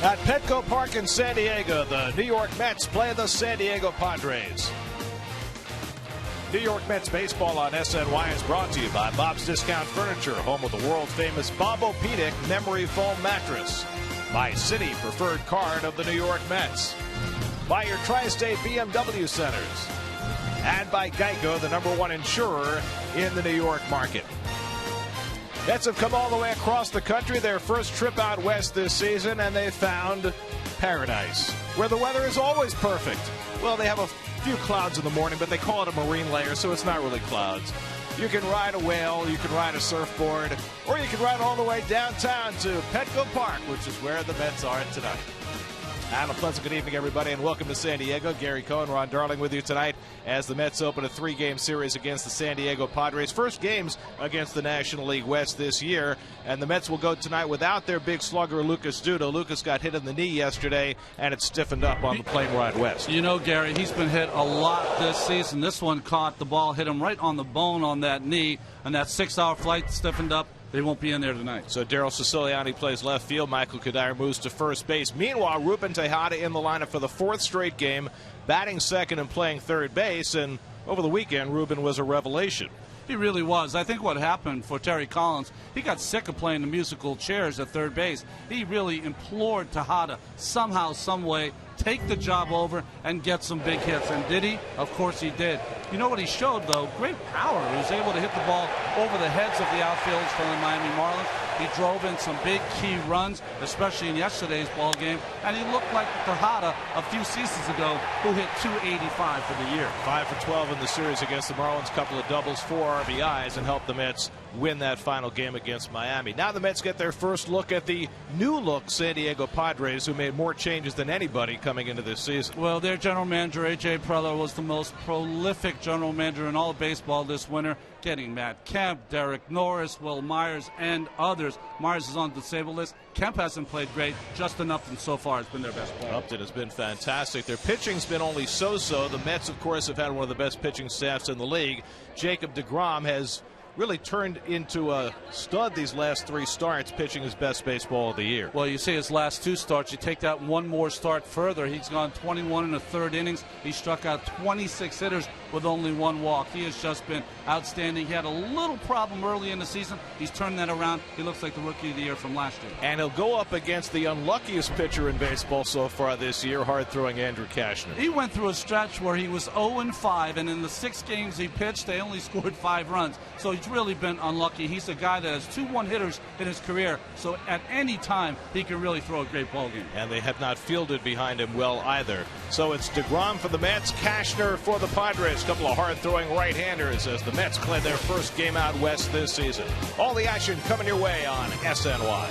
At Petco Park in San Diego, the New York Mets play the San Diego Padres. New York Mets baseball on SNY is brought to you by Bob's Discount Furniture, home of the world-famous Bob-O-Pedic memory foam mattress. By Citi Preferred Card of the New York Mets. By your Tri-State BMW Centers. And by Geico, the #1 insurer in the New York market. Mets have come all the way across the country, their first trip out west this season, and they found paradise, where the weather is always perfect. Well, they have a few clouds in the morning, but they call it a marine layer, so it's not really clouds. You can ride a whale, you can ride a surfboard, or you can ride all the way downtown to Petco Park, which is where the Mets are tonight. And a pleasant good evening, everybody, and welcome to San Diego. Gary Cohen, Ron Darling with you tonight as the Mets open a 3-game series against the San Diego Padres. First games against the National League West this year, and the Mets will go tonight without their big slugger, Lucas Duda. Lucas got hit in the knee yesterday, and it stiffened up on the plane ride west. You know, Gary, he's been hit a lot this season. This one caught the ball, hit him right on the bone on that knee, and that 6-hour flight stiffened up. They won't be in there tonight. So Daryl Siciliani plays left field. Michael Kadire moves to first base. Meanwhile, Ruben Tejada in the lineup for the 4th straight game, batting second and playing third base. And over the weekend, Ruben was a revelation. He really was. I think what happened for Terry Collins, he got sick of playing the musical chairs at third base. He really implored Tejada somehow, some way, take the job over and get some big hits. And did he? Of course he did. You know what he showed, though? Great power. He was able to hit the ball over the heads of the outfielders for the Miami Marlins. He drove in some big key runs, especially in yesterday's ball game. And he looked like Tejada a few seasons ago, who hit .285 for the year. 5 for 12 in the series against the Marlins. Couple of doubles, 4 RBIs, and helped the Mets win that final game against Miami. Now the Mets get their first look at the new-look San Diego Padres, who made more changes than anybody coming into this season. Well, their general manager, A.J. Preller, was the most prolific general manager in all of baseball this winter, getting Matt Kemp, Derek Norris, Will Myers, and others. Myers is on the disabled list. Kemp hasn't played great, just enough, and so far has been their best player. Upton has been fantastic. Their pitching's been only so-so. The Mets, of course, have had one of the best pitching staffs in the league. Jacob DeGrom has really turned into a stud these last 3 starts, pitching his best baseball of the year. Well, you see his last 2 starts. You take that one more start further. He's gone 21 1/3 innings. He struck out 26 hitters with only 1 walk. He has just been outstanding. He had a little problem early in the season. He's turned that around. He looks like the rookie of the year from last year. And he'll go up against the unluckiest pitcher in baseball so far this year, hard-throwing Andrew Cashner. He went through a stretch where he was 0-5, and in the 6 games he pitched, they only scored 5 runs. So he's really been unlucky. He's a guy that has 2 one-hitters in his career, so at any time he can really throw a great ball game. And they have not fielded behind him well either. So it's DeGrom for the Mets, Cashner for the Padres. A couple of hard-throwing right-handers as the Mets play their first game out west this season. All the action coming your way on SNY.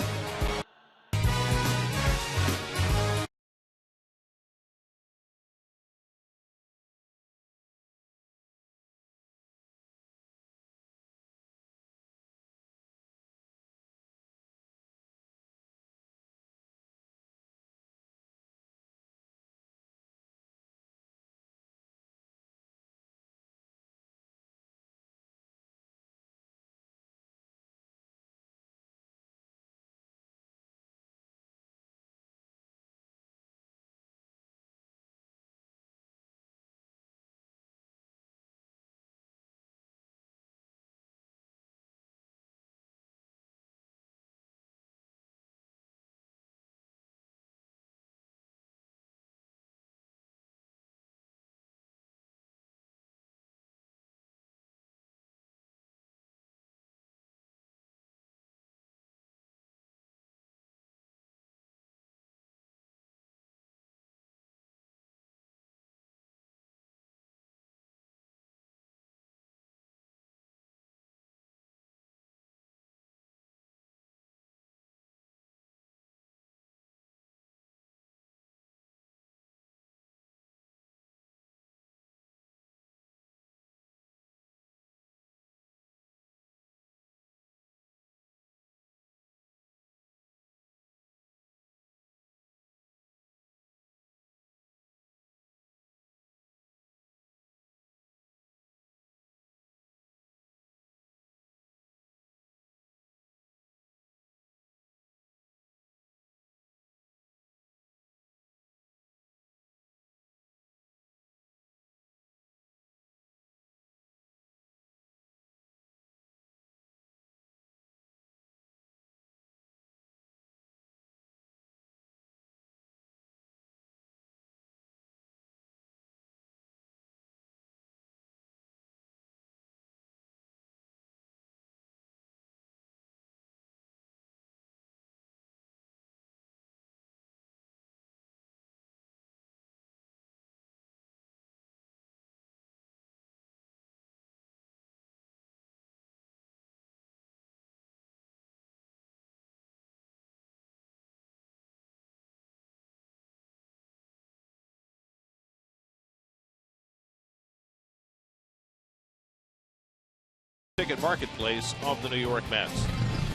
ticket marketplace of the New York Mets.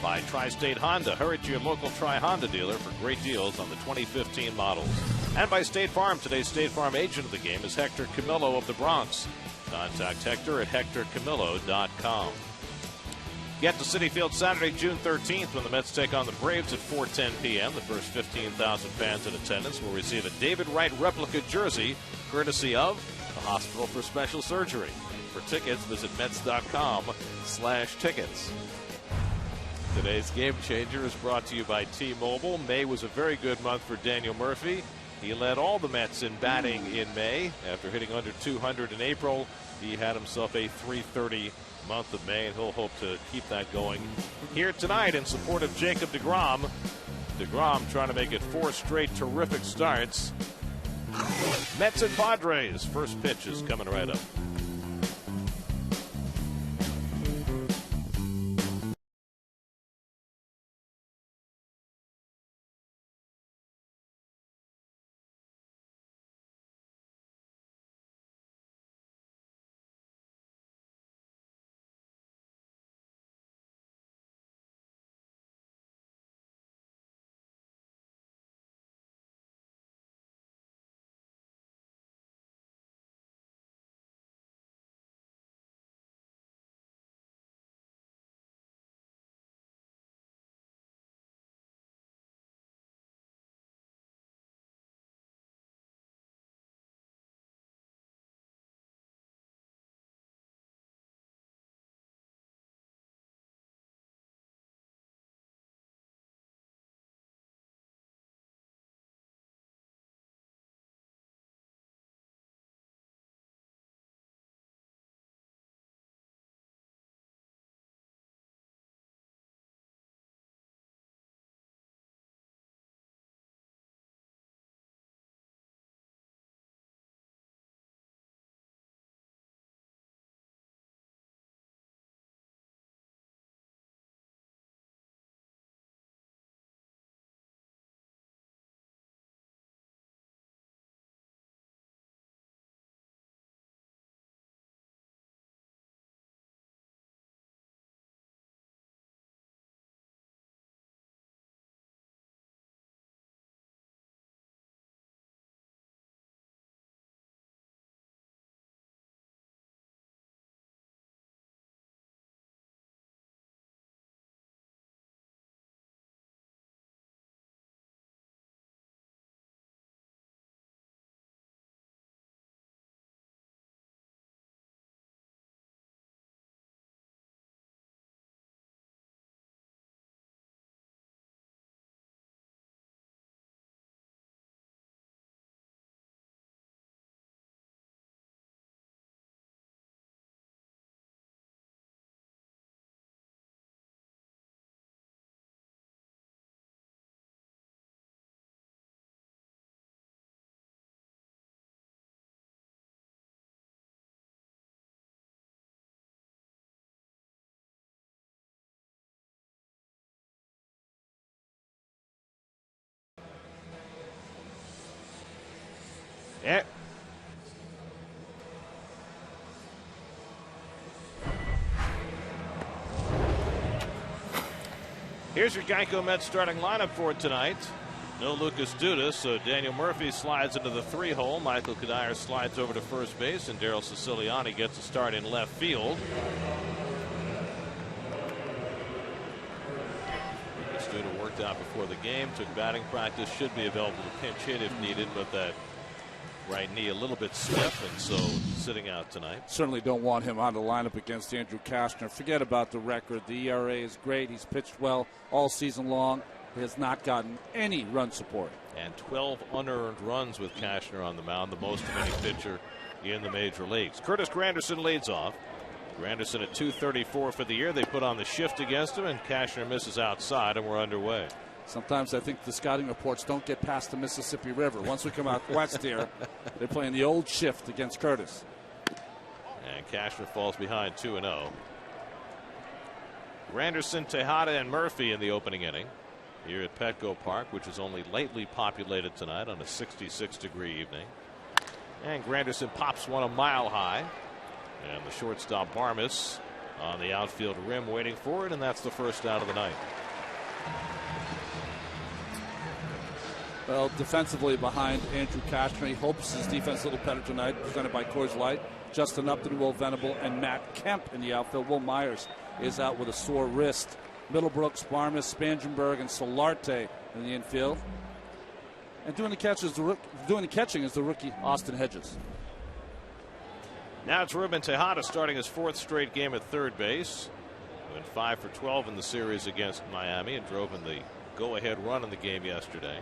By Tri-State Honda. Hurry to your local Tri-Honda dealer for great deals on the 2015 models. And by State Farm. Today's State Farm agent of the game is Hector Camillo of the Bronx. Contact Hector at hectorcamillo.com. Get to Citi Field Saturday, June 13th, when the Mets take on the Braves at 4:10 p.m. The first 15,000 fans in attendance will receive a David Wright replica jersey, courtesy of the Hospital for Special Surgery. For tickets, visit Mets.com/tickets. Today's Game Changer is brought to you by T-Mobile. May was a very good month for Daniel Murphy. He led all the Mets in batting in May. After hitting under 200 in April, he had himself a .330 month of May, and he'll hope to keep that going here tonight in support of Jacob DeGrom. DeGrom trying to make it 4 straight terrific starts. Mets and Padres. First pitch is coming right up. Yeah. Here's your Geico Mets starting lineup for tonight. No Lucas Duda, so Daniel Murphy slides into the 3-hole. Michael Kadire slides over to first base, and Daryl Siciliani gets a start in left field. Lucas Duda worked out before the game, took batting practice, should be available to pinch hit if needed, but that right knee a little bit stiff, and so sitting out tonight. Certainly don't want him on the lineup against Andrew Cashner. Forget about the record. The ERA is great. He's pitched well all season long. He has not gotten any run support. And 12 unearned runs with Cashner on the mound, the most of any pitcher in the major leagues. Curtis Granderson leads off. Granderson at .234 for the year. They put on the shift against him, and Cashner misses outside, and we're underway. Sometimes I think the scouting reports don't get past the Mississippi River. Once we come out west here, they're playing the old shift against Curtis. And Cashner falls behind 2-0. Granderson, Tejada, and Murphy in the opening inning here at Petco Park, which is only lightly populated tonight on a 66-degree evening. And Granderson pops one a mile high. And the shortstop Barmes on the outfield rim waiting for it, and that's the first out of the night. Well, defensively behind Andrew Cashner. He hopes his defense a little better tonight, presented by Coors Light. Justin Upton, Will Venable, and Matt Kemp in the outfield. Will Myers is out with a sore wrist. Middlebrooks, Barmas, Spangenberg, and Solarte in the infield. And doing the catching is the rookie Austin Hedges. Now it's Ruben Tejada starting his 4th straight game at third base. Went 5 for 12 in the series against Miami and drove in the go-ahead run in the game yesterday.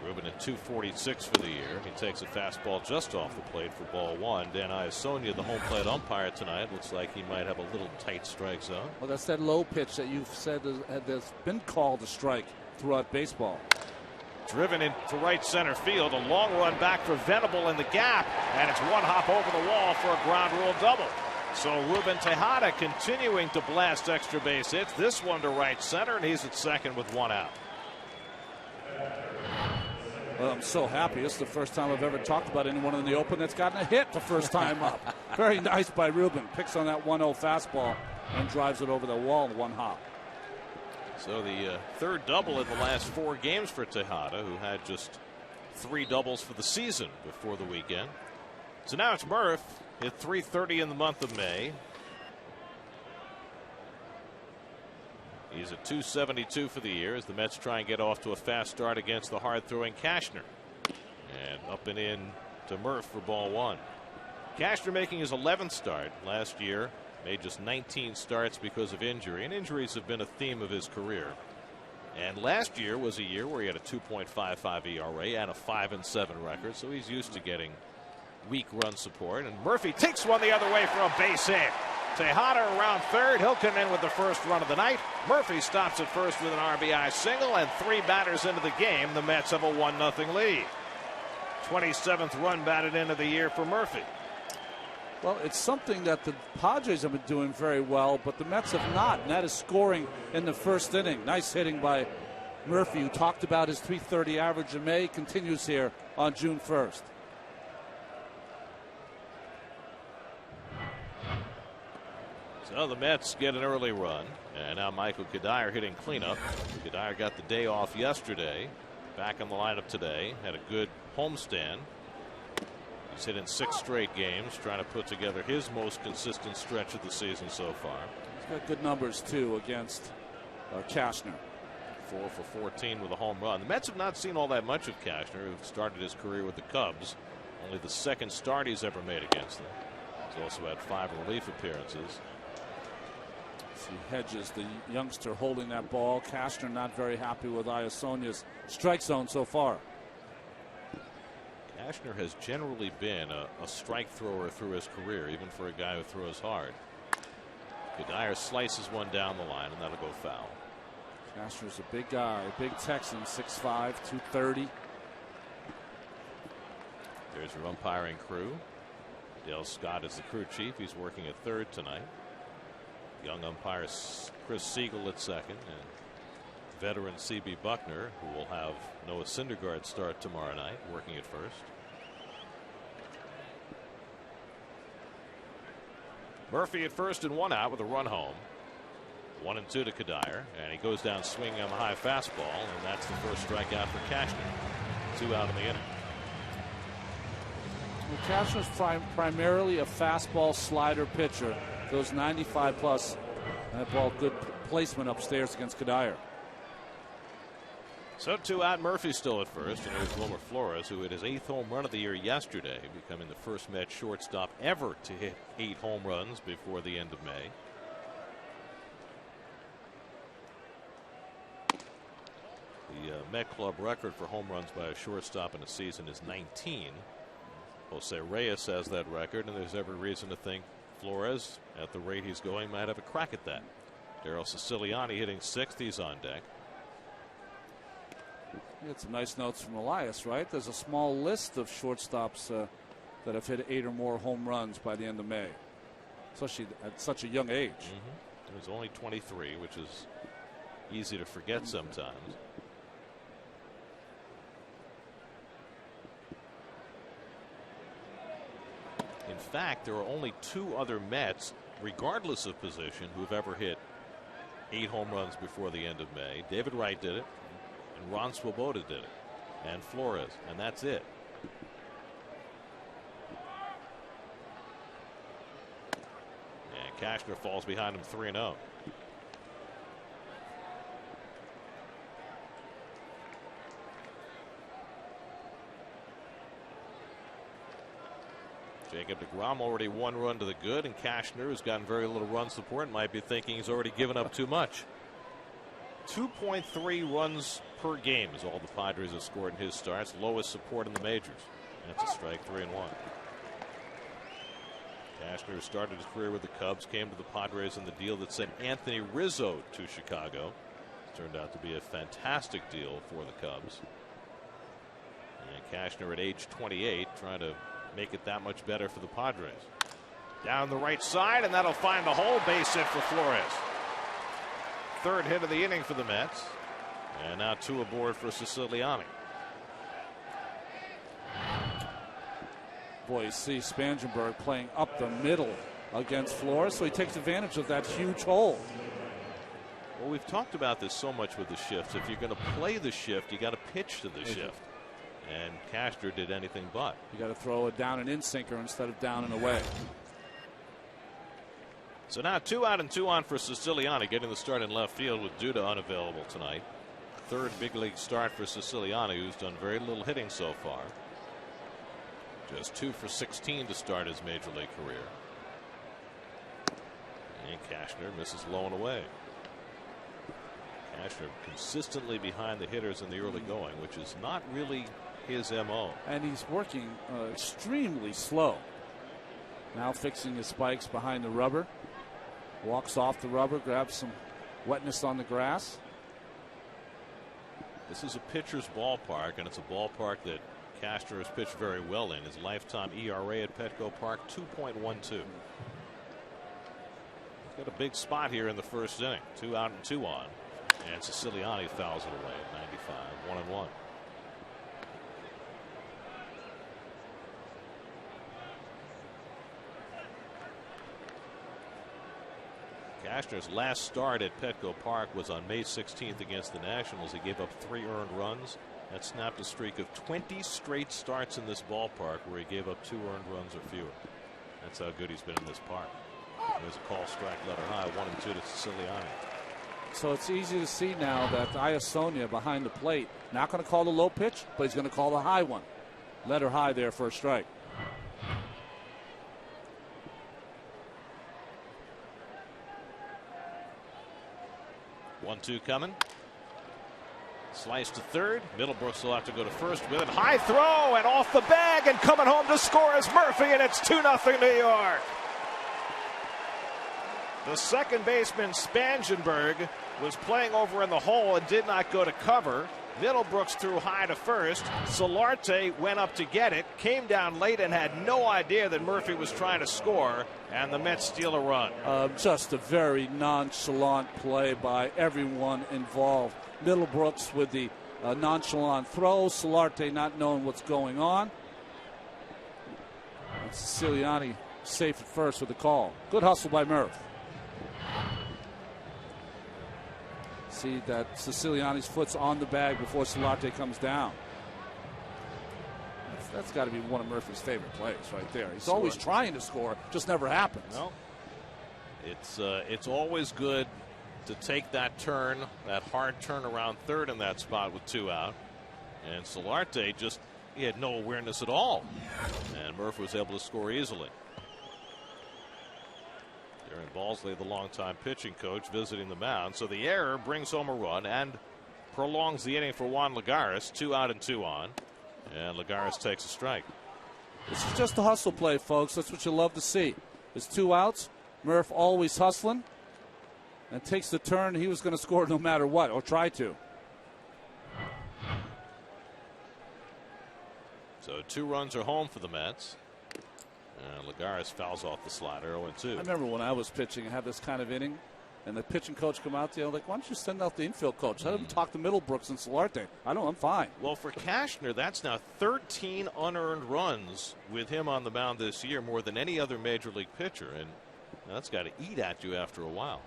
Ruben at 246 for the year. He takes a fastball just off the plate for ball 1. Dan Iasonia, the home plate umpire tonight, looks like he might have a little tight strike zone. Well, that's that low pitch that you've said has been called a strike throughout baseball. Driven into right center field. A long run back for Venable in the gap. And it's one hop over the wall for a ground rule double. So Ruben Tejada continuing to blast extra base hits. This one to right center, and he's at second with 1 out. Well, I'm so happy. This is the first time I've ever talked about anyone in the open that's gotten a hit the first time up. Very nice by Ruben. Picks on that 1-0 fastball and drives it over the wall in 1 hop. So the third double in the last 4 games for Tejada, who had just 3 doubles for the season before the weekend. So now it's Murph at 3:30 in the month of May. He's at 272 for the year as the Mets try and get off to a fast start against the hard-throwing Cashner. And up and in to Murph for ball 1. Cashner making his 11th start. Last year made just 19 starts because of injury, and injuries have been a theme of his career. And last year was a year where he had a 2.55 ERA and a 5-7 record, so he's used to getting weak run support. And Murphy takes one the other way for a base hit. Tejada around third. He'll come in with the first run of the night. Murphy stops at first with an RBI single, and 3 batters into the game, the Mets have a 1-0 lead. 27th run batted into the year for Murphy. Well, it's something that the Padres have been doing very well, but the Mets have not, and that is scoring in the first inning. Nice hitting by Murphy, who talked about his .330 average in May, continues here on June 1st. So the Mets get an early run, and now Michael Kadire hitting cleanup. Kadire got the day off yesterday, back in the lineup today, had a good homestand. He's hit in 6 straight games, trying to put together his most consistent stretch of the season so far. He's got good numbers too against Cashner. 4 for 14 with a home run. The Mets have not seen all that much of Cashner, who started his career with the Cubs. Only the 2nd start he's ever made against them. He's also had 5 relief appearances. See Hedges, the youngster, holding that ball. Cashner not very happy with Iasonia's strike zone so far. Cashner has generally been a strike thrower through his career, even for a guy who throws hard. Kadire slices one down the line, and that'll go foul. Cashner's a big guy, a big Texan, 6'5", 230. There's your umpiring crew. Dale Scott is the crew chief. He's working at third tonight. Young umpire Chris Siegel at second, and veteran C.B. Buckner, who will have Noah Syndergaard start tomorrow night, working at first. Murphy at first and 1 out with a run home. 1-2 to Kadire, and he goes down swinging on the high fastball, and that's the first strikeout for Cashner. 2 out in the inning. Well, Cashner's primarily a fastball slider pitcher. Those 95 plus. That ball, good placement upstairs against Kadire. So 2 out. Murphy still at first, and here's Wilmer Flores, who hit his 8th home run of the year yesterday, becoming the first Met shortstop ever to hit 8 home runs before the end of May. The Met Club record for home runs by a shortstop in a season is 19. Jose Reyes has that record, and there's every reason to think Flores, at the rate he's going, might have a crack at that. Daryl Siciliani hitting 6th. He's on deck. You had some nice notes from Elias, right? There's a small list of shortstops that have hit 8 or more home runs by the end of May, especially at such a young age. He was only 23, which is easy to forget sometimes. In fact, there are only 2 other Mets regardless of position, who have ever hit 8 home runs before the end of May. David Wright did it, and Ron Swoboda did it, and Flores, and that's it. And Cashner falls behind him 3-0. Jacob DeGrom already 1 run to the good, and Cashner, who's gotten very little run support, might be thinking he's already given up too much. 2.3 runs per game is all the Padres have scored in his starts, lowest support in the majors. That's a strike, 3-1. Cashner, who started his career with the Cubs, came to the Padres in the deal that sent Anthony Rizzo to Chicago. Turned out to be a fantastic deal for the Cubs. And Cashner at age 28 trying to make it that much better for the Padres. Down the right side, and that'll find the hole. Base hit for Flores. 3rd hit of the inning for the Mets. And now 2 aboard for Siciliani. Boy, you see Spangenberg playing up the middle against Flores, so he takes advantage of that huge hole. Well, we've talked about this so much with the shifts. If you're going to play the shift, you got to pitch to the shift. And Cashner did anything but. You got to throw a down and in sinker instead of down and away. So now 2 out and 2 on for Siciliani, getting the start in left field with Duda unavailable tonight. 3rd big league start for Siciliani, who's done very little hitting so far. Just 2 for 16 to start his major league career. And Cashner misses low and away. Cashner consistently behind the hitters in the early going, which is not really his MO. And he's working extremely slow. Now fixing his spikes behind the rubber. Walks off the rubber, grabs some wetness on the grass. This is a pitcher's ballpark, and it's a ballpark that Cashner has pitched very well in. His lifetime ERA at Petco Park, 2.12. He's got a big spot here in the 1st inning. 2 out and 2 on. And Siciliani fouls it away at 95, 1-1. Cashner's last start at Petco Park was on May 16th against the Nationals. He gave up 3 earned runs. That snapped a streak of 20 straight starts in this ballpark where he gave up 2 earned runs or fewer. That's how good he's been in this park. There's a call strike letter high, 1-2 to Siciliani. So it's easy to see now that Iasonia behind the plate, not going to call the low pitch, but he's going to call the high one. Letter high there for a strike. One-two coming. Slice to 3rd. Middlebrooks will have to go to 1st with it. High throw and off the bag, and coming home to score is Murphy, and it's 2-0 New York. The second baseman, Spangenberg, was playing over in the hole and did not go to cover. Middlebrooks threw high to 1st. Solarte went up to get it, came down late and had no idea that Murphy was trying to score, and the Mets steal a run. Just a very nonchalant play by everyone involved. Middlebrooks with the nonchalant throw, Solarte not knowing what's going on. And Siciliani safe at 1st with the call. Good hustle by Murph. See that Siciliani's foot's on the bag before Solarte comes down. That's got to be one of Murphy's favorite plays right there. He's always trying to score, just never happens. No. It's always good to take that turn, that hard turn around 3rd in that spot with 2 out. And Solarte he had no awareness at all. And Murphy was able to score easily. Darren Balsley, the longtime pitching coach, visiting the mound. So the error brings home a run and prolongs the inning for Juan Lagares. 2 out and 2 on. And Lagares takes a strike. This is just a hustle play, folks. That's what you love to see. There's 2 outs. Murph always hustling. And takes the turn. He was going to score no matter what, or try to. So 2 runs are home for the Mets. And Lagares fouls off the slider, 0-2. I remember when I was pitching, I had this kind of inning, and the pitching coach come out there, like, why don't you send out the infield coach? Let him talk to Middlebrooks and Solarte. I'm fine. Well, for Cashner, that's now 13 unearned runs with him on the mound this year, more than any other major league pitcher. And That's got to eat at you after a while.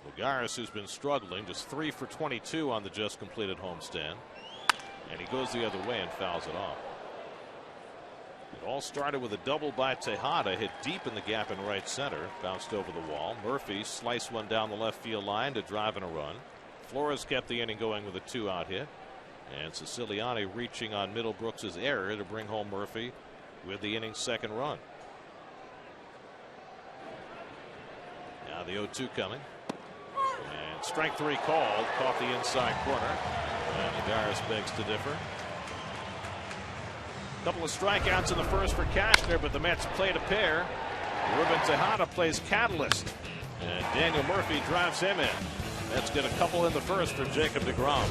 Lagares, who's been struggling, just 3 for 22 on the just completed homestand. And he goes the other way and fouls it off. It all started with a double by Tejada, hit deep in the gap in right center, bounced over the wall. Murphy sliced one down the left field line to drive in a run. Flores kept the inning going with a 2-out hit. And Siciliani reaching on Middlebrooks' error to bring home Murphy with the inning's second run. Now the 0-2 coming. And strike 3 called, caught the inside corner. And Lagares begs to differ. Couple of strikeouts in the first for Cashner, but the Mets played a pair. Ruben Tejada plays catalyst, and Daniel Murphy drives him in. Mets get a couple in the first for Jacob DeGrom.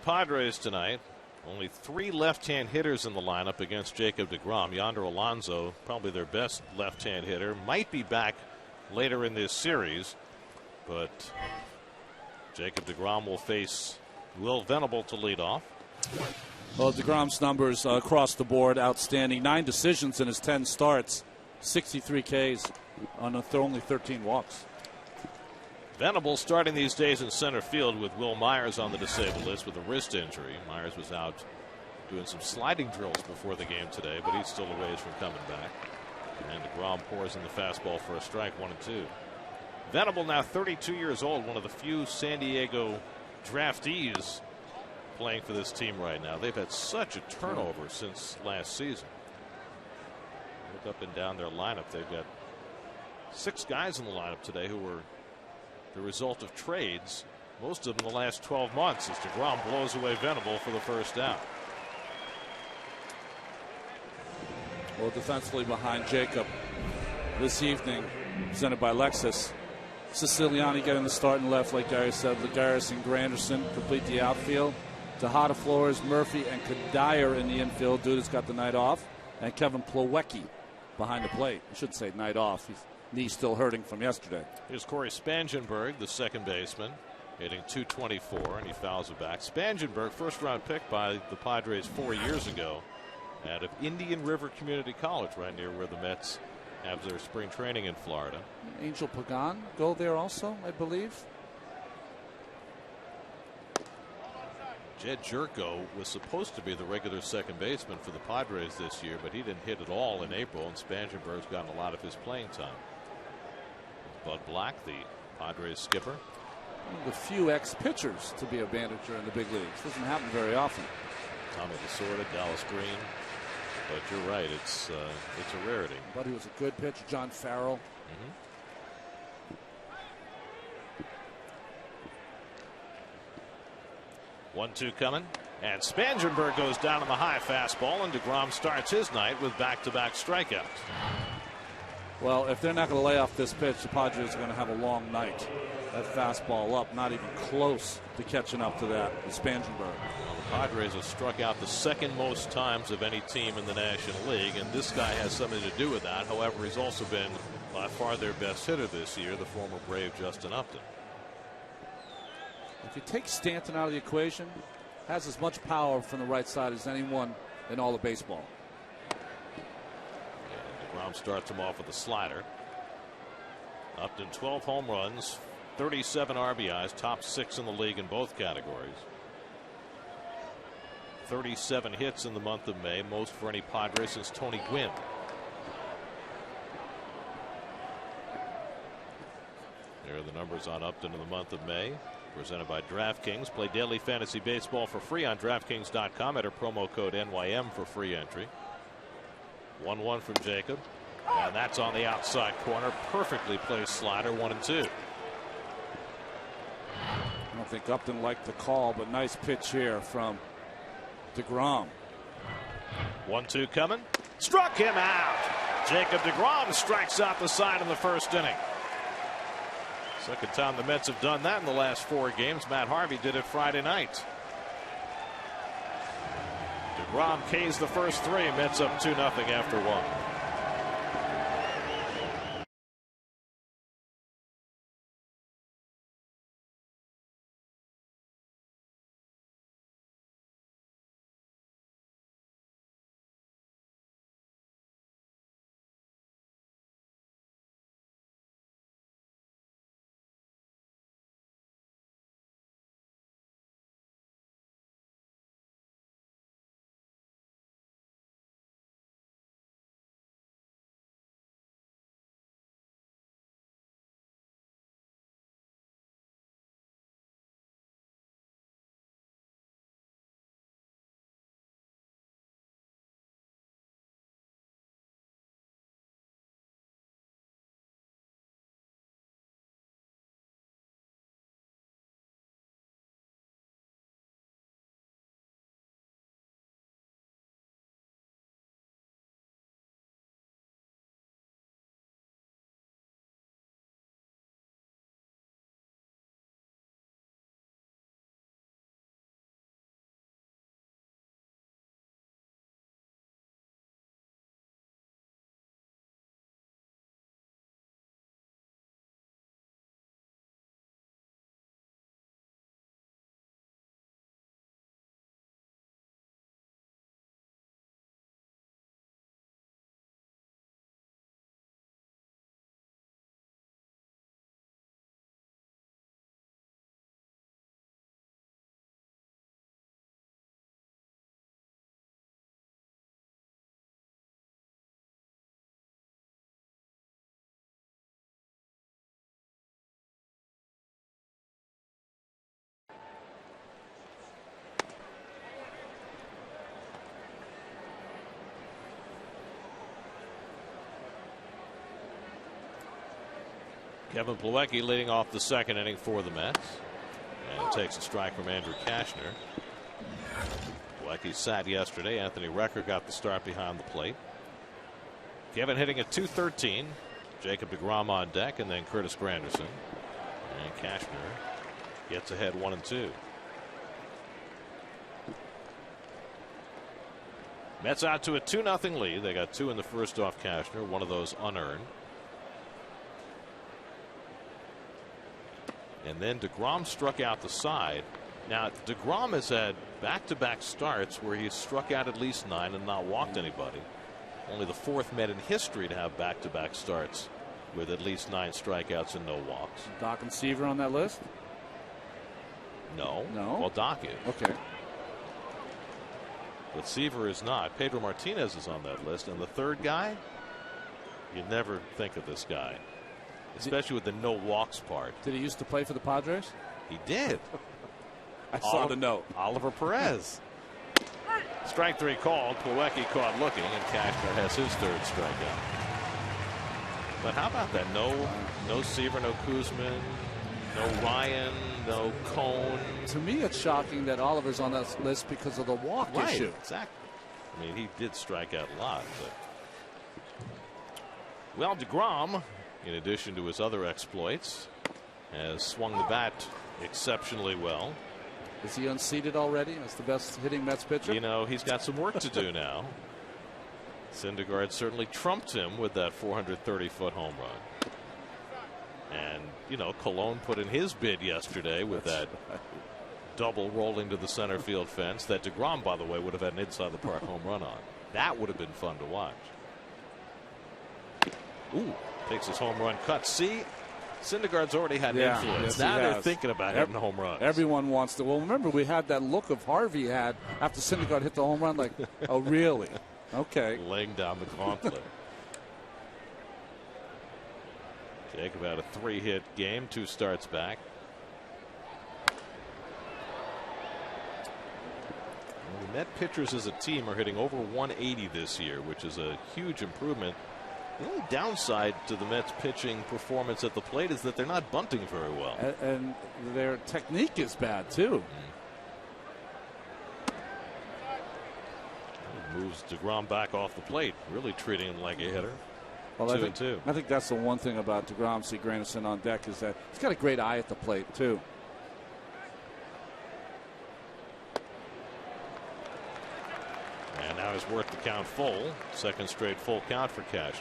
Padres tonight, only 3 left-hand hitters in the lineup against Jacob DeGrom. Yonder Alonso, probably their best left-hand hitter, might be back later in this series, but Jacob DeGrom will face Will Venable to lead off. Well, DeGrom's numbers across the board outstanding. 9 decisions in his 10 starts, 63 Ks on only 13 walks. Venable starting these days in center field with Will Myers on the disabled list with a wrist injury. Myers was out doing some sliding drills before the game today, but he's still a ways from coming back. And DeGrom pours in the fastball for a strike, 1-2. Venable now 32 years old, one of the few San Diego draftees playing for this team right now. They've had such a turnover since last season. Look up and down their lineup. They've got 6 guys in the lineup today who were the result of trades, most of them in the last 12 months, as DeGrom blows away Venable for the first out. Well, defensively behind Jacob this evening, presented by Lexus. Siciliani getting the start in left, like Gary said. Lagares and Granderson complete the outfield. Tejada, Flores, Murphy, and Kadire in the infield. Duda's got the night off. And Kevin Plawecki behind the plate. I shouldn't say night off. His knee's still hurting from yesterday. Here's Corey Spangenberg, the second baseman, hitting .224, and he fouls it back. Spangenberg, first-round pick by the Padres 4 years ago out of Indian River Community College, right near where the Mets have their spring training in Florida. Angel Pagan go there also, I believe. Jed Jerko was supposed to be the regular second baseman for the Padres this year, but he didn't hit at all in April, and Spangenberg's gotten a lot of his playing time. Bud Black, the Padres skipper. One of the few ex-pitchers to be a manager in the big leagues. Doesn't happen very often. Tommy Lasorda, Dallas Green. But you're right, it's a rarity. But he was a good pitcher. John Farrell. 1-2 coming. And Spangenberg goes down on the high fastball, and DeGrom starts his night with back-to-back strikeouts. Well, if they're not going to lay off this pitch, the Padres are going to have a long night. That fastball up, not even close to catching up to that with Spangenberg. Well, the Padres have struck out the second most times of any team in the National League, and this guy has something to do with that. However, he's also been by far their best hitter this year, the former Brave Justin Upton. If you take Stanton out of the equation, has as much power from the right side as anyone in all of baseball. DeGrom starts him off with a slider. Upton 12 home runs, 37 RBIs, top 6 in the league in both categories. 37 hits in the month of May, most for any Padre since Tony Gwynn. There are the numbers on Upton in the month of May. Presented by DraftKings. Play daily fantasy baseball for free on DraftKings.com. Enter promo code NYM for free entry. 1-1 from Jacob. And that's on the outside corner. Perfectly placed slider, 1-2. I don't think Upton liked the call, but nice pitch here from DeGrom. 1-2 coming. Struck him out. Jacob DeGrom strikes out the side in the first inning. Second time the Mets have done that in the last 4 games. Matt Harvey did it Friday night. DeGrom K's the first 3. Mets up 2-0 after 1. Kevin Plawecki leading off the second inning for the Mets. And takes a strike from Andrew Cashner. Plawecki sat yesterday. Anthony Recker got the start behind the plate. Kevin hitting at .213. Jacob DeGrom on deck, and then Curtis Granderson. And Cashner gets ahead 1-2. Mets out to a 2-0 lead. They got 2 in the first off Cashner, one of those unearned. And then DeGrom struck out the side. Now, DeGrom has had back-to-back starts where he's struck out at least 9 and not walked anybody. Only the 4th Met in history to have back-to-back starts with at least 9 strikeouts and no walks. Doc and Seaver on that list? No. No? Well, Doc is. Okay. But Seaver is not. Pedro Martinez is on that list. And the third guy, you never think of this guy. Especially with the no walks part. Did he used to play for the Padres? He did. I saw the note. Oliver Perez. Strike 3 called. Plawecki caught looking, and Cashner has his 3rd strikeout. But how about that? No Seaver, no Kuzman, No Ryan, no Cone. To me, it's shocking that Oliver's on that list because of the walk issue. Exactly. I mean, he did strike out a lot. But... Well, DeGrom, in addition to his other exploits, has swung the bat exceptionally well. Is he unseated already as the best hitting Mets pitcher? You know, he's got some work to do now. Syndergaard certainly trumped him with that 430-foot home run. And, you know, Colon put in his bid yesterday with that double rolling to the center field fence that DeGrom, by the way, would have had an inside the park home run on. That would have been fun to watch. Ooh, takes his home run cut. See, Syndergaard's already had influence. Yes, now they're thinking about hitting home runs. Everyone wants to. Well, remember, we had that look of Harvey had after Syndergaard hit the home run, like, oh, really? Okay. Laying down the gauntlet. Jacob had a 3-hit game, 2 starts back. Well, the Met pitchers as a team are hitting over 180 this year, which is a huge improvement. The only downside to the Mets pitching performance at the plate is that they're not bunting very well. And their technique is bad, too. Moves DeGrom back off the plate, really treating him like a hitter. Well, 2-2. I think that's the one thing about DeGrom. See Granderson on deck is that he's got a great eye at the plate, too. And now he's worked the count full. Second straight full count for Cashner.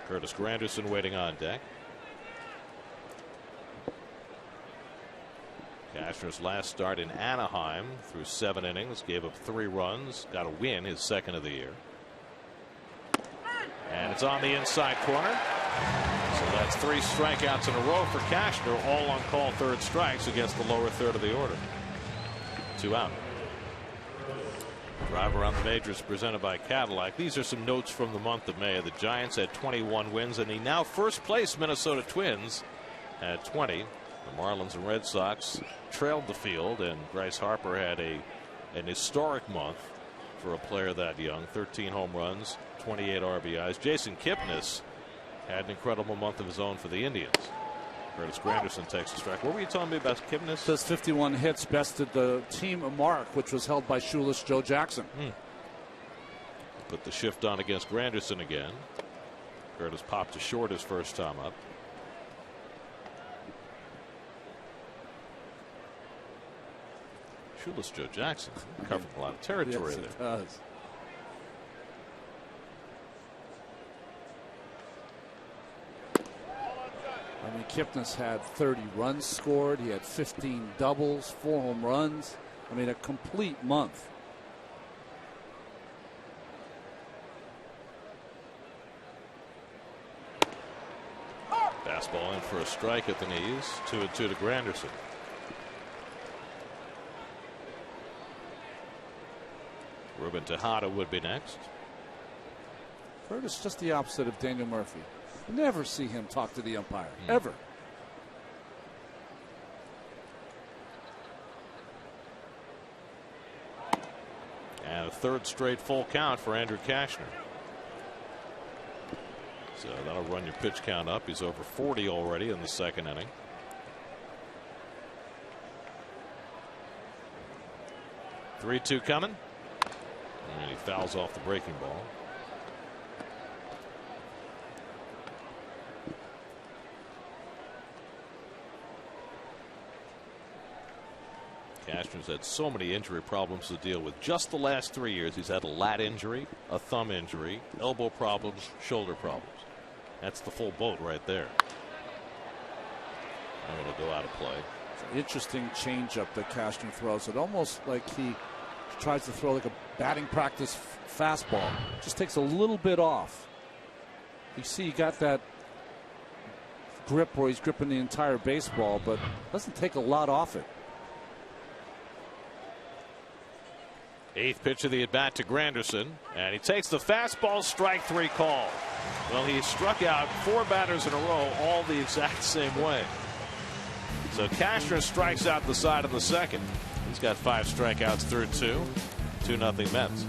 Curtis Granderson waiting on deck. Cashner's last start in Anaheim through 7 innings, gave up 3 runs, got a win, his second of the year. And it's on the inside corner. So that's 3 strikeouts in a row for Cashner, all on call third strikes against the lower third of the order. 2 out. Drive around the majors presented by Cadillac. These are some notes from the month of May. The Giants had 21 wins, and the now first place Minnesota Twins had 20. The Marlins and Red Sox trailed the field, and Bryce Harper had an historic month for a player that young. 13 home runs, 28 RBIs. Jason Kipnis had an incredible month of his own for the Indians. Curtis Granderson takes a strike. What were you telling me about Kipnis? Those 51 hits bested the team mark, which was held by shoeless Joe Jackson. Put the shift on against Granderson again. Curtis popped to short his first time up. Shoeless Joe Jackson covering a lot of territory yes, there. It does. I mean, Kipnis had 30 runs scored. He had 15 doubles, 4 home runs. I mean, a complete month. Fastball in for a strike at the knees. 2-2 to Granderson. Ruben Tejada would be next. Curtis just the opposite of Daniel Murphy. Never see him talk to the umpire, ever. And a third straight full count for Andrew Cashner. So that'll run your pitch count up. He's over 40 already in the second inning. Three-2 coming. And he fouls off the breaking ball. Cashner's had so many injury problems to deal with. Just the last 3 years, he's had a lat injury, a thumb injury, elbow problems, shoulder problems. That's the full boat right there. I'm going to go out of play. It's an interesting changeup that Cashner throws. It almost like he tries to throw like a batting practice fastball. Just takes a little bit off. You see, he got that grip where he's gripping the entire baseball, but doesn't take a lot off it. 8th pitch of the at bat to Granderson, and he takes the fastball, strike 3 call. Well, he struck out 4 batters in a row, all the exact same way. So Cashner strikes out the side of the second. He's got 5 strikeouts through 2. 2-0 Mets.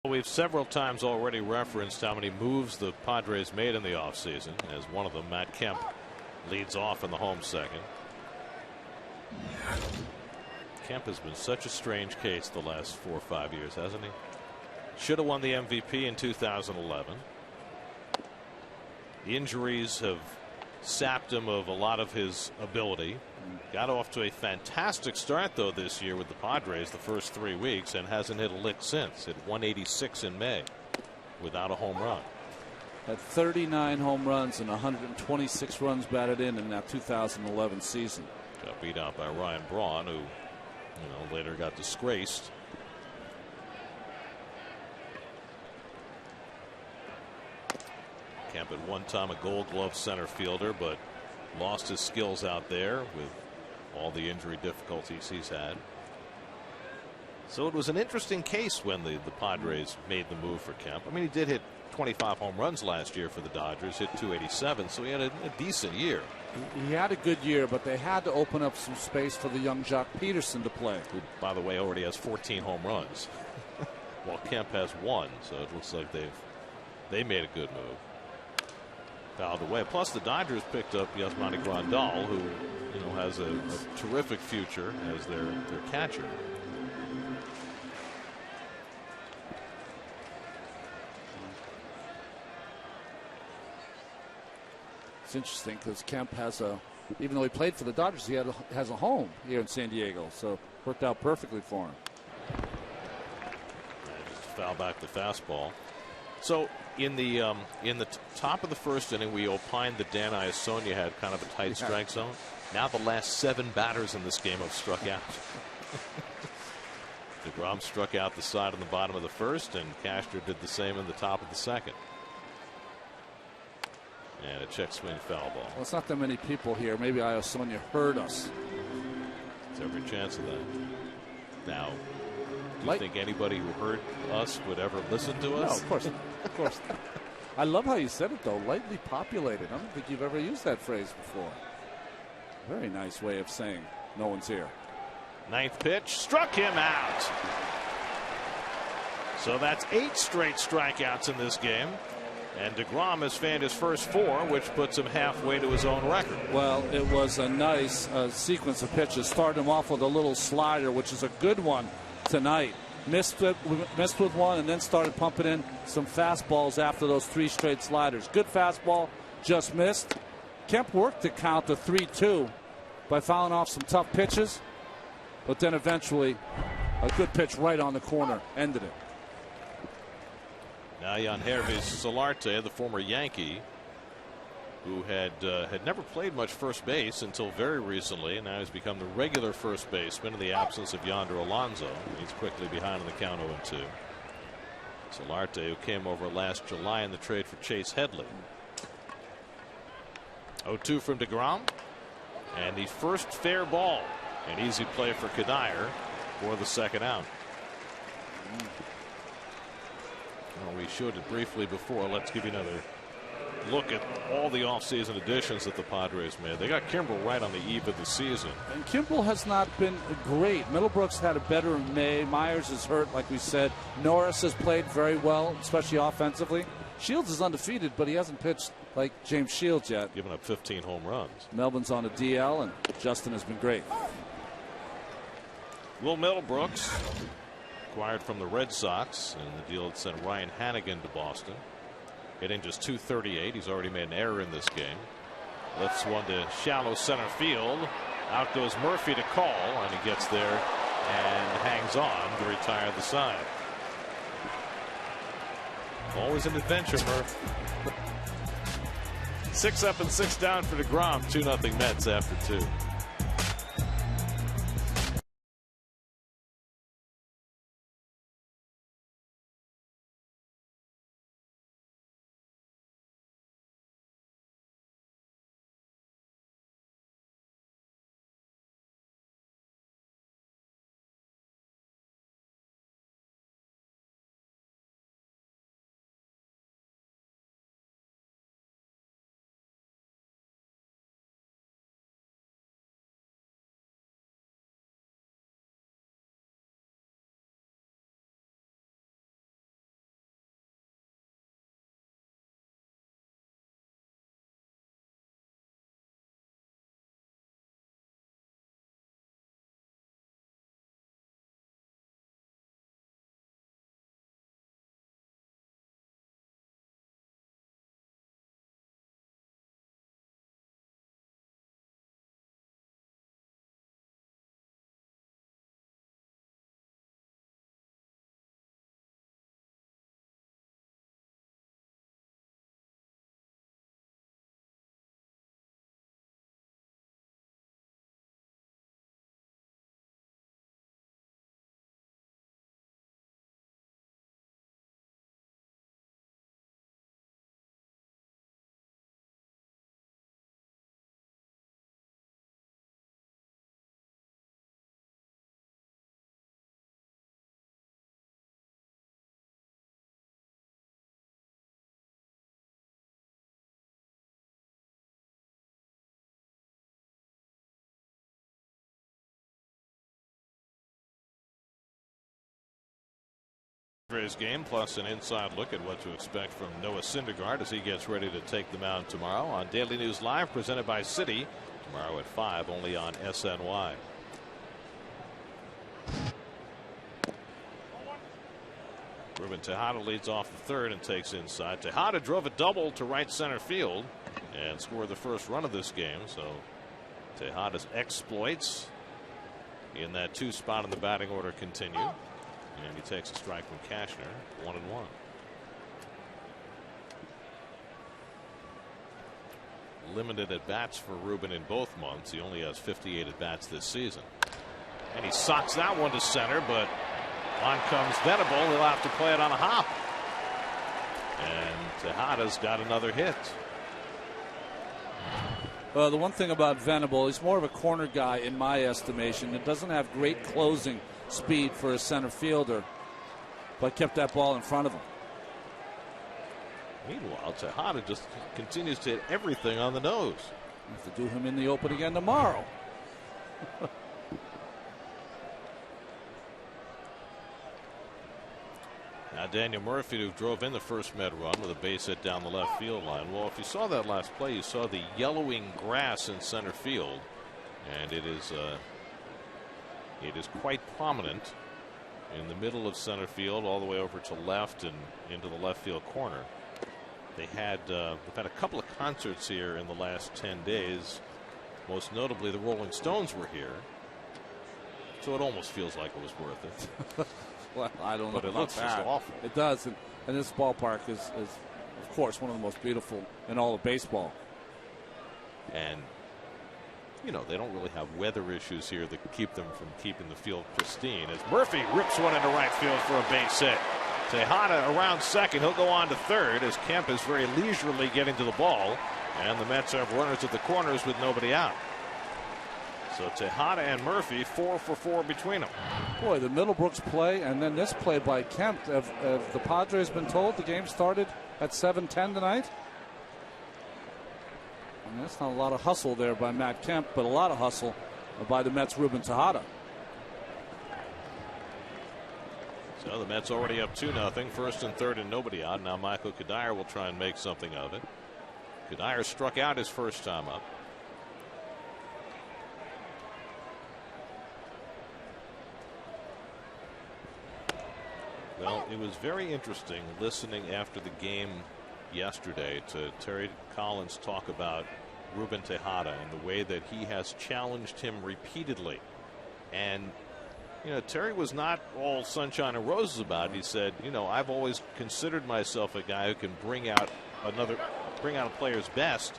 We've several times already referenced how many moves the Padres made in the offseason. As one of them, Matt Kemp, leads off in the home second. Kemp has been such a strange case the last 4 or 5 years, hasn't he? Should have won the MVP in 2011. The injuries have sapped him of a lot of his ability. Got off to a fantastic start, though, this year with the Padres the first 3 weeks, and hasn't hit a lick since. Hit 186 in May without a home run. Had 39 home runs and 126 runs batted in that 2011 season. Got beat out by Ryan Braun, who later got disgraced. Kemp at one time a Gold Glove center fielder, but lost his skills out there with all the injury difficulties he's had. So it was an interesting case when the Padres made the move for Kemp. I mean, he did hit 25 home runs last year for the Dodgers, hit 287, so he had a decent year. He had a good year, but they had to open up some space for the young Jock Peterson to play. Who, by the way, already has 14 home runs, while Kemp has 1, so it looks like they made a good move. Fouled away. Plus, the Dodgers picked up Yasmani Grandal, who has a terrific future as their catcher. It's interesting because Kemp has even though he played for the Dodgers, he has a home here in San Diego, so worked out perfectly for him. Just foul back the fastball. So in the top of the first inning, we opined that Dan Iasonia had kind of a tight strike zone. Now the last 7 batters in this game have struck out. DeGrom struck out the side on the bottom of the first, and Cashner did the same in the top of the second. And a check swing foul ball. Well, it's not that many people here. Maybe Iasonia heard us. There's every chance of that. Now, do you think anybody who heard us would ever listen to us? No, of course. Of course. I love how you said it, though. Lightly populated. I don't think you've ever used that phrase before. Very nice way of saying no one's here. 9th pitch. Struck him out. So that's 8 straight strikeouts in this game. And DeGrom has fanned his first 4, which puts him halfway to his own record. Well, it was a nice sequence of pitches. Started him off with a little slider, which is a good one tonight. Missed with one and then started pumping in some fastballs after those 3 straight sliders. Good fastball, just missed. Kemp worked to count the 3-2 by fouling off some tough pitches, but then eventually a good pitch right on the corner ended it. Now Yangervis Solarte, the former Yankee, who had never played much first base until very recently, and now has become the regular first baseman in the absence of Yonder Alonso. He's quickly behind in the count 0-2. Solarte, who came over last July in the trade for Chase Headley. 0-2 from DeGrom, and the first fair ball. An easy play for Kadire for the second out. Well, we showed it briefly before. Let's give you another look at all the offseason additions that the Padres made. They got Kimbrel right on the eve of the season. And Kimbrel has not been great. Middlebrooks had a better May. Myers is hurt, like we said. Norris has played very well, especially offensively. Shields is undefeated, but he hasn't pitched like James Shields yet. Giving up 15 home runs. Melvin's on a DL, and Justin has been great. Will Middlebrooks, acquired from the Red Sox, and the deal that sent Ryan Hannigan to Boston. Hitting just .238. He's already made an error in this game. Lifts one to shallow center field. Out goes Murphy to call, and he gets there and hangs on to retire the side. Always an adventure, Murph. 6 up and 6 down for DeGrom. 2-0 Mets after 2. Padres game, plus an inside look at what to expect from Noah Syndergaard as he gets ready to take the mound tomorrow on Daily News Live, presented by Citi, tomorrow at 5, only on SNY. Ruben Tejada leads off the third and takes inside. Tejada drove a double to right center field and scored the first run of this game. So Tejada's exploits in that 2 spot in the batting order continue. And he takes a strike from Cashner, 1-1. Limited at bats for Ruben in both months. He only has 58 at bats this season. And he socks that one to center, but on comes Venable. He'll have to play it on a hop. And Tejada's got another hit. The one thing about Venable, he's more of a corner guy in my estimation. It doesn't have great closing speed for a center fielder, but kept that ball in front of him. Meanwhile, Tejada just continues to hit everything on the nose. Have to do him in the open again tomorrow. Now Daniel Murphy, who drove in the first Met run with a base hit down the left field line. Well, if you saw that last play, you saw the yellowing grass in center field, and it is quite prominent in the middle of center field, all the way over to left and into the left field corner. They've had a couple of concerts here in the last 10 days. Most notably, the Rolling Stones were here, so it almost feels like it was worth it. Well, I don't know. But it looks just awful. It does, and this ballpark is, of course, one of the most beautiful in all of baseball. And you know, they don't really have weather issues here that keep them from keeping the field pristine. As Murphy rips one into right field for a base hit. Tejada around second. He'll go on to third as Kemp is very leisurely getting to the ball, and the Mets have runners at the corners with nobody out. So Tejada and Murphy 4 for 4 between them. Boy, the Middlebrooks play and then this play by Kemp. Have the Padres been told the game started at 7:10 tonight? And that's not a lot of hustle there by Matt Kemp, but a lot of hustle by the Mets' Ruben Tejada. So the Mets already up 2-0. First and third and nobody out. Now Michael Kadire will try and make something of it. Kadire struck out his first time up. Well, it was very interesting listening after the game yesterday to Terry Collins talk about Ruben Tejada and the way that he has challenged him repeatedly. And, you know, Terry was not all sunshine and roses about it. He said, you know, I've always considered myself a guy who can bring out a player's best.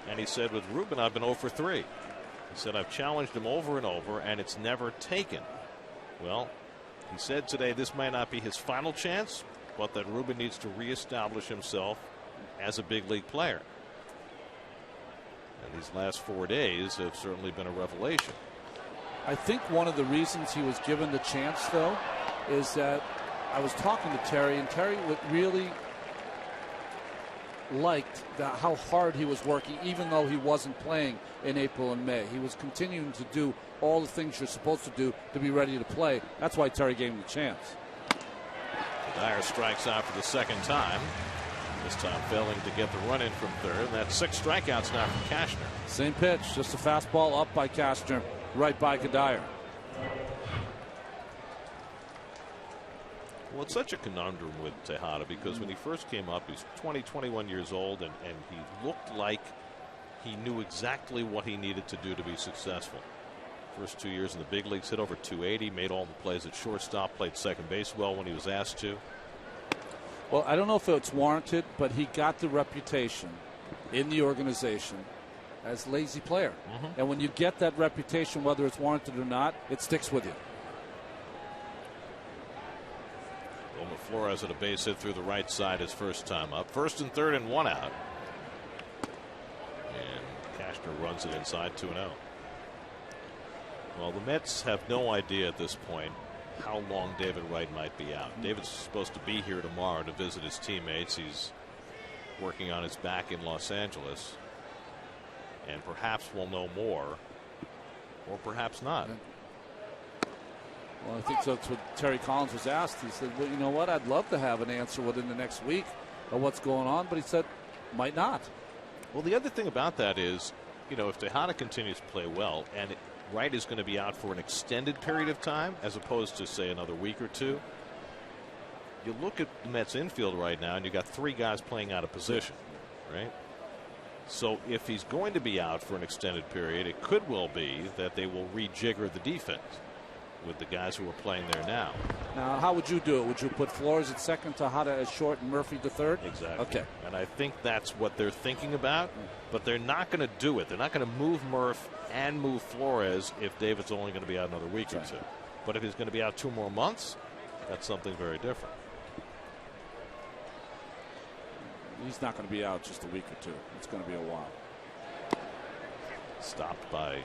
And he said, with Ruben, I've been 0 for 3. He said, I've challenged him over and over, and it's never taken. Well, he said today this might not be his final chance, but that Ruben needs to reestablish himself as a big league player. And these last 4 days have certainly been a revelation. I think one of the reasons he was given the chance, though, is that I was talking to Terry, and Terry really liked how hard he was working, even though he wasn't playing in April and May. He was continuing to do all the things you're supposed to do to be ready to play. That's why Terry gave him the chance. Dyer strikes out for the second time. This time failing to get the run in from third. That's 6 strikeouts now from Cashner. Same pitch, just a fastball up by Cashner, right by Kadire. Well, it's such a conundrum with Tejada because when he first came up, he's 21 years old, and he looked like he knew exactly what he needed to do to be successful. First 2 years in the big leagues, hit over 280, made all the plays at shortstop, played second base well when he was asked to. Well, I don't know if it's warranted, but he got the reputation in the organization as lazy player. And when you get that reputation, whether it's warranted or not, it sticks with you. Wilmer Flores at a base hit through the right side his first time up. First and third and 1 out. And Cashner runs it inside 2-0. Well, the Mets have no idea at this point how long David Wright might be out. David's supposed to be here tomorrow to visit his teammates. He's working on his back in Los Angeles. And perhaps we'll know more, or perhaps not. Well, I think that's what Terry Collins was asked. He said, well, you know what, I'd love to have an answer within the next week of what's going on, but he said, might not. Well, the other thing about that is, you know, if Tejada continues to play well and Wright is going to be out for an extended period of time as opposed to, say, another week or two, you look at the Mets infield right now and you got 3 guys playing out of position, right? So if he's going to be out for an extended period, it could well be that they will rejigger the defense with the guys who are playing there now. Now, how would you do it? Would you put Flores at second, Tejada at short, and Murphy to third? Exactly. Okay. And I think that's what they're thinking about, but they're not going to do it. They're not going to move Murph and move Flores if David's only going to be out another week or two. But if he's going to be out 2 more months, that's something very different. He's not going to be out just a week or two. It's going to be a while. Stopped by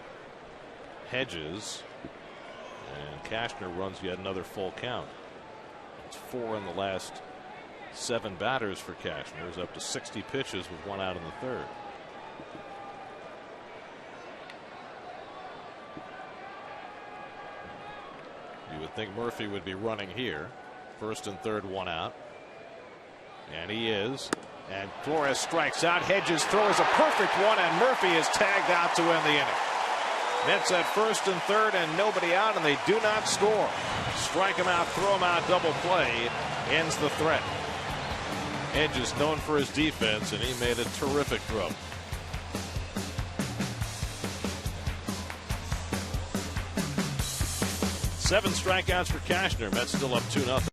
Hedges. And Cashner runs yet another full count. It's 4 in the last 7 batters for Cashner. He's up to 60 pitches with 1 out in the 3rd. You would think Murphy would be running here. 1st and 3rd, 1 out. And he is. And Flores strikes out. Hedges throws a perfect one, and Murphy is tagged out to end the inning. Mets at 1st and 3rd and nobody out, and they do not score. Strike him out, throw him out, double play ends the threat. Hedges known for his defense, and he made a terrific throw. Seven strikeouts for Cashner. Mets still up 2-0.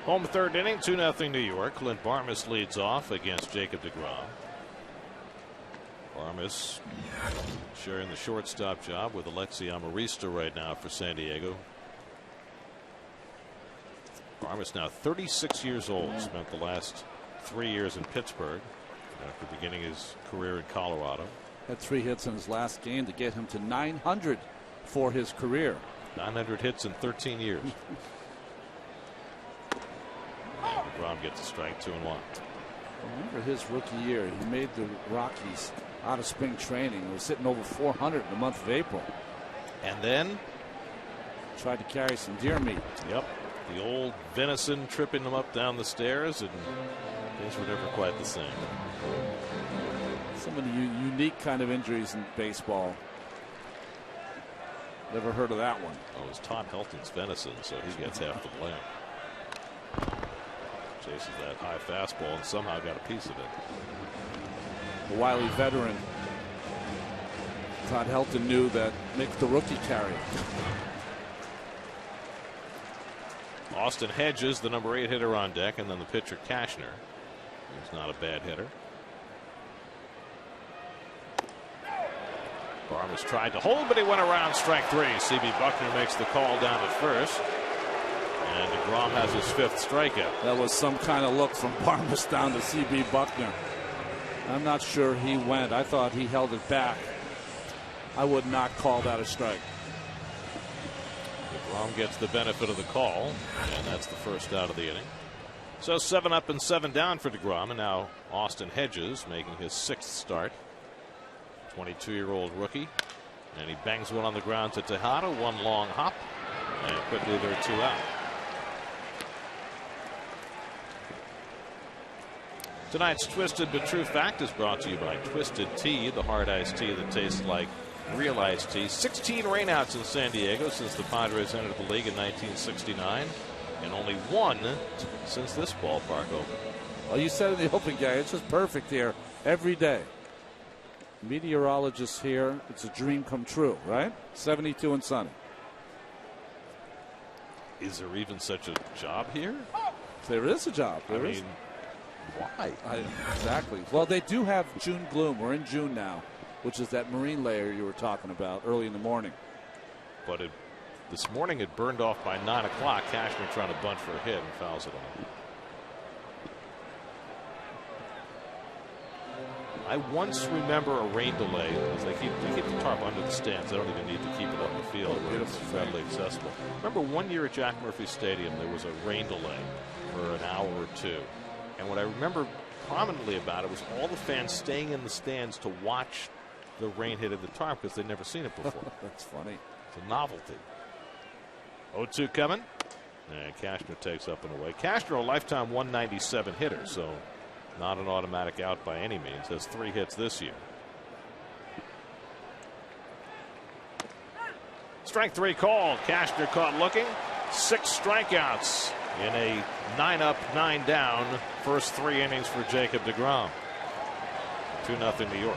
Home 3rd inning, 2-0 New York. Clint Barmes leads off against Jacob DeGrom. Barmes sharing the shortstop job with Alexi Amarista right now for San Diego. Barmes now 36 years old. Spent the last 3 years in Pittsburgh after beginning his career in Colorado. Had 3 hits in his last game to get him to 900 for his career. 900 hits in 13 years. DeGrom gets a strike, 2-1. Remember his rookie year, he made the Rockies out of spring training. He was sitting over 400 in the month of April. And then tried to carry some deer meat. Yep. The old venison tripping them up down the stairs, and things were never quite the same. So many unique kind of injuries in baseball. Never heard of that one. Oh, it was Todd Helton's venison, so he gets half the blame. Chases that high fastball and somehow got a piece of it. A wily veteran. Todd Helton knew that makes the rookie carry. Austin Hedges, the number 8 hitter on deck, and then the pitcher Cashner. He's not a bad hitter. Barnes tried to hold, but he went around strike 3. C.B. Buckner makes the call down at first. And DeGrom has his 5th strikeout. That was some kind of look from Barnes down to C.B. Buckner. I'm not sure he went. I thought he held it back. I would not call that a strike. DeGrom gets the benefit of the call, and that's the first out of the inning. So 7 up and 7 down for DeGrom, and now Austin Hedges making his 6th start. 22-year-old rookie, and he bangs one on the ground to Tejada. One long hop, and quickly there are 2 out. Tonight's Twisted But True Fact is brought to you by Twisted Tea, the hard iced tea that tastes like real iced tea. 16 rainouts in San Diego since the Padres entered the league in 1969, and only 1 since this ballpark opened. Well, you said in the opening, guy, it's just perfect here every day. Meteorologists here, it's a dream come true, right? 72 and sunny. Is there even such a job here? There is a job. There is. Why? Exactly. Well, they do have June gloom. We're in June now, which is that marine layer you were talking about early in the morning. But this morning it burned off by 9 o'clock. Cashner trying to bunt for a hit and fouls it off. I once remember a rain delay because they keep the tarp under the stands. They don't even need to keep it on the field where it's readily accessible. Remember one year at Jack Murphy Stadium there was a rain delay for an hour or 2. And what I remember prominently about it was all the fans staying in the stands to watch the rain hit the tarp because they'd never seen it before. That's funny. It's a novelty. 0-2 coming. And Cashner takes up and away. Cashner, a lifetime 197 hitter, so not an automatic out by any means. Has 3 hits this year. Strike 3 call. Cashner caught looking. 6 strikeouts in a 9 up, 9 down first 3 innings for Jacob DeGrom. 2-0 New York.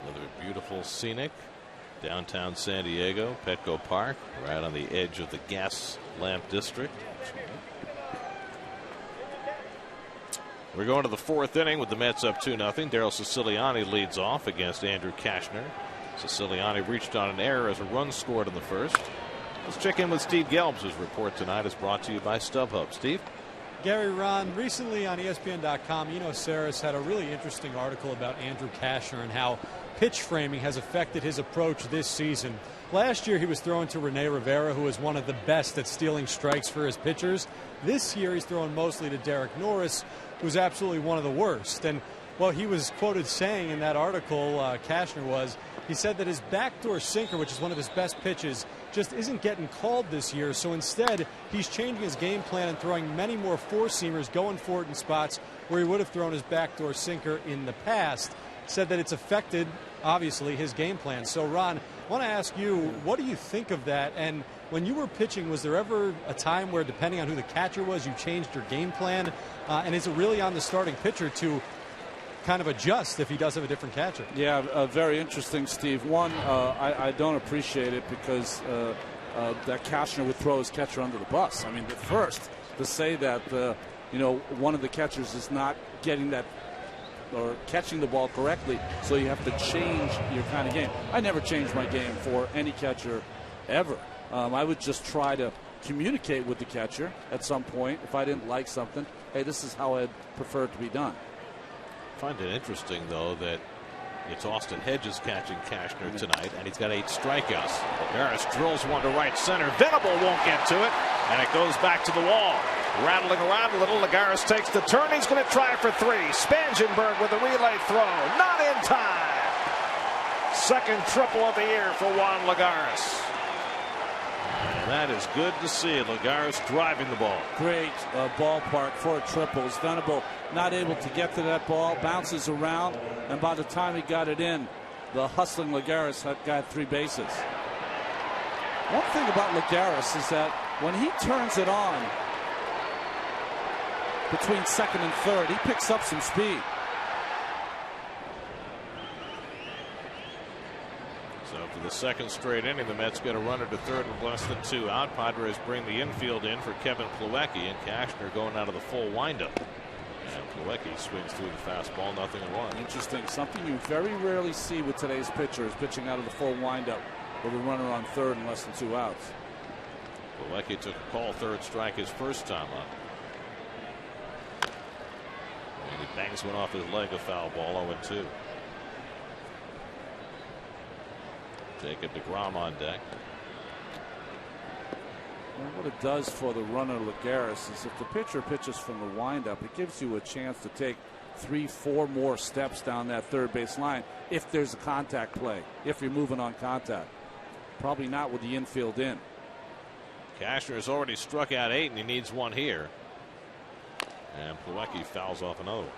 Another beautiful scenic downtown San Diego, Petco Park, right on the edge of the gas lamp district. We're going to the 4th inning with the Mets up 2-0. Daryl Siciliani leads off against Andrew Cashner. Siciliani reached on an error as a run scored in the first. Let's check in with Steve Gelbs. His report tonight is brought to you by StubHub. Steve? Gary, Ron, recently on ESPN.com, Saris had a really interesting article about Andrew Cashner and how pitch framing has affected his approach this season. Last year he was throwing to Rene Rivera, who is one of the best at stealing strikes for his pitchers. This year he's throwing mostly to Derek Norris, who's absolutely one of the worst. And Well, he was quoted saying in that article, Cashner he said that his backdoor sinker, which is one of his best pitches, just isn't getting called this year. So instead, he's changing his game plan and throwing many more four-seamers, going for it in spots where he would have thrown his backdoor sinker in the past. Said that it's affected, obviously, his game plan. So, Ron, I want to ask you, what do you think of that? And when you were pitching, was there ever a time where, depending on who the catcher was, you changed your game plan? And is it really on the starting pitcher to kind of adjust if he does have a different catcher? Yeah, very interesting, Steve. One, I don't appreciate it because that Cashner would throw his catcher under the bus. I mean, first, to say that, one of the catchers is not getting that or catching the ball correctly, so you have to change your kind of game. I never changed my game for any catcher ever. I would just try to communicate with the catcher at some point if I didn't like something. Hey, this is how I'd prefer it to be done. I find it interesting, though, that it's Austin Hedges catching Cashner tonight, and he's got 8 strikeouts. Lagares drills one to right center. Venable won't get to it, and it goes back to the wall. Rattling around a little, Lagares takes the turn. He's going to try for 3. Spangenberg with a relay throw. Not in time. Second triple of the year for Juan Lagares. And that is good to see. Lagares driving the ball. Great ballpark for triples. Venable not able to get to that ball. Bounces around, and by the time he got it in, the hustling Lagares had got 3 bases. One thing about Lagares is that when he turns it on between second and third, he picks up some speed. So for the second straight inning, the Mets get a runner to third with less than 2 out. Padres bring the infield in for Kevin Plawecki, and Cashner going out of the full windup. And Plawecki swings through the fastball, 0-1. Interesting. Something you very rarely see with today's pitchers, pitching out of the full windup with a runner on third and less than 2 outs. Plawecki took a call, third strike his first time up. And he bangs one off his leg, a foul ball, 0-2. Jacob DeGrom on deck. Well, what it does for the runner Lagares is if the pitcher pitches from the windup, it gives you a chance to take 3-4 more steps down that third base line if there's a contact play, if you're moving on contact. Probably not with the infield in. Cashner has already struck out 8, and he needs 1 here. And Plawecki fouls off another one.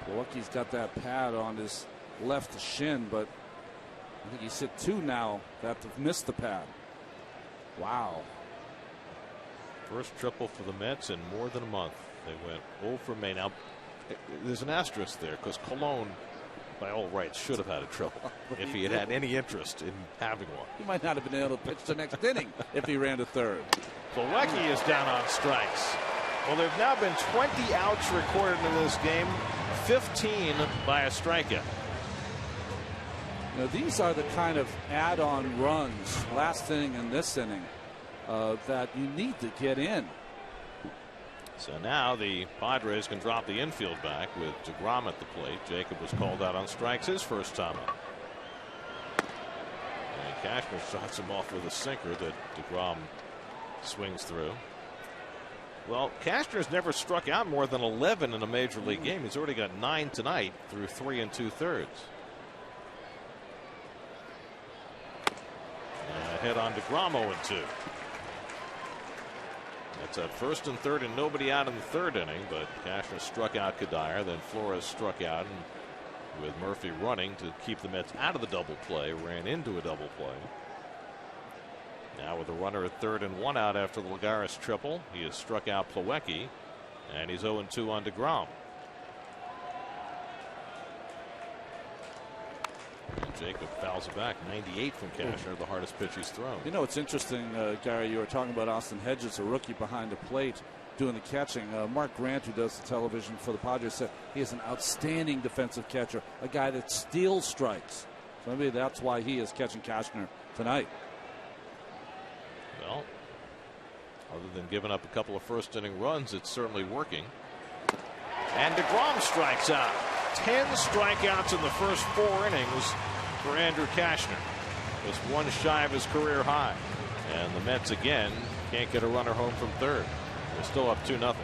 Plawecki's got that pad on his left shin, but I think he's hit 2 now that have missed the pad. Wow. First triple for the Mets in more than a month. They went 0 for May. Now, there's an asterisk there because Colon, by all rights, should have had a triple if he had had any interest in having one. He might not have been able to pitch the next inning if he ran to third. Plawecki is down on strikes. Well, there have now been 20 outs recorded in this game, 15 by a strikeout. Now, these are the kind of add-on runs, last inning and this inning, that you need to get in. So now the Padres can drop the infield back with DeGrom at the plate. Jacob was called out on strikes his first time up. And Cashner shots him off with a sinker that DeGrom swings through. Well, Cashner's never struck out more than 11 in a major league game. He's already got 9 tonight through 3 2/3. And a hit on DeGrom, 0-2. That's at first and third and nobody out in the third inning, but Cashner struck out Kadire. Then Flores struck out, and with Murphy running to keep the Mets out of the double play, ran into a double play. Now with a runner at third and 1 out after the Lagares triple, he has struck out Plawecki, and he's 0-2 on DeGrom. And Jacob fouls it back. 98 from Cashner, the hardest pitch he's thrown. You know, it's interesting, Gary, you were talking about Austin Hedges, a rookie behind the plate doing the catching. Mark Grant, who does the television for the Padres, said he is an outstanding defensive catcher, a guy that steals strikes. So maybe that's why he is catching Cashner tonight. Well, other than giving up a couple of first inning runs, it's certainly working. And DeGrom strikes out. 10 strikeouts in the first 4 innings for Andrew Cashner. Just 1 shy of his career high. And the Mets again can't get a runner home from third. They're still up 2-0.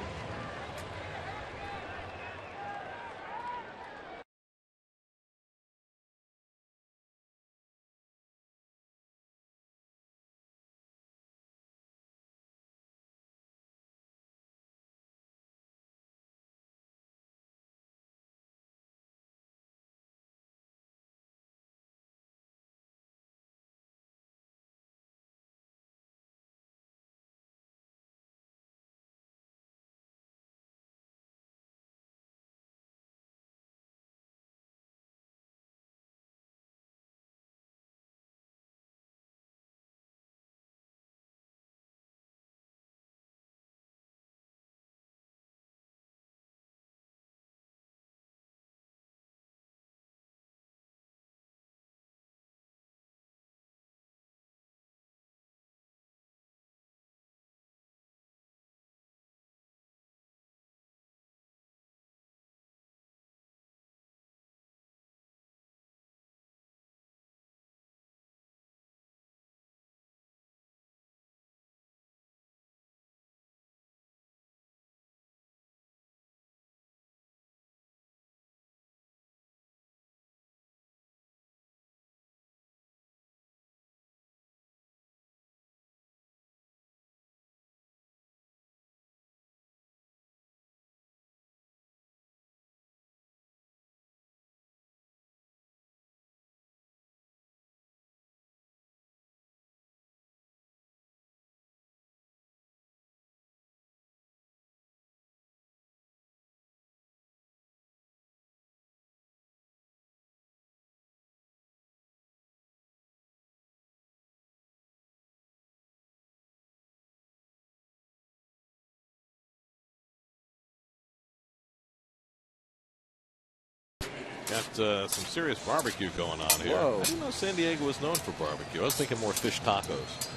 Got some serious barbecue going on here. Whoa. I didn't know San Diego was known for barbecue. I was thinking more fish tacos.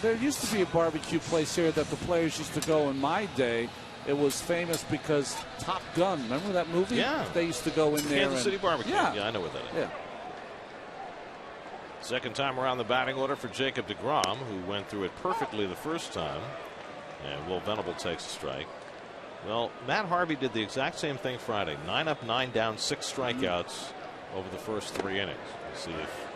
There used to be a barbecue place here that the players used to go in my day. It was famous because Top Gun, remember that movie? Yeah. They used to go in there. Kansas City barbecue. Yeah. I know what that is. Yeah. Second time around the batting order for Jacob DeGrom, who went through it perfectly the first time. And Will Venable takes a strike. Well, Matt Harvey did the exact same thing Friday. 9 up, 9 down, 6 strikeouts over the first 3 innings. We'll see if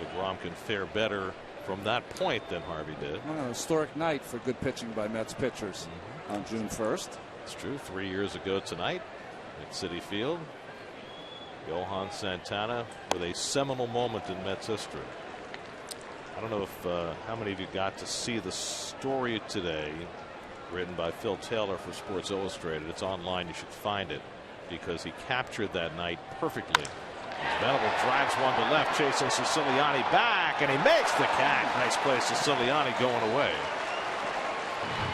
DeGrom can fare better from that point than Harvey did. Well, a historic night for good pitching by Mets pitchers on June 1st. It's true. 3 years ago tonight at Citi Field, Johan Santana with a seminal moment in Mets history. I don't know if how many of you got to see the story today, written by Phil Taylor for Sports Illustrated. It's online. You should find it because he captured that night perfectly. Venable drives one to left, chasing Siciliani back, and he makes the catch. Nice play, Siciliani going away.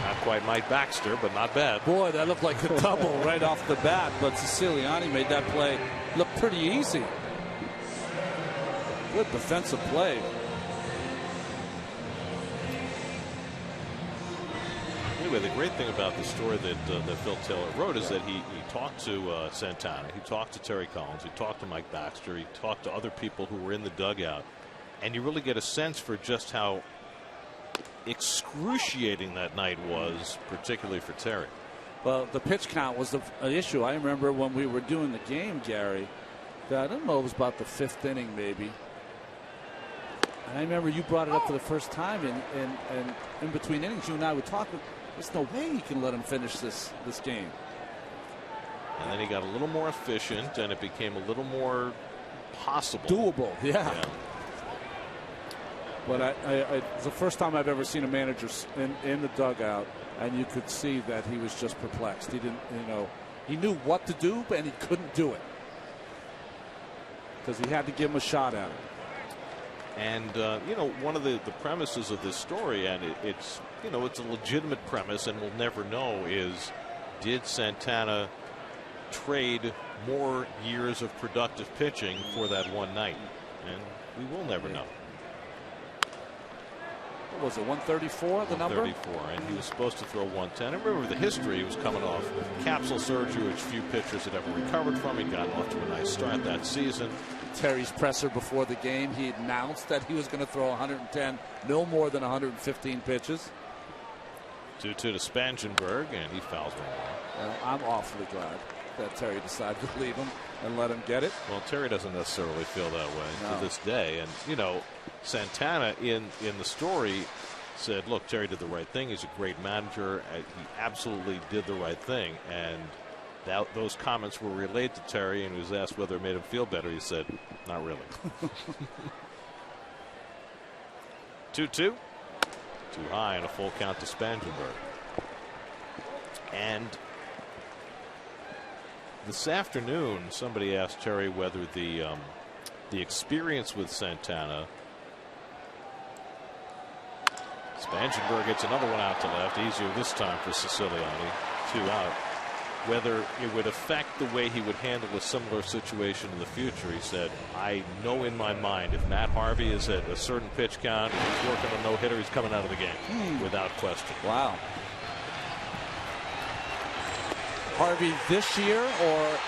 Not quite Mike Baxter, but not bad. Boy, that looked like a double right off the bat, but Siciliani made that play look pretty easy. Good defensive play. Anyway, the great thing about the story that Phil Taylor wrote is that he talked to Santana, he talked to Terry Collins, he talked to Mike Baxter, he talked to other people who were in the dugout, and you really get a sense for just how excruciating that night was, particularly for Terry. Well, the pitch count was the issue. I remember when we were doing the game, Gary, that I don't know, it was about the 5th inning maybe. And I remember you brought it up for the first time, and in between innings, you and I would talk. There's no way you can let him finish this game. And then he got a little more efficient, and it became a little more possible. Doable, yeah. But it's the first time I've ever seen a manager in the dugout, and you could see that he was just perplexed. He didn't, he knew what to do, and he couldn't do it because he had to give him a shot at it. And one of the premises of this story, and it's it's a legitimate premise, and we'll never know, is did Santana trade more years of productive pitching for that one night? And we will never know. What was it, 134, the number? 134, and he was supposed to throw 110. And remember the history, he was coming off capsule surgery, which few pitchers had ever recovered from. He'd gotten off to a nice start that season. Terry's presser before the game, he announced that he was going to throw 110, no more than 115 pitches. 2-2 to Spangenberg, and he fouls one more. I'm awfully glad that Terry decided to leave him and let him get it. Well, Terry doesn't necessarily feel that way to this day. And, you know, Santana in the story said, look, Terry did the right thing. He's a great manager. He absolutely did the right thing. And those comments were relayed to Terry, and he was asked whether it made him feel better. He said, not really. 2-2. Too high and a full count to Spangenberg. And this afternoon, somebody asked Terry whether the experience with Santana. Spangenberg gets another one out to left, easier this time for Siciliani. 2 out. Whether it would affect the way he would handle a similar situation in the future. He said, I know in my mind if Matt Harvey is at a certain pitch count and he's working a no-hitter, he's coming out of the game without question. Wow. Harvey this year or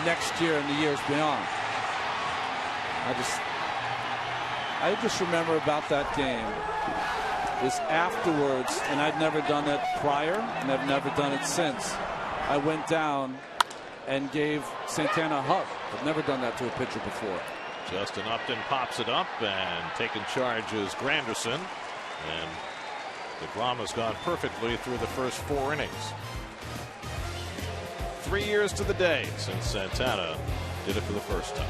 next year and the years beyond? I just remember about that game is afterwards, and I'd never done it prior and I've never done it since. I went down and gave Santana a hug. I've never done that to a pitcher before. Justin Upton pops it up, and taking charge is Granderson. And DeGrom has gone perfectly through the first 4 innings. 3 years to the day since Santana did it for the first time.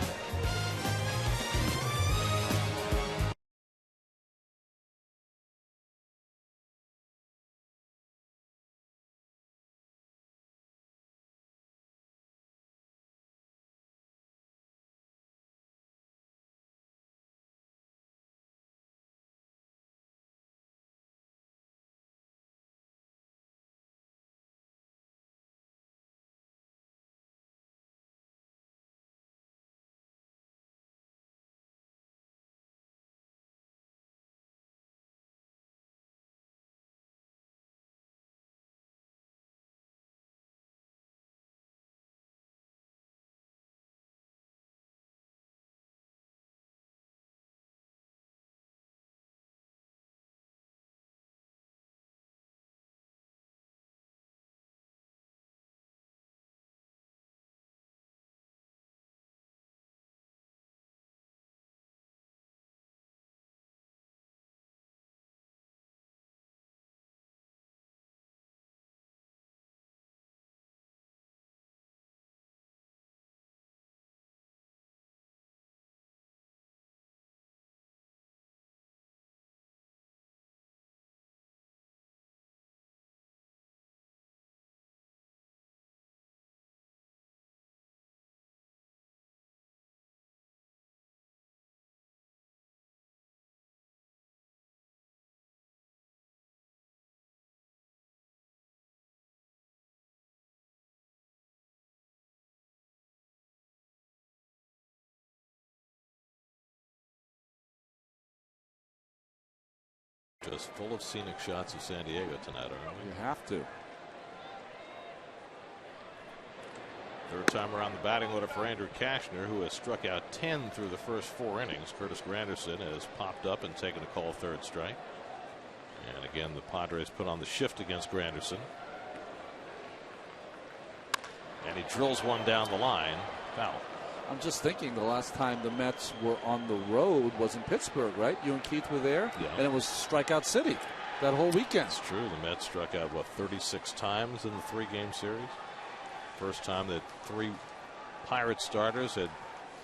Just full of scenic shots of San Diego tonight, aren't we? You have to. Third time around the batting order for Andrew Cashner, who has struck out 10 through the first 4 innings. Curtis Granderson has popped up and taken a call third strike. And again, the Padres put on the shift against Granderson. And he drills one down the line. Foul. I'm just thinking the last time the Mets were on the road was in Pittsburgh, right? You and Keith were there, and it was strikeout city that whole weekend. It's true. The Mets struck out, 36 times in the 3-game series? First time that 3 Pirate starters had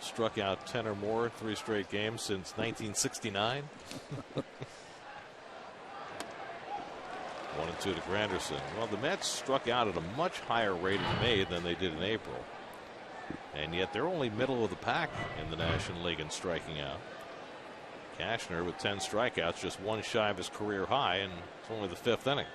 struck out 10 or more 3 straight games since 1969. 1-2 to Granderson. Well, the Mets struck out at a much higher rate in May than they did in April. And yet they're only middle of the pack in the National League in striking out. Cashner with 10 strikeouts, just 1 shy of his career high, and it's only the 5th inning.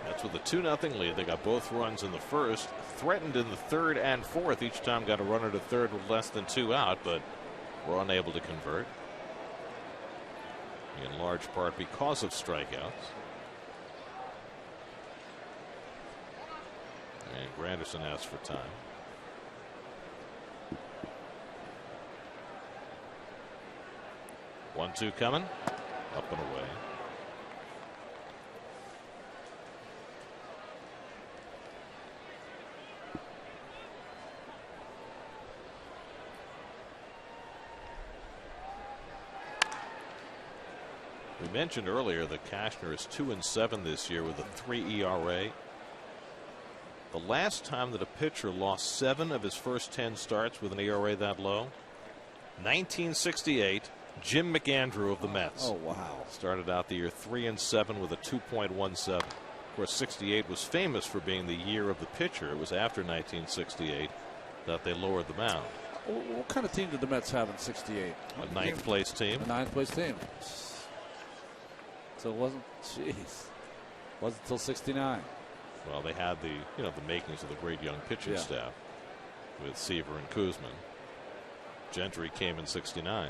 That's with a 2-0 lead. They got both runs in the first, threatened in the 3rd and 4th. Each time got a runner to 3rd with less than 2 out, but were unable to convert. In large part because of strikeouts. And Granderson asks for time. 1-2 coming. Up and away. We mentioned earlier that Cashner is 2-7 this year with a 3 ERA. The last time that a pitcher lost 7 of his first 10 starts with an ERA that low, 1968, Jim McAndrew of the Mets. Oh, wow. Started out the year 3-7 with a 2.17. Of course, 68 was famous for being the year of the pitcher. It was after 1968 that they lowered the mound. What kind of team did the Mets have in 68? A ninth place team. A ninth place team. So it wasn't, wasn't until 69. Well, they had the makings of the great young pitching staff with Seaver and Kuzman. Gentry came in 69.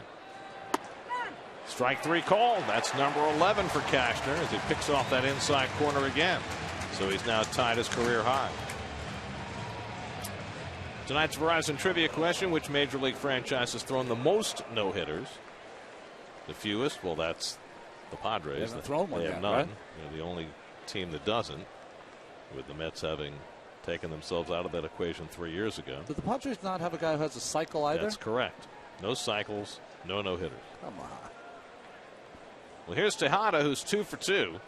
Strike 3 called. That's number 11 for Cashner as he picks off that inside corner again. So he's now tied his career high. Tonight's Verizon trivia question: which major league franchise has thrown the most no-hitters? The fewest? Well, that's the Padres. They haven't thrown one they yet, have none. right? They're the only team that doesn't, with the Mets having taken themselves out of that equation 3 years ago. Did the Padres not have a guy who has a cycle either? That's correct. No cycles, no no-hitters. Come on. Well, here's Tejada, who's 2 for 2.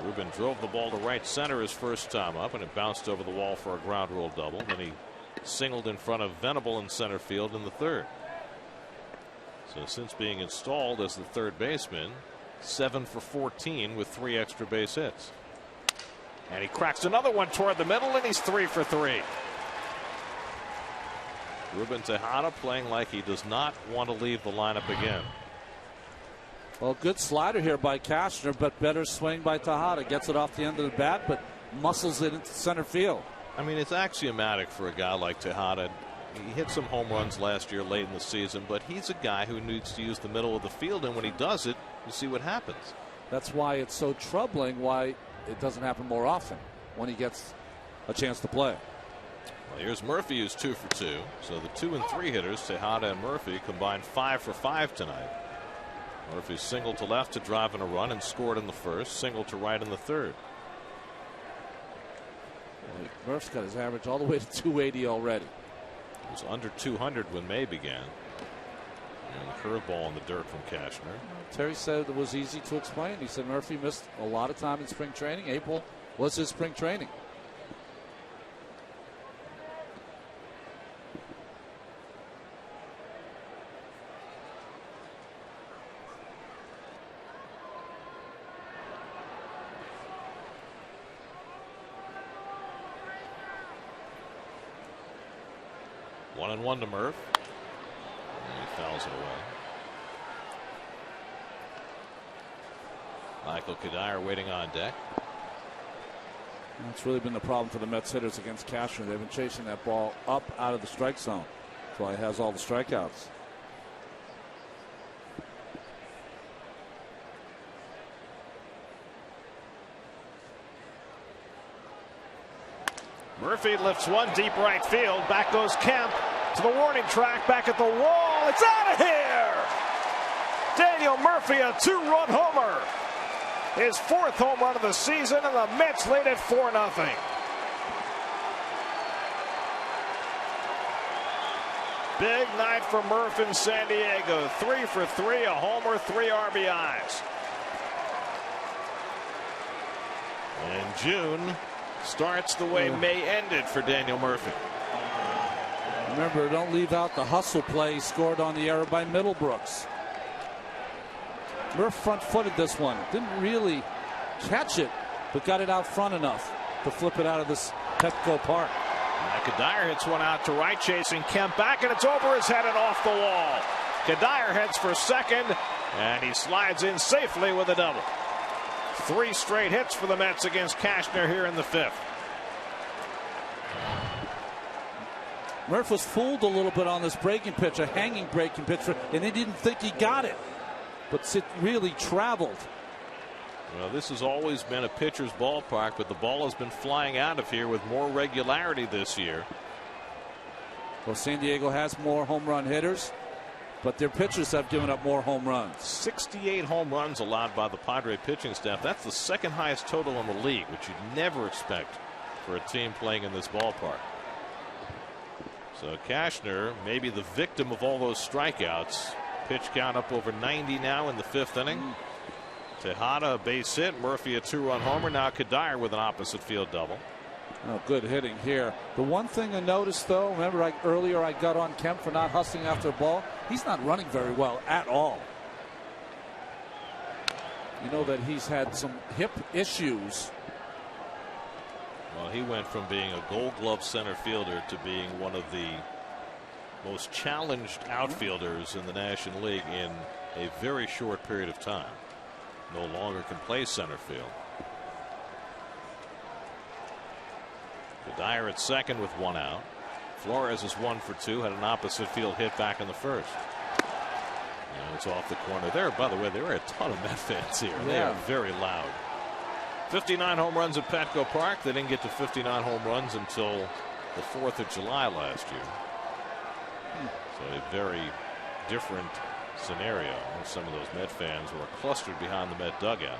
Ruben drove the ball to right center his first time up, and it bounced over the wall for a ground rule double. Then he singled in front of Venable in center field in the third. So since being installed as the third baseman, 7 for 14 with 3 extra base hits. And he cracks another one toward the middle, and he's 3 for 3. Ruben Tejada playing like he does not want to leave the lineup again. Well, good slider here by Cashner, but better swing by Tejada. Gets it off the end of the bat, but muscles it into center field. I mean, it's axiomatic for a guy like Tejada. He hit some home runs last year late in the season, but he's a guy who needs to use the middle of the field, and when he does it, you see what happens. That's why it's so troubling why it doesn't happen more often when he gets a chance to play. Well, here's Murphy, who's 2 for 2. So the 2 and 3 hitters, Tejada and Murphy, combined 5 for 5 tonight. Murphy singled to left to drive in a run and scored in the first, singled to right in the third. Well, Murph's got his average all the way to 280 already. It was under 200 when May began. And the curveball in the dirt from Cashner. Terry said it was easy to explain. He said Murphy missed a lot of time in spring training. April was his spring training. One and one to Murph. And he fouls it away. Michael Kadire waiting on deck. That's really been the problem for the Mets hitters against Cashner. They've been chasing that ball up out of the strike zone. That's why he has all the strikeouts. Murphy lifts one deep right field. Back goes Kemp to the warning track. Back at the wall. It's out of here. Daniel Murphy, a 2-run homer. His 4th home run of the season, and the Mets lead it 4-0. Big night for Murph in San Diego. 3 for 3, a homer, 3 RBIs. And June starts the way May ended for Daniel Murphy. Remember, don't leave out the hustle play scored on the error by Middlebrooks. Murph front-footed this one. Didn't really catch it, but got it out front enough to flip it out of this Petco Park. Kadire hits one out to right, chasing Kemp back, and it's over his head and off the wall. Kadire heads for second, and he slides in safely with a double. 3 straight hits for the Mets against Cashner here in the 5th. Murph was fooled a little bit on this breaking pitch, a hanging breaking pitch, and he didn't think he got it. But it really traveled. Well, this has always been a pitcher's ballpark, but the ball has been flying out of here with more regularity this year. Well, San Diego has more home run hitters. but their pitchers have given up more home runs. 68 home runs allowed by the Padre pitching staff. That's the second highest total in the league, which you'd never expect for a team playing in this ballpark. So Cashner, maybe the victim of all those strikeouts. Pitch count up over 90 now in the 5th inning. Tejada, a base hit. Murphy, a 2-run homer. Now Kadire with an opposite field double. Oh, good hitting here. The one thing I noticed, though, remember earlier I got on Kemp for not hustling after a ball. He's not running very well at all. You know that he's had some hip issues. Well, he went from being a Gold Glove center fielder to being one of the most challenged outfielders in the National League in a very short period of time. No longer can play center field. Kadire at second with 1 out. Flores is 1 for 2. Had an opposite field hit back in the 1st. And it's off the corner there. By the way, there are a ton of Met fans here. Yeah. They are very loud. 59 home runs at Petco Park. They didn't get to 59 home runs until the 4th of July last year. So a very different scenario. Some of those Met fans were clustered behind the Met dugout.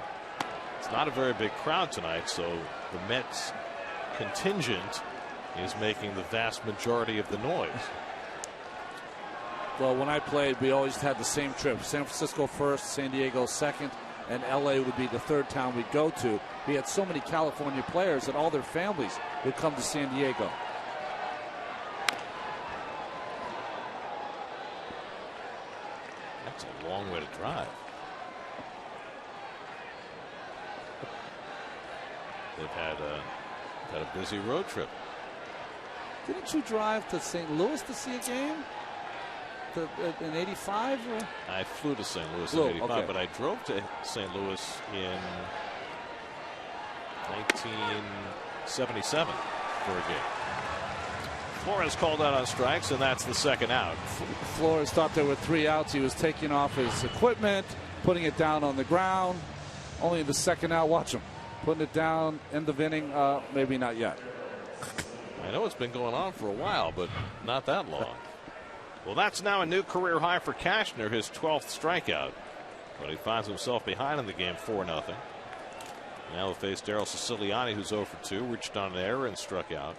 It's not a very big crowd tonight, so the Mets contingent is making the vast majority of the noise. Well, when I played, we always had the same trip. San Francisco first, San Diego second, and LA would be the 3rd town we'd go to. We had so many California players that all their families would come to San Diego. That's a long way to drive. They've had a busy road trip. Didn't you drive to St. Louis to see a game in '85? I flew to St. Louis in '85, okay. But I drove to St. Louis in 1977 for a game. Flores called out on strikes, and that's the 2nd out. Flores thought there were 3 outs. He was taking off his equipment, putting it down on the ground. Only in the 2nd out, watch him. Putting it down, end of inning, maybe not yet. I know it's been going on for a while, but not that long. Well, that's now a new career high for Cashner, his 12th strikeout. But he finds himself behind in the game 4-0. Now he'll face Daryl Siciliani, who's 0 for 2, reached on an error and struck out.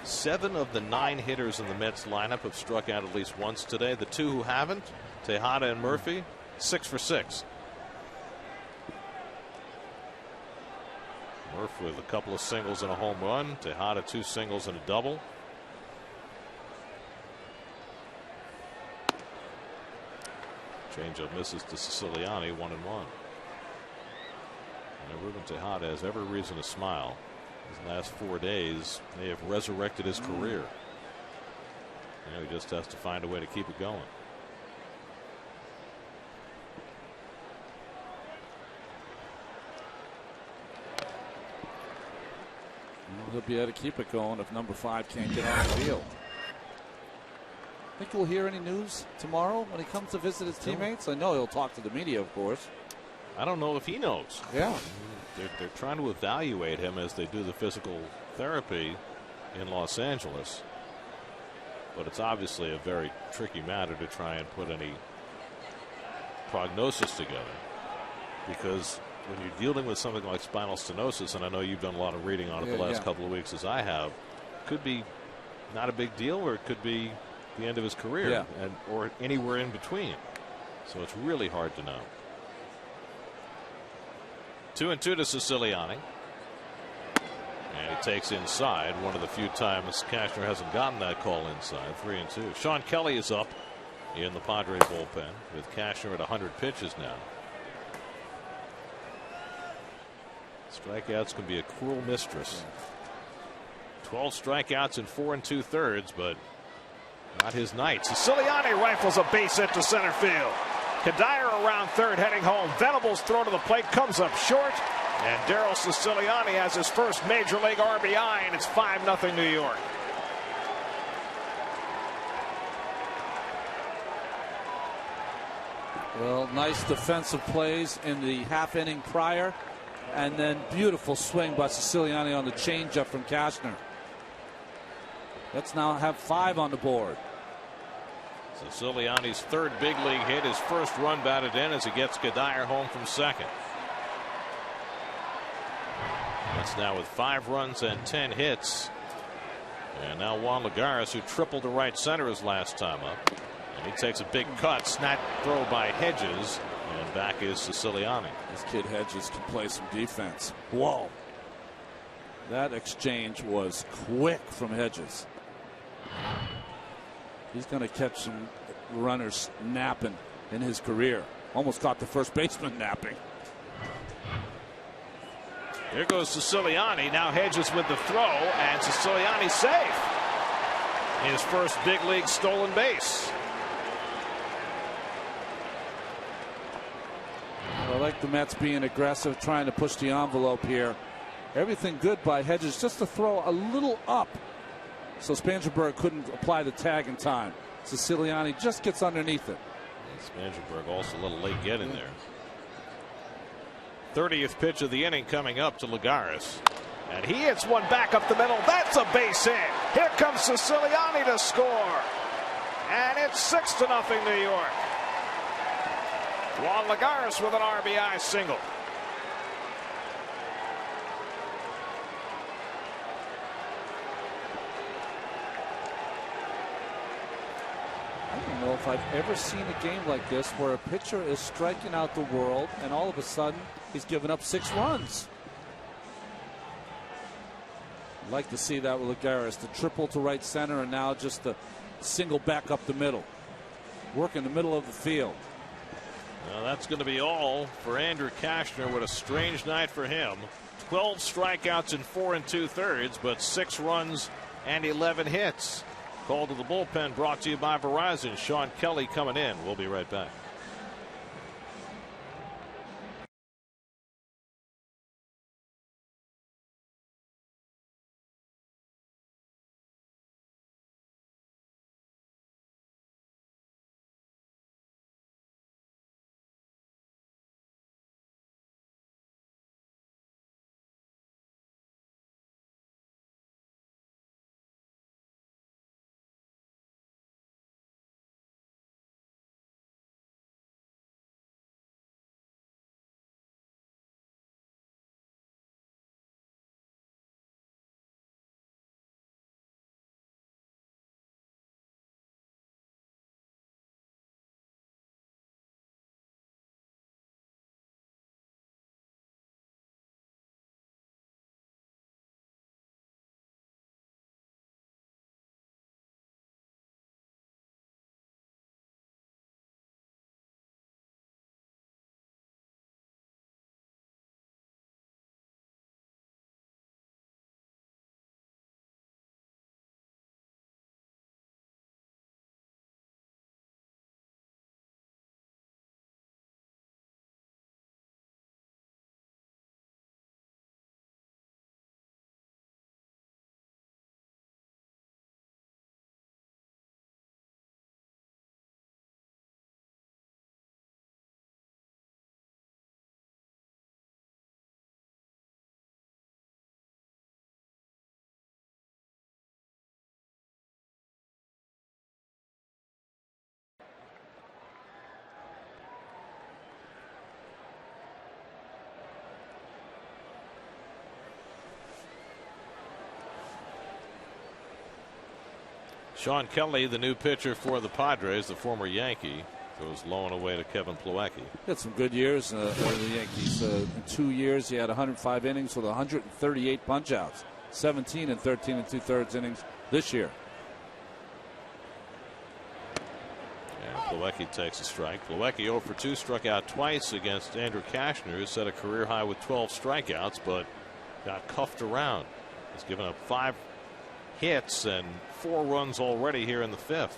Seven of the 9 hitters in the Mets lineup have struck out at least once today. The 2 who haven't, Tejada and Murphy, 6 for 6. Murphy with a couple of singles and a home run. Tejada 2 singles and a double. Changeup misses to Siciliani, 1-1. And Ruben Tejada has every reason to smile. His last 4 days may have resurrected his career. He just has to find a way to keep it going. He'll be able to keep it going if number 5 can't get on the field. Think we'll hear any news tomorrow when he comes to visit his teammates? I know he'll talk to the media, of course. I don't know if he knows. Yeah. They're trying to evaluate him as they do the physical therapy in Los Angeles. But it's obviously a very tricky matter to try and put any prognosis together. Because when you're dealing with something like spinal stenosis, and I know you've done a lot of reading on it the last couple of weeks as I have, it could be not a big deal, or it could be the end of his career, or anywhere in between. So it's really hard to know. 2-2 to Siciliani. And he takes inside, one of the few times Cashner hasn't gotten that call inside. 3-2. Sean Kelly is up in the Padres bullpen with Cashner at 100 pitches now. Strikeouts can be a cruel mistress. 12 strikeouts in 4 2/3, but not his night. Siciliani rifles a base hit to center field. Kadire around third, heading home. Venables throw to the plate, comes up short. And Daryl Siciliani has his first major league RBI, and it's 5-0 New York. Well, nice defensive plays in the half inning prior And then beautiful swing by Siciliani on the changeup from Cashner. Let's now have 5 on the board. Siciliani's third big league hit, his first run batted in as he gets Gadire home from second. That's now with 5 runs and 10 hits. And now Juan Lagares, who tripled to right center his last time up. And he takes a big cut, snap throw by Hedges. And back is Siciliani. This kid Hedges can play some defense. Whoa. That exchange was quick from Hedges. He's going to catch some runners napping in his career. Almost caught the first baseman napping. Here goes Siciliani. Now Hedges with the throw, and Siciliani safe. His first big league stolen base. I like the Mets being aggressive, trying to push the envelope here. Everything good by Hedges, just to throw a little up so Spangenberg couldn't apply the tag in time. Siciliani just gets underneath it. Spangenberg also a little late getting there. 30th pitch of the inning coming up to Lagares. And he hits one back up the middle. That's a base hit. Here comes Siciliani to score. And it's 6-0 New York. Juan Lagares with an RBI single. I don't know if I've ever seen a game like this where a pitcher is striking out the world and all of a sudden he's given up 6 runs. I'd like to see that with Lagares, the triple to right center and now just the single back up the middle. Work in the middle of the field. Well, that's going to be all for Andrew Cashner. What a strange night for him. 12 strikeouts in 4 2/3, but 6 runs and 11 hits. Call to the bullpen brought to you by Verizon. Sean Kelly coming in. We'll be right back. Sean Kelly, the new pitcher for the Padres, the former Yankee, goes low and away to Kevin Plawecki. He had some good years for the Yankees. In 2 years, he had 105 innings with 138 punch-outs. 17 and 13 2/3 innings this year. And Plawecki takes a strike. Plawecki 0 for 2, struck out twice against Andrew Cashner, who set a career high with 12 strikeouts, but got cuffed around. He's given up 5 hits and 4 runs already here in the 5th.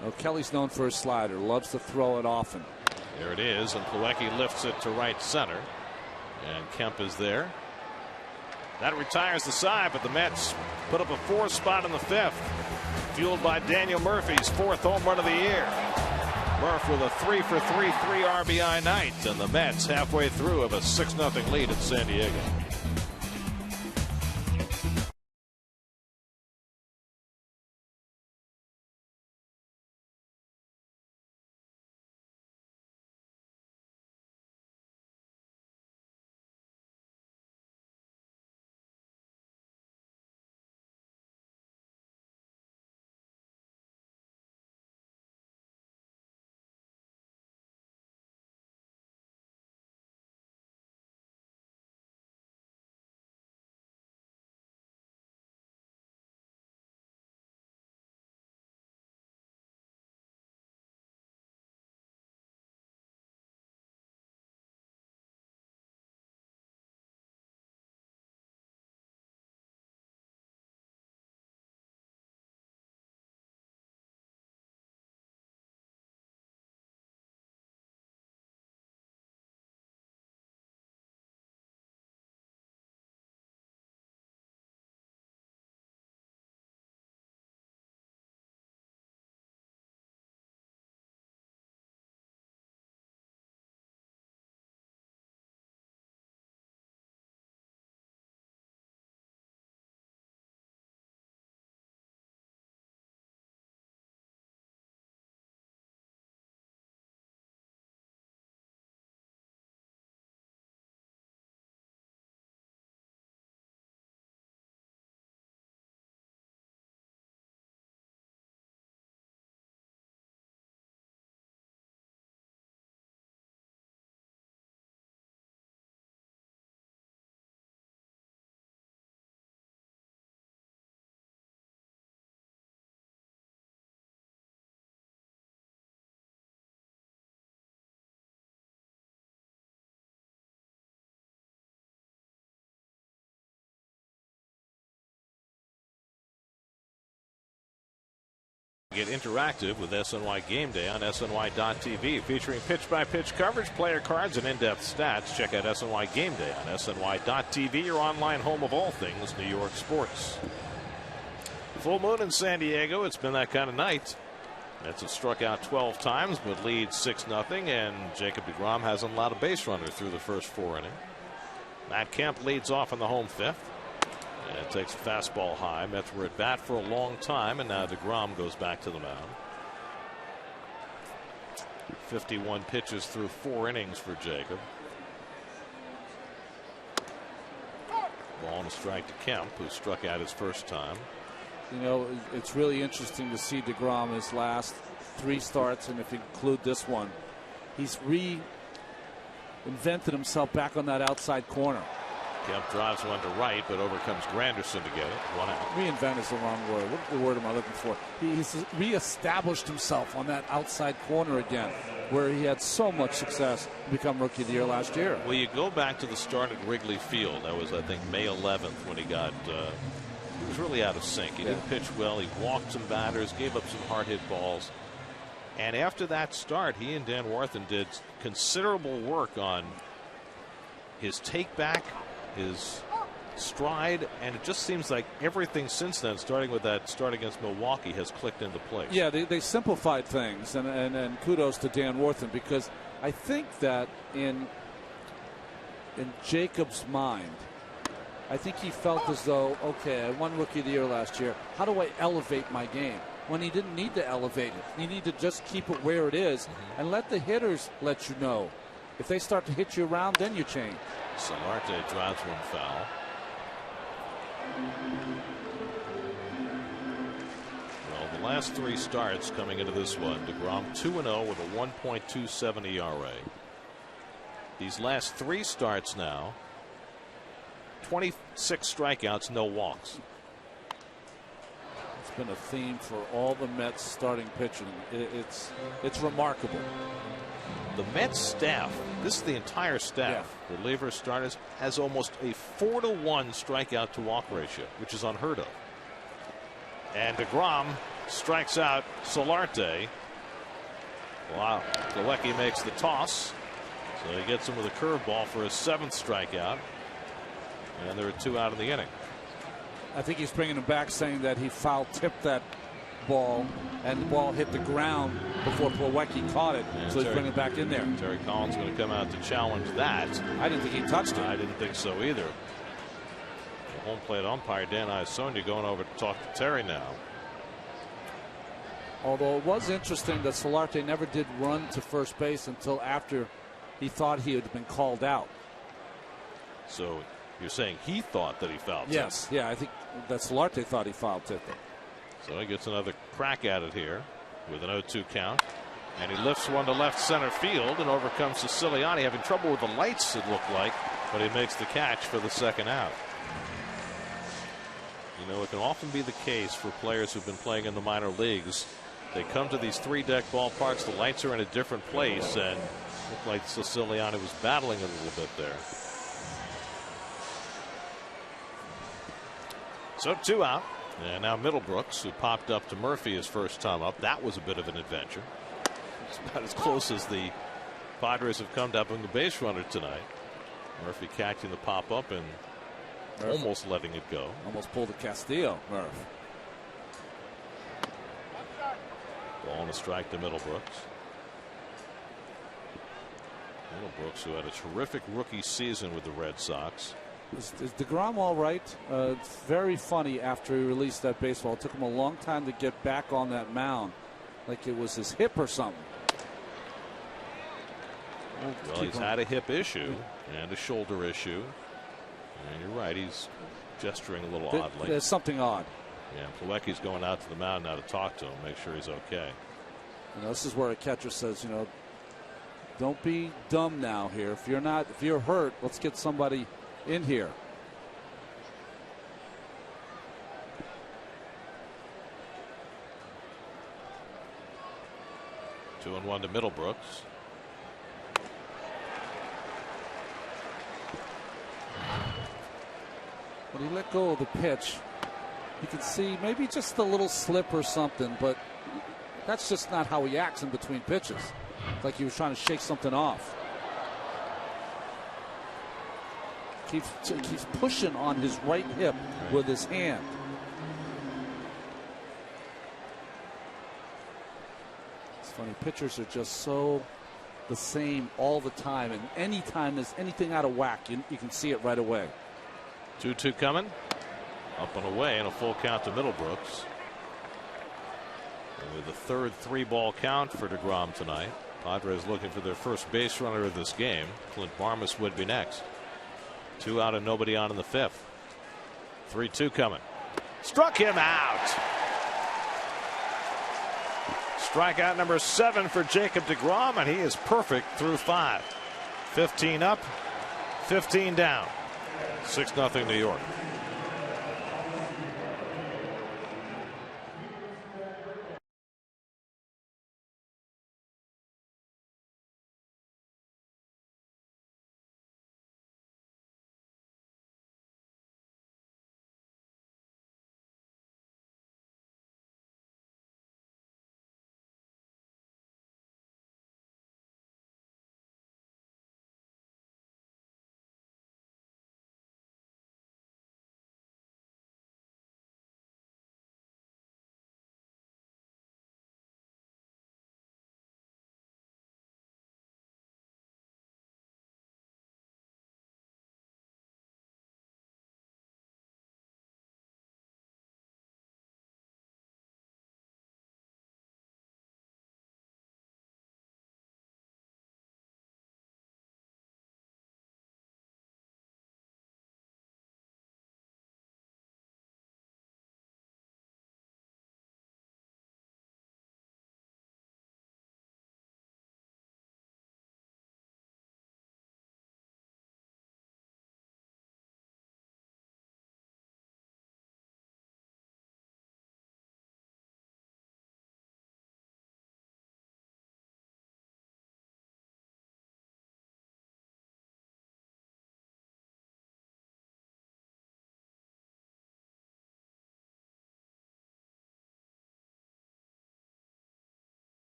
Well, Kelly's known for his slider, loves to throw it often. There it is, and Plawecki lifts it to right center, and Kemp is there. That retires the side, but the Mets put up a 4th spot in the 5th, fueled by Daniel Murphy's 4th home run of the year. Murph with a 3-for-3 3 RBI night, and the Mets halfway through have a 6-0 lead at San Diego. Get interactive with SNY Game Day on SNY.TV, featuring pitch-by-pitch coverage, player cards, and in-depth stats. Check out SNY Game Day on SNY.TV, your online home of all things New York sports. Full moon in San Diego. It's been that kind of night. Mets have struck out 12 times, but lead 6-0, and Jacob DeGrom hasn't allowed a base runner through the first 4 innings. Matt Kemp leads off in the home 5th. And it takes a fastball high. Mets were at bat for a long time, and now DeGrom goes back to the mound. 51 pitches through 4 innings for Jacob. Ball and a strike to Kemp, who struck out his first time. You know, it's really interesting to see DeGrom his last 3 starts, and if you include this one, he's reinvented himself back on that outside corner. Kemp drives one to right, but overcomes Granderson to get it. 1 out. Reinvent is the wrong word. What word am I looking for? He's reestablished himself on that outside corner again, where he had so much success to become Rookie of the Year last year. Well, you go back to the start at Wrigley Field. That was, I think, May 11th when he got. He was really out of sync. He didn't pitch well. He walked some batters, gave up some hard hit balls. And after that start, he and Dan Warthen did considerable work on his take back, his stride, and it just seems like everything since then, starting with that start against Milwaukee, has clicked into place. Yeah, they simplified things, and kudos to Dan Warthen, because I think that in Jacob's mind, I think he felt as though, okay, I won Rookie of the Year last year. How do I elevate my game? When he didn't need to elevate it. You need to just keep it where it is and let the hitters let you know. If they start to hit you around, then you change. Solarte drives one foul. Well, the last 3 starts coming into this one, DeGrom 2-0 with a 1.27 ERA. These last 3 starts now, 26 strikeouts, no walks. It's been a theme for all the Mets starting pitching. It's remarkable. The Mets staff, this is the entire staff, relievers, starters, has almost a 4-to-1 strikeout to walk ratio, which is unheard of. And DeGrom strikes out Solarte. Wow. Galecki makes the toss. So he gets him with a curveball for his 7th strikeout. And there are 2 out of the inning. I think he's bringing him back, saying that he foul tipped that ball, and the ball hit the ground before Plawecki caught it, and so he's bringing it back in there. Terry Collins going to come out to challenge that. I didn't think he touched it. I didn't think so either. The home plate umpire Dan Iasonia going over to talk to Terry now. Although it was interesting that Solarte never did run to first base until after he thought he had been called out. So you're saying he thought that he fouled it? Yes. Yeah, I think that Solarte thought he fouled it. So he gets another crack at it here with an 0-2 count. And he lifts one to left center field and overcomes Siciliani, having trouble with the lights, it looked like, but he makes the catch for the second out. You know, it can often be the case for players who've been playing in the minor leagues. They come to these three-deck ballparks, the lights are in a different place, and it looked like Siciliani was battling a little bit there. So 2 out. And now Middlebrooks, who popped up to Murphy his first time up. That was a bit of an adventure. It's about as close as the Padres have come to having the base runner tonight. Murphy catching the pop up and almost letting it go. Almost pulled a Castillo, Murph. Ball and a strike to Middlebrooks. Middlebrooks, who had a terrific rookie season with the Red Sox. Is DeGrom all right? It's very funny after he released that baseball. It took him a long time to get back on that mound, like it was his hip or something. Well, he's had a hip issue and a shoulder issue. And you're right, he's gesturing a little oddly. There's something odd. Yeah, Plawecki's going out to the mound now to talk to him, make sure he's okay. You know, this is where a catcher says, you know, don't be dumb now here. If you're hurt, let's get somebody in here. Two and one to Middlebrooks. When he let go of the pitch, you can see maybe just a little slip or something, but that's just not how he acts in between pitches. It's like he was trying to shake something off. Keeps pushing on his right hip with his hand. It's funny, pitchers are just so the same all the time, and anytime there's anything out of whack, you can see it right away. 2-2 coming. Up and away, and a full count to Middlebrooks. And with the third 3-ball count for DeGrom tonight, Padres looking for their first base runner of this game. Clint Barmas would be next. 2 out and nobody on in the 5th. 3-2 coming. Struck him out. Strikeout number 7 for Jacob DeGrom, and he is perfect through 5. 15 up, 15 down. 6-0 New York.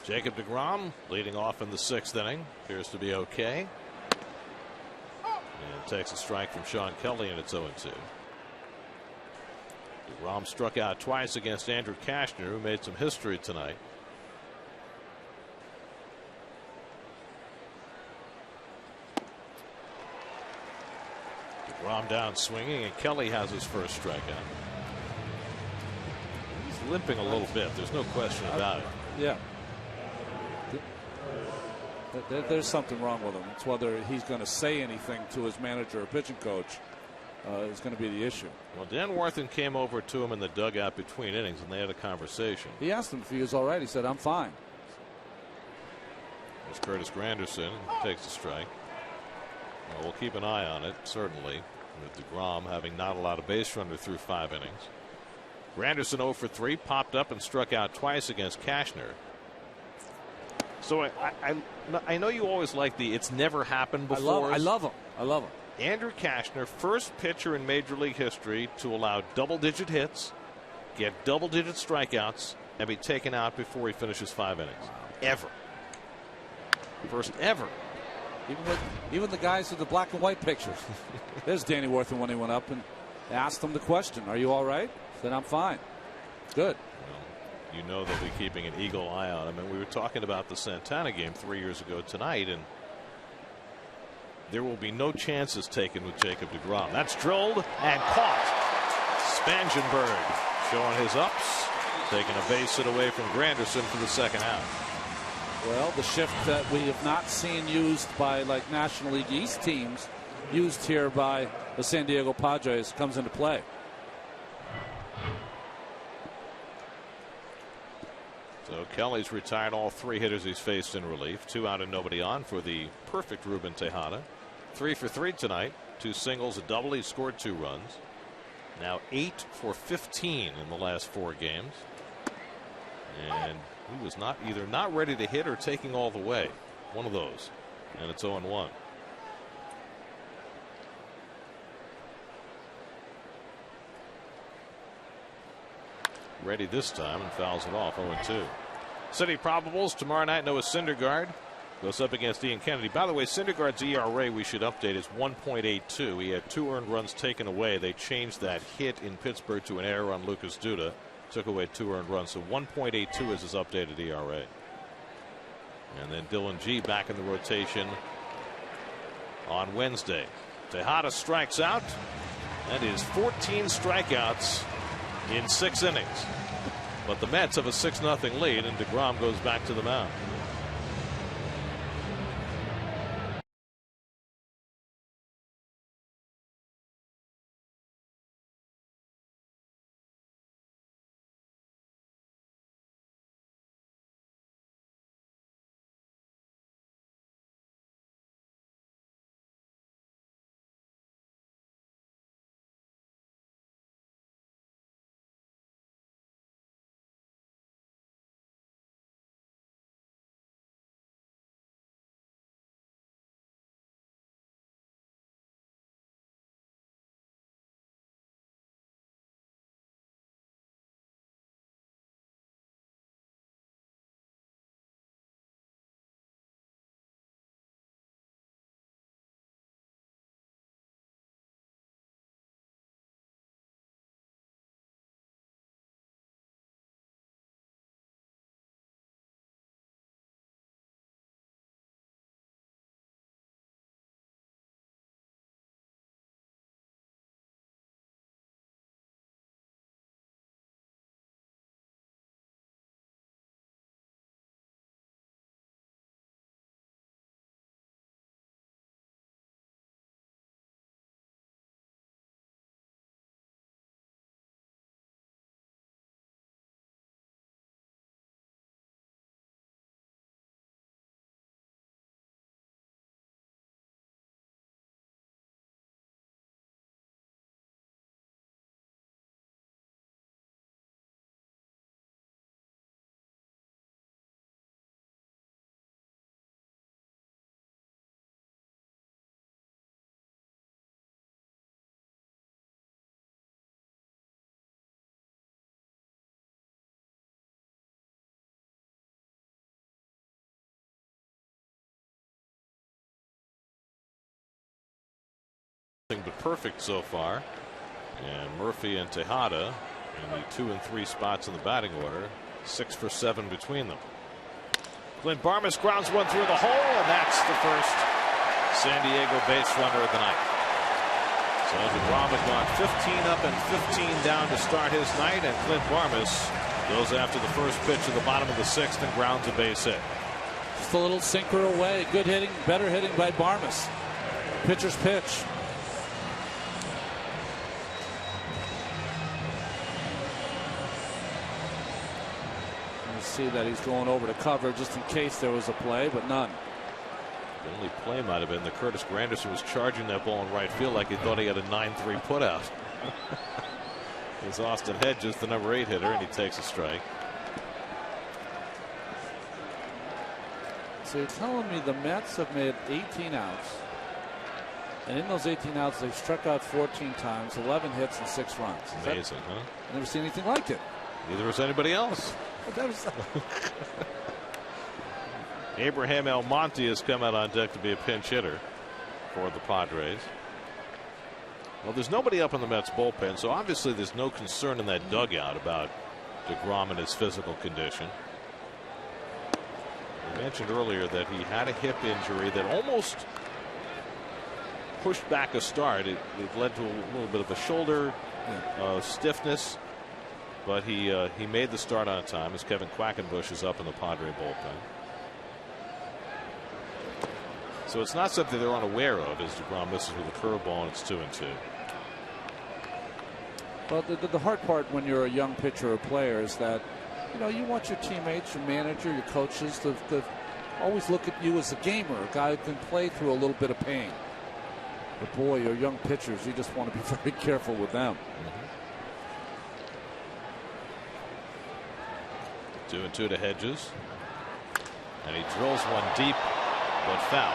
Jacob DeGrom leading off in the 6th inning. Appears to be okay. And takes a strike from Sean Kelly, and it's 0-2. DeGrom struck out twice against Andrew Cashner, who made some history tonight. DeGrom down swinging, and Kelly has his first strikeout. He's limping a little bit. There's no question about it. Yeah. There's something wrong with him. It's whether he's going to say anything to his manager or pitching coach is going to be the issue. Well, Dan Warthen came over to him in the dugout between innings, and they had a conversation. He asked him if he was all right. He said, "I'm fine." There's Curtis Granderson, takes a strike. Well, we'll keep an eye on it, certainly, with DeGrom having not a lot of base runner through 5 innings. Granderson 0 for 3, popped up and struck out twice against Cashner. So I know you always like the "it's never happened before." I love him. I love him. Andrew Cashner, first pitcher in Major League history to allow double-digit hits, get double-digit strikeouts, and be taken out before he finishes 5 innings. Ever. First ever. Even the guys with the black and white pictures. There's Danny Warthen when he went up and asked him the question, "Are you all right?" He said, "I'm fine." Good. Well, you know they'll be keeping an eagle eye on him. And we were talking about the Santana game 3 years ago tonight, and there will be no chances taken with Jacob DeGrom. That's drilled and caught. Spangenberg showing his ups, taking a base hit away from Granderson for the second out. Well, the shift that we have not seen used by like National League East teams, used here by the San Diego Padres, comes into play. So Kelly's retired all 3 hitters he's faced in relief. 2 out and nobody on for the perfect Ruben Tejada. 3 for 3 tonight. 2 singles, a double. He scored 2 runs. Now 8 for 15 in the last 4 games. And he was either not ready to hit or taking all the way. One of those. And it's 0-1. Ready this time and fouls it off. 0-2. City probables tomorrow night. Noah Syndergaard goes up against Ian Kennedy. By the way, Syndergaard's ERA, we should update, is 1.82. He had 2 earned runs taken away. They changed that hit in Pittsburgh to an error on Lucas Duda. Took away 2 earned runs. So 1.82 is his updated ERA. And then Dylan G back in the rotation on Wednesday. Tejada strikes out. That is 14 strikeouts in 6 innings. But the Mets have a 6-0 lead, and DeGrom goes back to the mound. But perfect so far. And Murphy and Tejada in the 2 and 3 spots in the batting order. 6 for 7 between them. Clint Barmes grounds one through the hole, and that's the first San Diego base runner of the night. So DeGrom had gone 15 up and 15 down to start his night, and Clint Barmes goes after the first pitch of the bottom of the 6th and grounds a base hit. Just a little sinker away. Good hitting, better hitting by Barmes. Pitcher's pitch. See that he's going over to cover just in case there was a play, but none. The only play might have been that Curtis Granderson was charging that ball in right field like he thought he had a 9-3 putout. It's Austin Hedges, the number 8 hitter, and he takes a strike. So you're telling me the Mets have made 18 outs, and in those 18 outs they've struck out 14 times, 11 hits and 6 runs. Amazing, huh? I've never seen anything like it. Neither has anybody else. Abraham Almonte has come out on deck to be a pinch hitter for the Padres. Well, there's nobody up in the Mets bullpen, so obviously there's no concern in that dugout about DeGrom and his physical condition. I mentioned earlier that he had a hip injury that almost pushed back a start. It led to a little bit of a shoulder stiffness. But he made the start on time as Kevin Quackenbush is up in the Padre bullpen. So it's not something they're unaware of as DeGrom misses with a curveball and it's 2-2. Well, the hard part when you're a young pitcher or player is that you want your teammates, your manager, your coaches to always look at you as a gamer, a guy who can play through a little bit of pain. But boy, your young pitchers, you just want to be very careful with them. 2-2 to Hedges, and he drills one deep but foul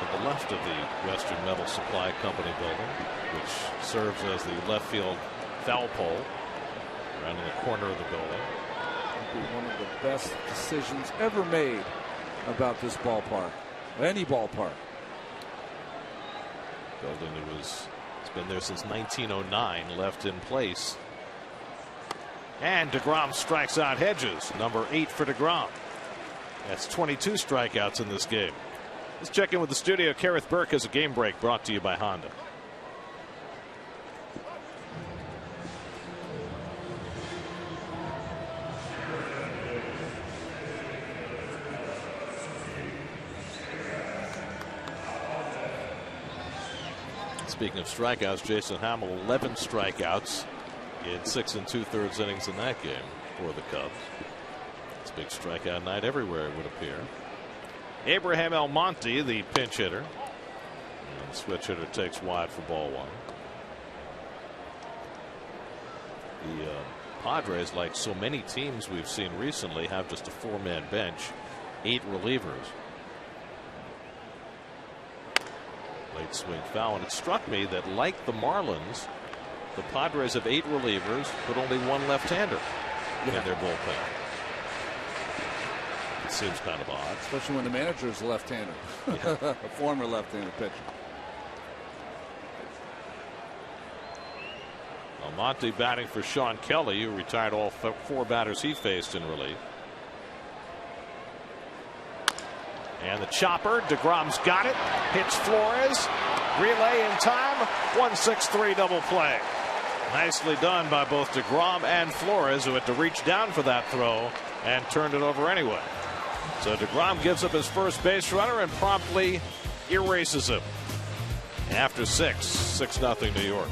to the left of the Western Metal Supply Company building, which serves as the left field foul pole around in the corner of the building. It'll be one of the best decisions ever made about this ballpark, any ballpark. Building that it's been there since 1909, left in place. And DeGrom strikes out Hedges, number 8 for DeGrom. That's 22 strikeouts in this game. Let's check in with the studio. Kareth Burke has a game break brought to you by Honda. Speaking of strikeouts, Jason Hamill, 11 strikeouts in 6 2/3 innings in that game for the Cubs. It's a big strikeout night everywhere, it would appear. Abraham Almonte, the pinch hitter. And the switch hitter takes wide for ball 1. The Padres, like so many teams we've seen recently, have just a 4-man bench, 8 relievers. Late swing foul, and it struck me that, like the Marlins, the Padres have 8 relievers, but only 1 left-hander in their bullpen. It seems kind of odd. Especially when the manager is a left-hander. Yeah. A former left-handed pitcher. Almonte batting for Sean Kelly, who retired all 4 batters he faced in relief. And the chopper, DeGrom's got it, hits Flores, relay in time, 1-6-3 double play. Nicely done by both DeGrom and Flores, who had to reach down for that throw and turned it over anyway. So DeGrom gives up his first base runner and promptly erases him. After 6-0 New York.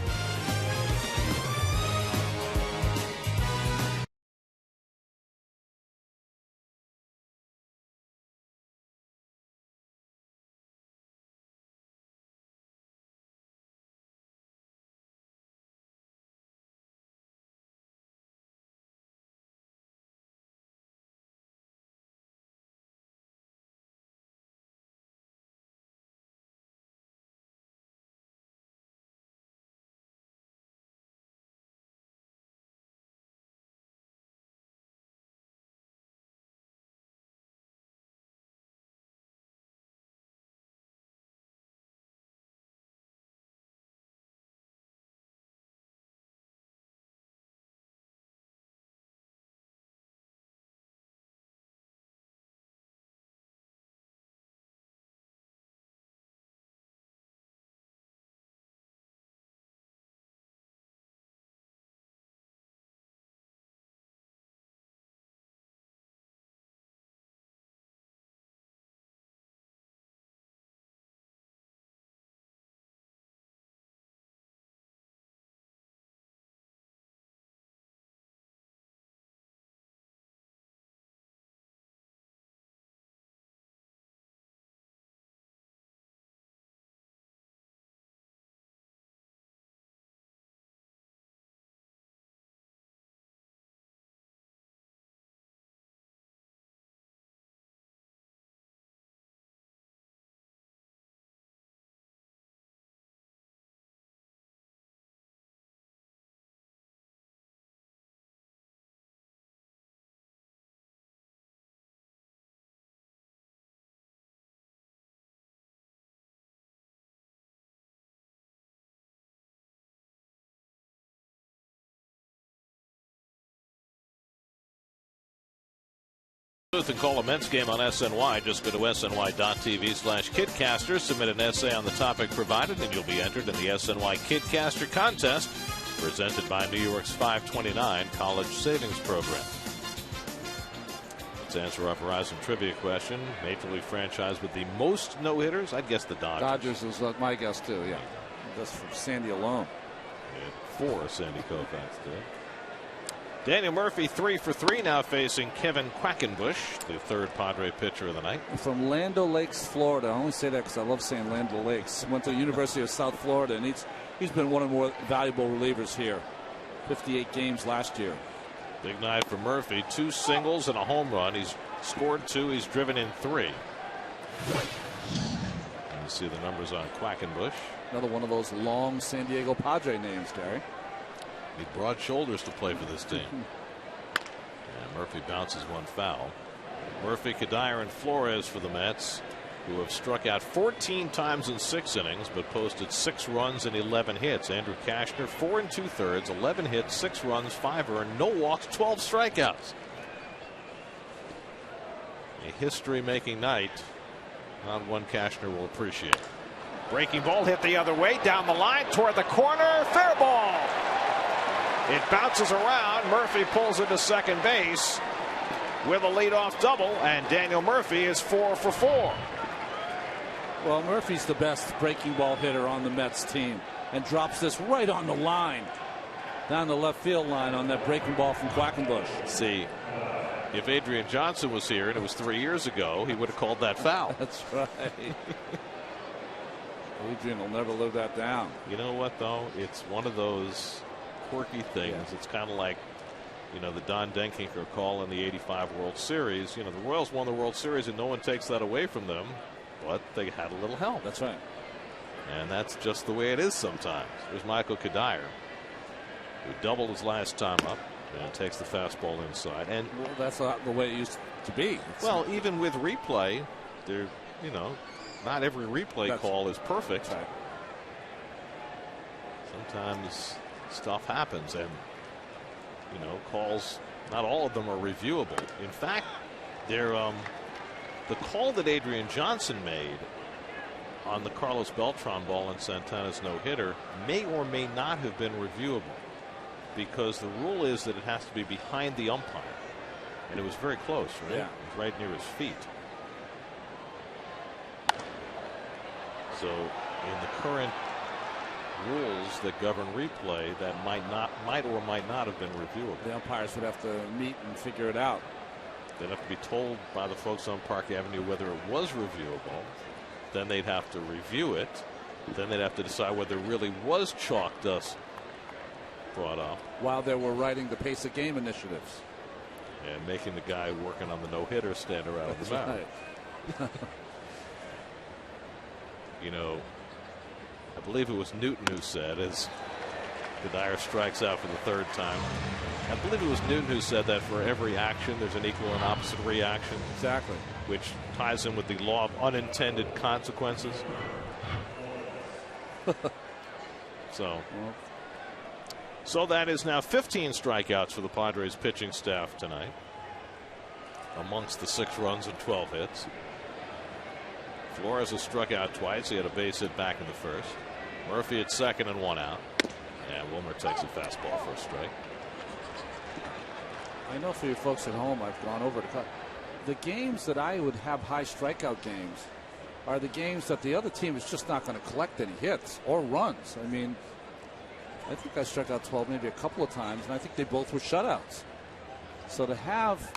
And call a Mets game on SNY. Just go to sny.tv/Kidcaster. Submit an essay on the topic provided, and you'll be entered in the SNY Kidcaster contest, presented by New York's 529 College Savings Program. Let's answer our Verizon trivia question. Major League franchise with the most no-hitters? I'd guess the Dodgers. Dodgers is my guess, too, yeah. That's from Sandy alone. Yeah, 4 Sandy Koufax did. Daniel Murphy 3 for 3 now facing Kevin Quackenbush, the third Padre pitcher of the night. From Land O'Lakes, Florida. I only say that because I love saying Land O'Lakes. Went to the University of South Florida, and he's been one of the more valuable relievers here. 58 games last year. Big night for Murphy. 2 singles and a home run. He's scored 2. He's driven in 3. And you see the numbers on Quackenbush. Another one of those long San Diego Padre names, Gary. Need broad shoulders to play for this team. And Murphy bounces one foul. Murphy, Kadire, and Flores for the Mets, who have struck out 14 times in 6 innings, but posted 6 runs and 11 hits. Andrew Cashner, 4 2/3, 11 hits, 6 runs, 5 earned, no walks, 12 strikeouts. A history-making night. Not one Cashner will appreciate. Breaking ball hit the other way, down the line, toward the corner, fair ball. It bounces around. Murphy pulls into second base with a leadoff double, and Daniel Murphy is 4 for 4. Well, Murphy's the best breaking ball hitter on the Mets team, and drops this right on the line, down the left field line on that breaking ball from Quackenbush. See, if Adrian Johnson was here, and it was 3 years ago, he would have called that foul. That's right. Adrian will never live that down. You know what, though? It's one of those quirky things. Yeah. It's kind of like, the Don Denkinker call in the '85 World Series. The Royals won the World Series, and no one takes that away from them, but they had a little help. That's right. And that's just the way it is sometimes. There's Michael Kadire, who doubled his last time up and takes the fastball inside. And well, that's not the way it used to be. Well, even with replay, there, not every replay call is perfect. Right. Sometimes stuff happens, and calls, not all of them are reviewable. In fact, they're the call that Adrian Johnson made on the Carlos Beltran ball in Santana's no-hitter may or may not have been reviewable, because the rule is that it has to be behind the umpire, and it was very close, right? Yeah. It was right near his feet. So in the current rules that govern replay, that might or might not have been reviewable. The umpires would have to meet and figure it out. They'd have to be told by the folks on Park Avenue whether it was reviewable. Then they'd have to review it. Then they'd have to decide whether there really was chalk dust brought up. While they were writing the pace of game initiatives. And making the guy working on the no-hitter stand around the mound. Right. I believe it was Newton who said, as Kadire strikes out for the 3rd time, I believe it was Newton who said that for every action there's an equal and opposite reaction. Exactly. Which ties in with the law of unintended consequences. So that is now 15 strikeouts for the Padres pitching staff tonight, amongst the 6 runs and 12 hits. Flores has struck out twice. He had a base hit back in the 1st. Murphy at 2nd and 1 out. And Wilmer takes a fastball for a strike. I know for you folks at home, I've gone over to cut. The games that I would have high strikeout games are the games that the other team is just not going to collect any hits or runs. I mean, I think I struck out 12 maybe a couple of times, and I think they both were shutouts. So to have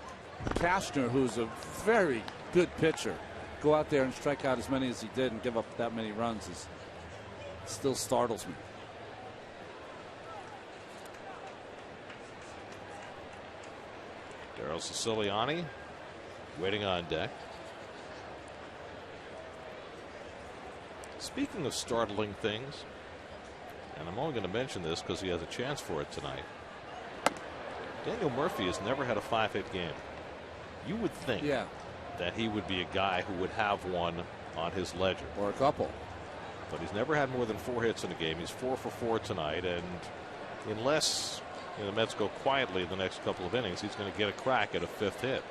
Cashner, who's a very good pitcher, go out there and strike out as many as he did and give up that many runs still startles me. Daryl Siciliani waiting on deck. Speaking of startling things, and I'm only going to mention this because he has a chance for it tonight, Daniel Murphy has never had a 5-hit game. You would think that he would be a guy who would have one on his ledger. Or a couple. But he's never had more than 4 hits in a game. He's 4 for 4 tonight, and unless the Mets go quietly the next couple of innings, he's going to get a crack at a 5th hit.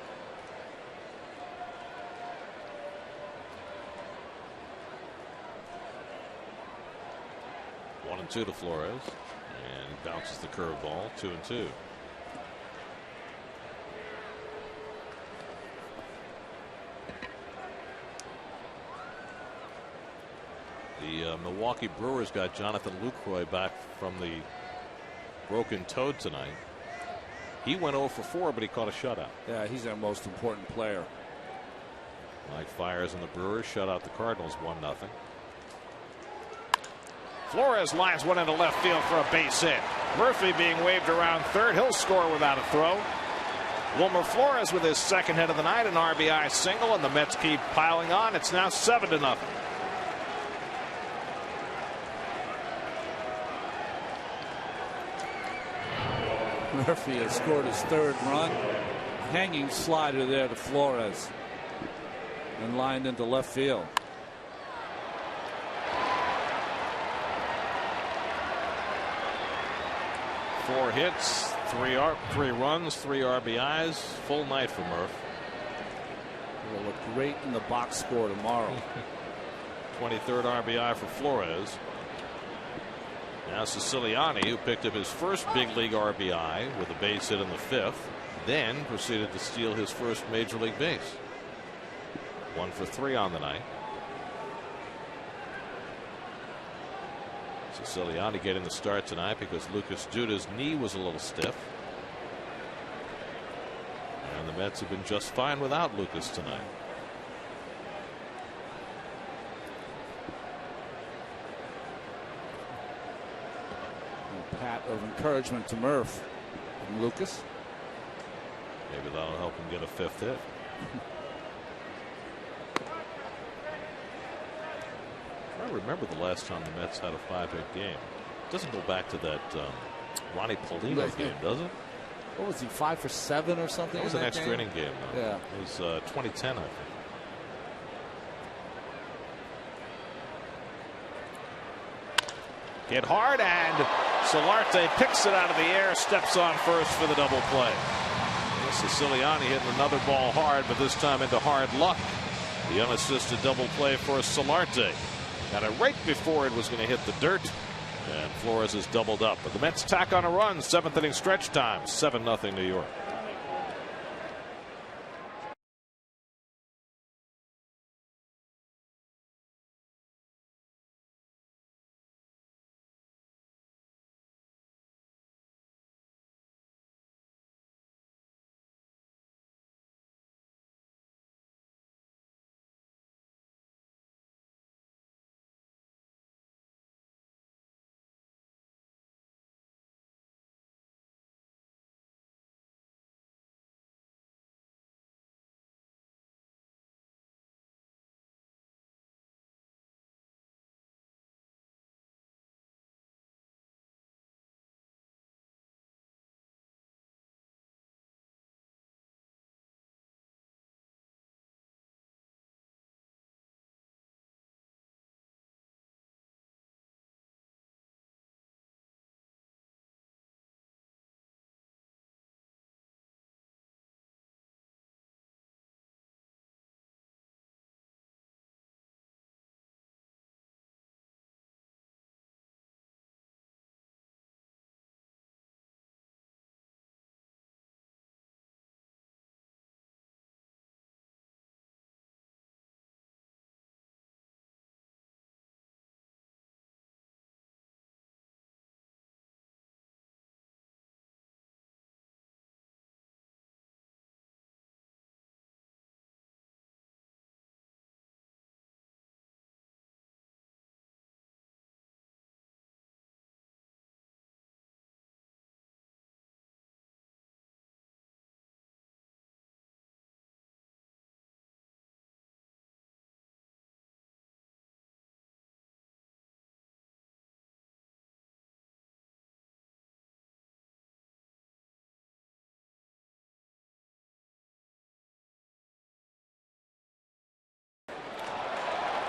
1-2 to Flores, and bounces the curveball. 2-2. The Milwaukee Brewers got Jonathan Lucroy back from the broken toe tonight. He went 0 for 4, but he caught a shutout. Yeah, he's our most important player. Mike Fiers and the Brewers shut out the Cardinals 1-0. Flores lines one into left field for a base hit. Murphy being waved around third. He'll score without a throw. Wilmer Flores with his second hit of the night, an RBI single, and the Mets keep piling on. It's now 7-0. Murphy has scored his third run. Hanging slider there to Flores. And lined into left field. Four hits, three runs, 3 RBIs. Full night for Murph. Will look great in the box score tomorrow. 23rd RBI for Flores. Now Siciliani, who picked up his first big league RBI with a base hit in the 5th, then proceeded to steal his first major league base. 1 for 3 on the night. Siciliani getting the start tonight because Lucas Duda's knee was a little stiff. And the Mets have been just fine without Lucas tonight. Pat of encouragement to Murph and Lucas. Maybe that'll help him get a 5th hit. I remember the last time the Mets had a 5-hit game. It doesn't go back to that Ronnie Paulino game, does it? What was he, 5 for 7 or something? It was an extra inning game, though. Yeah. It was 2010, I think. Hit hard, and Solarte picks it out of the air, steps on first for the double play. Siciliani hitting another ball hard, but this time into hard luck. The unassisted double play for Solarte. Got it right before it was going to hit the dirt, and Flores is doubled up. But the Mets tack on a run, 7th inning stretch time, 7-0 New York.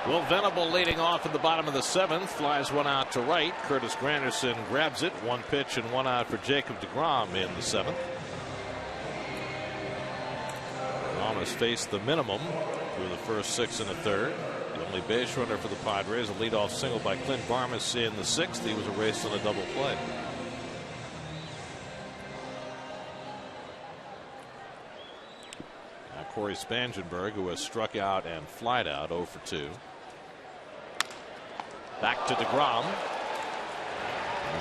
Will Venable leading off in the bottom of the 7th, flies one out to right. Curtis Granderson grabs it. 1 pitch and 1 out for Jacob DeGrom in the 7th. DeGrom has faced the minimum through the first 6 and a third. The only base runner for the Padres. A leadoff single by Clint Barmes in the 6th. He was erased on a double play. Now Corey Spangenberg, who has struck out and flied out 0 for 2. Back to DeGrom.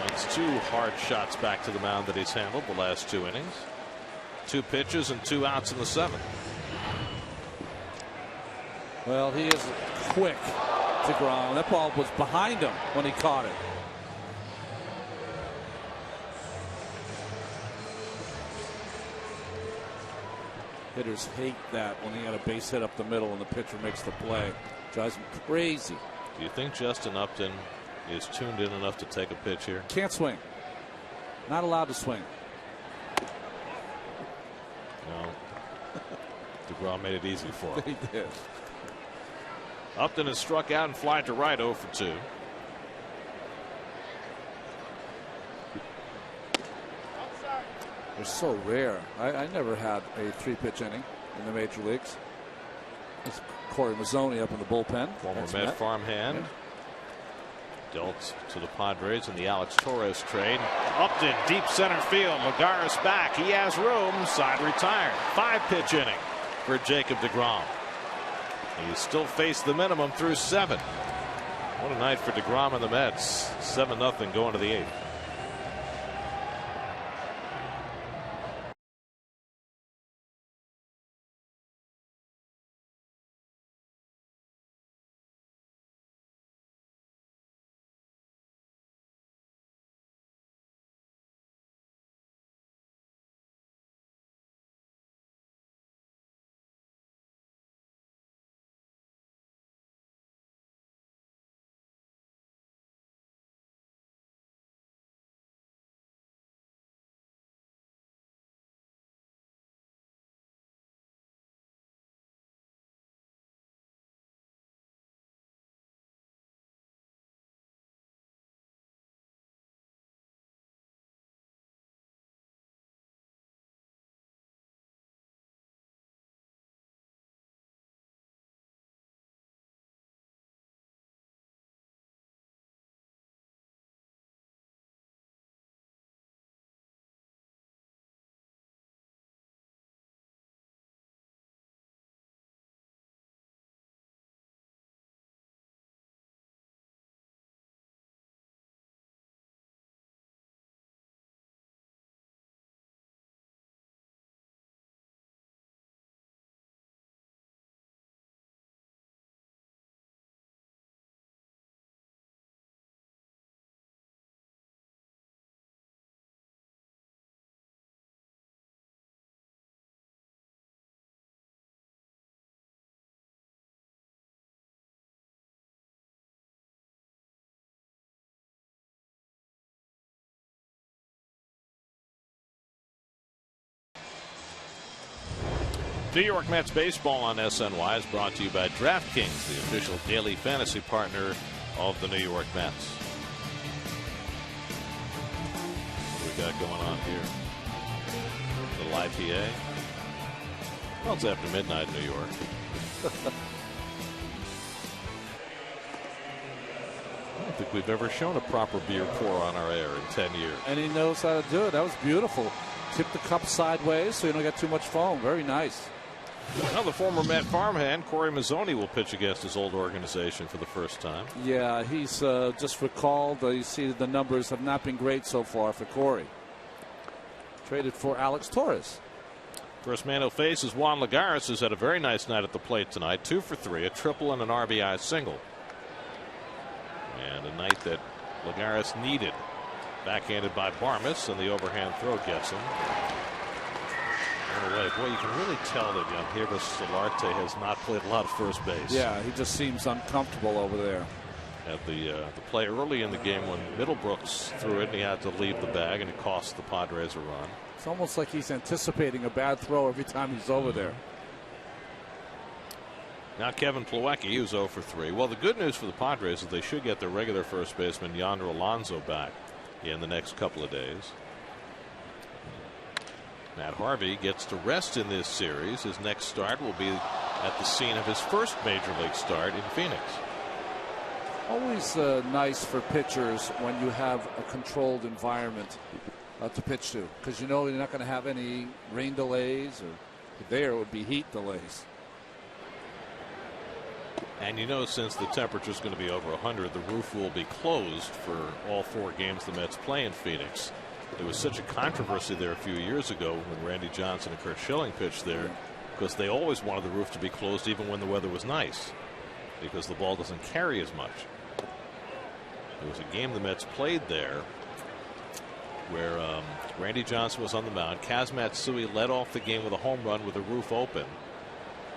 It's 2 hard shots back to the mound that he's handled the last 2 innings. 2 pitches and 2 outs in the 7th. Well, he is quick, DeGrom. That ball was behind him when he caught it. Hitters hate that when he got a base hit up the middle and the pitcher makes the play. Drives him crazy. Do you think Justin Upton is tuned in enough to take a pitch here? Can't swing. Not allowed to swing. No. DeGrom made it easy for him. He did. Upton has struck out and flied to right 0 for 2. They're so rare. I never had a 3-pitch inning in the major leagues. It's Corey Mazzoni up in the bullpen. Former Met farmhand. Dealt to the Padres in the Alex Torres trade. Upton, deep center field. Lagares back. He has room. Side retired. 5-pitch inning for Jacob DeGrom. He still faced the minimum through 7. What a night for DeGrom and the Mets. 7-0 going to the 8th. New York Mets baseball on SNY is brought to you by DraftKings, the official daily fantasy partner of the New York Mets. What do we got going on here? Little IPA. Well, it's after midnight in New York. I don't think we've ever shown a proper beer pour on our air in 10 years. And he knows how to do it. That was beautiful. Tip the cup sideways so you don't get too much foam. Very nice. Now the former Met farmhand Corey Mazzoni will pitch against his old organization for the first time. Yeah, he's just recalled. You see the numbers have not been great so far for Corey. Traded for Alex Torres. First man he'll face is Juan Lagares, who's had a very nice night at the plate tonight. 2 for 3, a triple and an RBI single. And a night that Lagares needed. Backhanded by Barmes, and the overhand throw gets him. Away. Boy, you can really tell that Yangervis Solarte has not played a lot of first base. Yeah, he just seems uncomfortable over there. At the play early in the game when Middlebrooks threw it and he had to leave the bag, and it cost the Padres a run. It's almost like he's anticipating a bad throw every time he's over there. Now Kevin Plawecki, who's 0 for 3. Well, the good news for the Padres is they should get their regular first baseman Yonder Alonso back in the next couple of days. Matt Harvey gets to rest in this series. His next start will be at the scene of his first major league start in Phoenix. Always nice for pitchers when you have a controlled environment to pitch to, because you know you're not going to have any rain delays, or there it would be heat delays. And you know, since the temperature is going to be over 100, the roof will be closed for all 4 games the Mets play in Phoenix. There was such a controversy there a few years ago when Randy Johnson and Kurt Schilling pitched there, because they always wanted the roof to be closed even when the weather was nice, because the ball doesn't carry as much. There was a game the Mets played there where Randy Johnson was on the mound. Kaz Matsui led off the game with a home run with the roof open.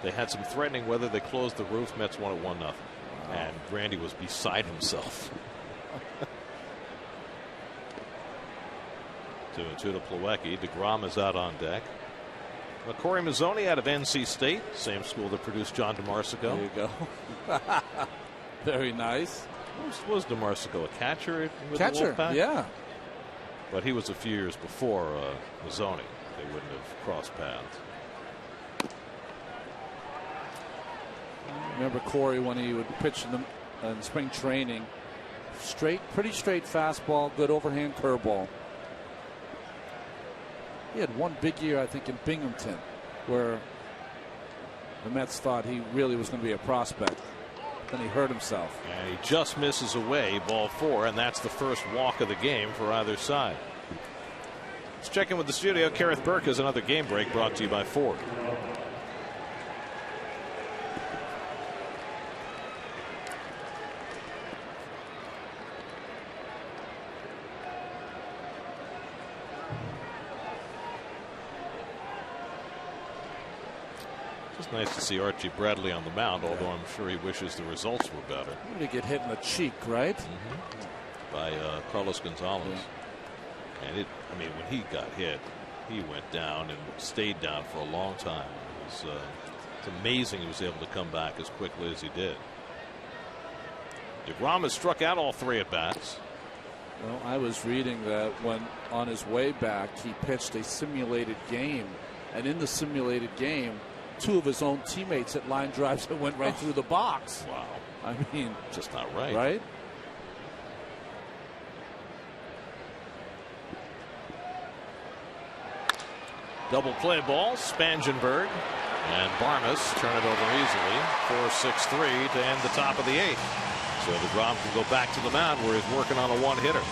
They had some threatening weather. They closed the roof. Mets won it 1-0. Wow. And Randy was beside himself. 2-2 to Plawecki. DeGrom is out on deck. Corey Mazzoni out of NC State, same school that produced John DeMarsico. There you go. Very nice. Was DeMarsico a catcher? Catcher, yeah. But he was a few years before Mazzoni. They wouldn't have crossed paths. Remember Corey when he would pitch in spring training. Pretty straight fastball, good overhand curveball. He had one big year, I think, in Binghamton, where the Mets thought he really was going to be a prospect. Then he hurt himself. And he just misses away, ball 4, and that's the first walk of the game for either side. Let's check in with the studio. Kareth Burke has another game break brought to you by Ford. It's nice to see Archie Bradley on the mound, although I'm sure he wishes the results were better. He did get hit in the cheek, right? By Carlos Gonzalez. And I mean, when he got hit, he went down and stayed down for a long time. It's amazing he was able to come back as quickly as he did. DeGrom has struck out all 3 at bats. Well, I was reading that when on his way back, he pitched a simulated game, and in the simulated game, 2 of his own teammates hit line drives that went right through the box. Wow. I mean, just not right. Right? Double play ball, Spangenberg and Barnes turn it over easily. 4-6-3 to end the top of the 8th. So DeGrom can go back to the mound where he's working on a 1-hitter.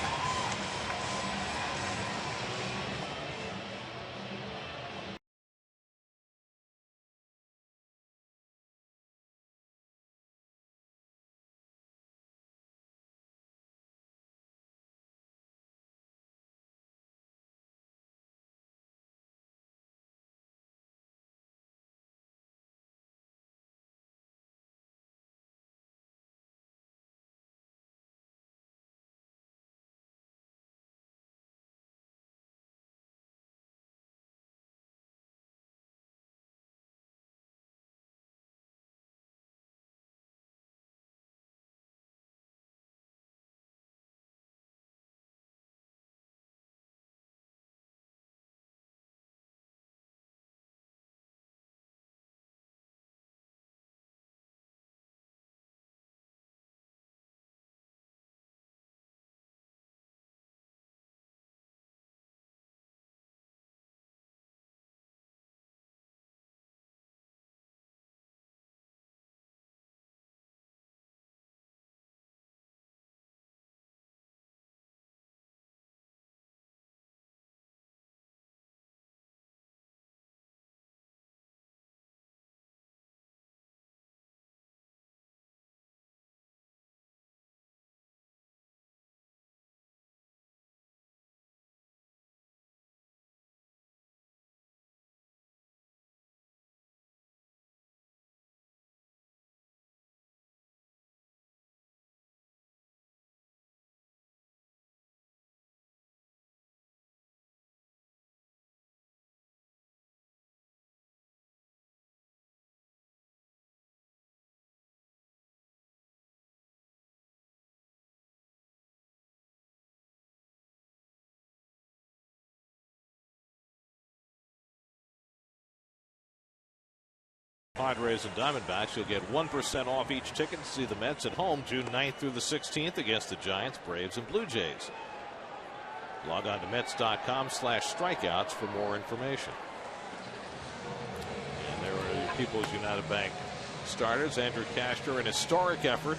Padres and Diamondbacks. You'll get 1% off each ticket to see the Mets at home June 9th through the 16th against the Giants, Braves, and Blue Jays. Log on to Mets.com/strikeouts for more information. And there are the People's United Bank starters. Andrew Cashner, an historic effort.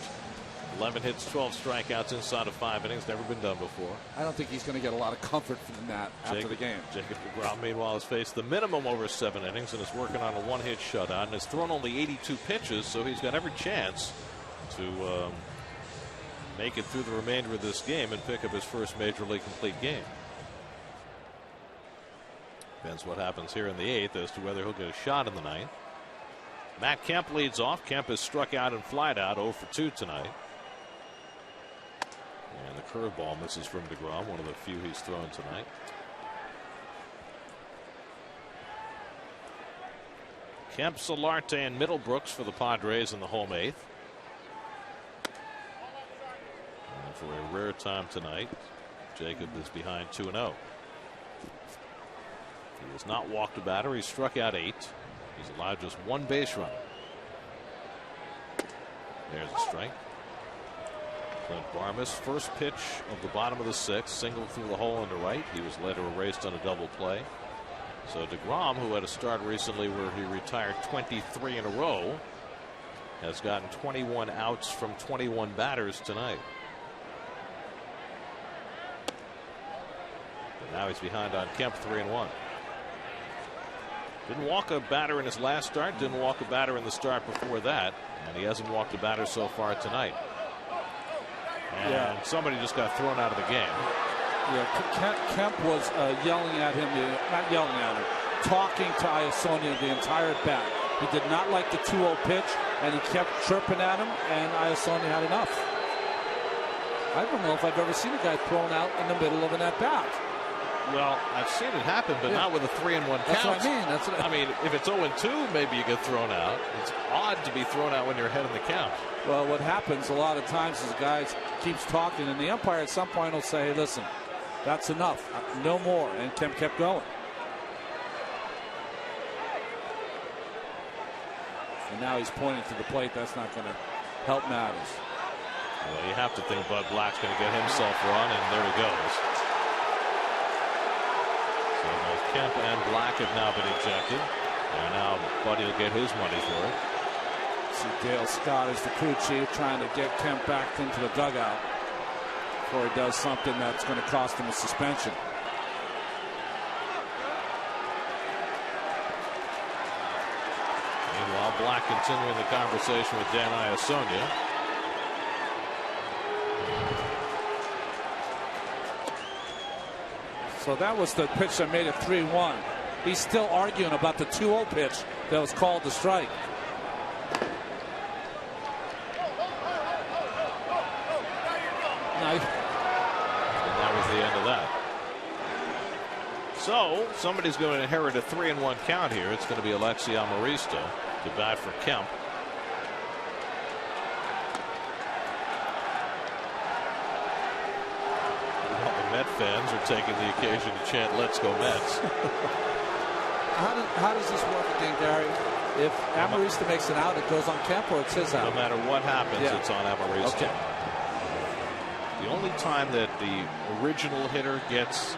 11 hits, 12 strikeouts inside of 5 innings. Never been done before. I don't think he's going to get a lot of comfort from that after the game. Jacob DeGrom, meanwhile, has faced the minimum over 7 innings and is working on a 1-hit shutout and has thrown only 82 pitches, so he's got every chance to make it through the remainder of this game and pick up his first major league complete game. Depends what happens here in the 8th as to whether he'll get a shot in the 9th. Matt Kemp leads off. Kemp has struck out and flied out 0 for 2 tonight. And the curveball misses from DeGrom, one of the few he's thrown tonight. Kemp, Solarte, and Middlebrooks for the Padres in the home 8th. And for a rare time tonight, Jacob is behind 2-0. He has not walked a batter. He's struck out 8. He's allowed just 1 base runner. There's a strike. Clint Barmas, first pitch of the bottom of the 6th, single through the hole into right. He was later erased on a double play. So DeGrom, who had a start recently where he retired 23 in a row, has gotten 21 outs from 21 batters tonight. But now he's behind on Kemp, 3-1. Didn't walk a batter in his last start, didn't walk a batter in the start before that, and he hasn't walked a batter so far tonight. And somebody just got thrown out of the game. Yeah, Kemp was yelling at him, not yelling at him, talking to Iasonia the entire at bat. He did not like the 2-0 pitch, and he kept chirping at him, and Iasonia had enough. I don't know if I've ever seen a guy thrown out in the middle of an at bat. Well, I've seen it happen, but not with a 3-1 count. That's what I mean. If it's 0-2, maybe you get thrown out. It's odd to be thrown out when you're ahead in the count. Well, what happens a lot of times is guys keeps talking, and the umpire at some point will say, hey, listen, that's enough. No more. And Kemp kept going. And now he's pointing to the plate. That's not going to help matters. Well, you have to think Bud Black's going to get himself run, and there he goes. So both Kemp and Black have now been ejected. And now Buddy will get his money's worth. See Dale Scott is the crew chief trying to get Kemp back into the dugout before he does something that's going to cost him a suspension. Meanwhile, Black continuing the conversation with Dan Iasonia. So that was the pitch that made it 3-1. He's still arguing about the 2-0 pitch that was called the strike. And that was the end of that. So somebody's going to inherit a 3-1 count here. It's going to be Alexi Amarista to bat for Kemp. Well, the Met fans are taking the occasion to chant "Let's go Mets." How does this work again, Gary? If Amarista makes an out, it goes on Kemp, or it's his out? No matter what happens, it's on Amarista. Okay. The only time that the original hitter gets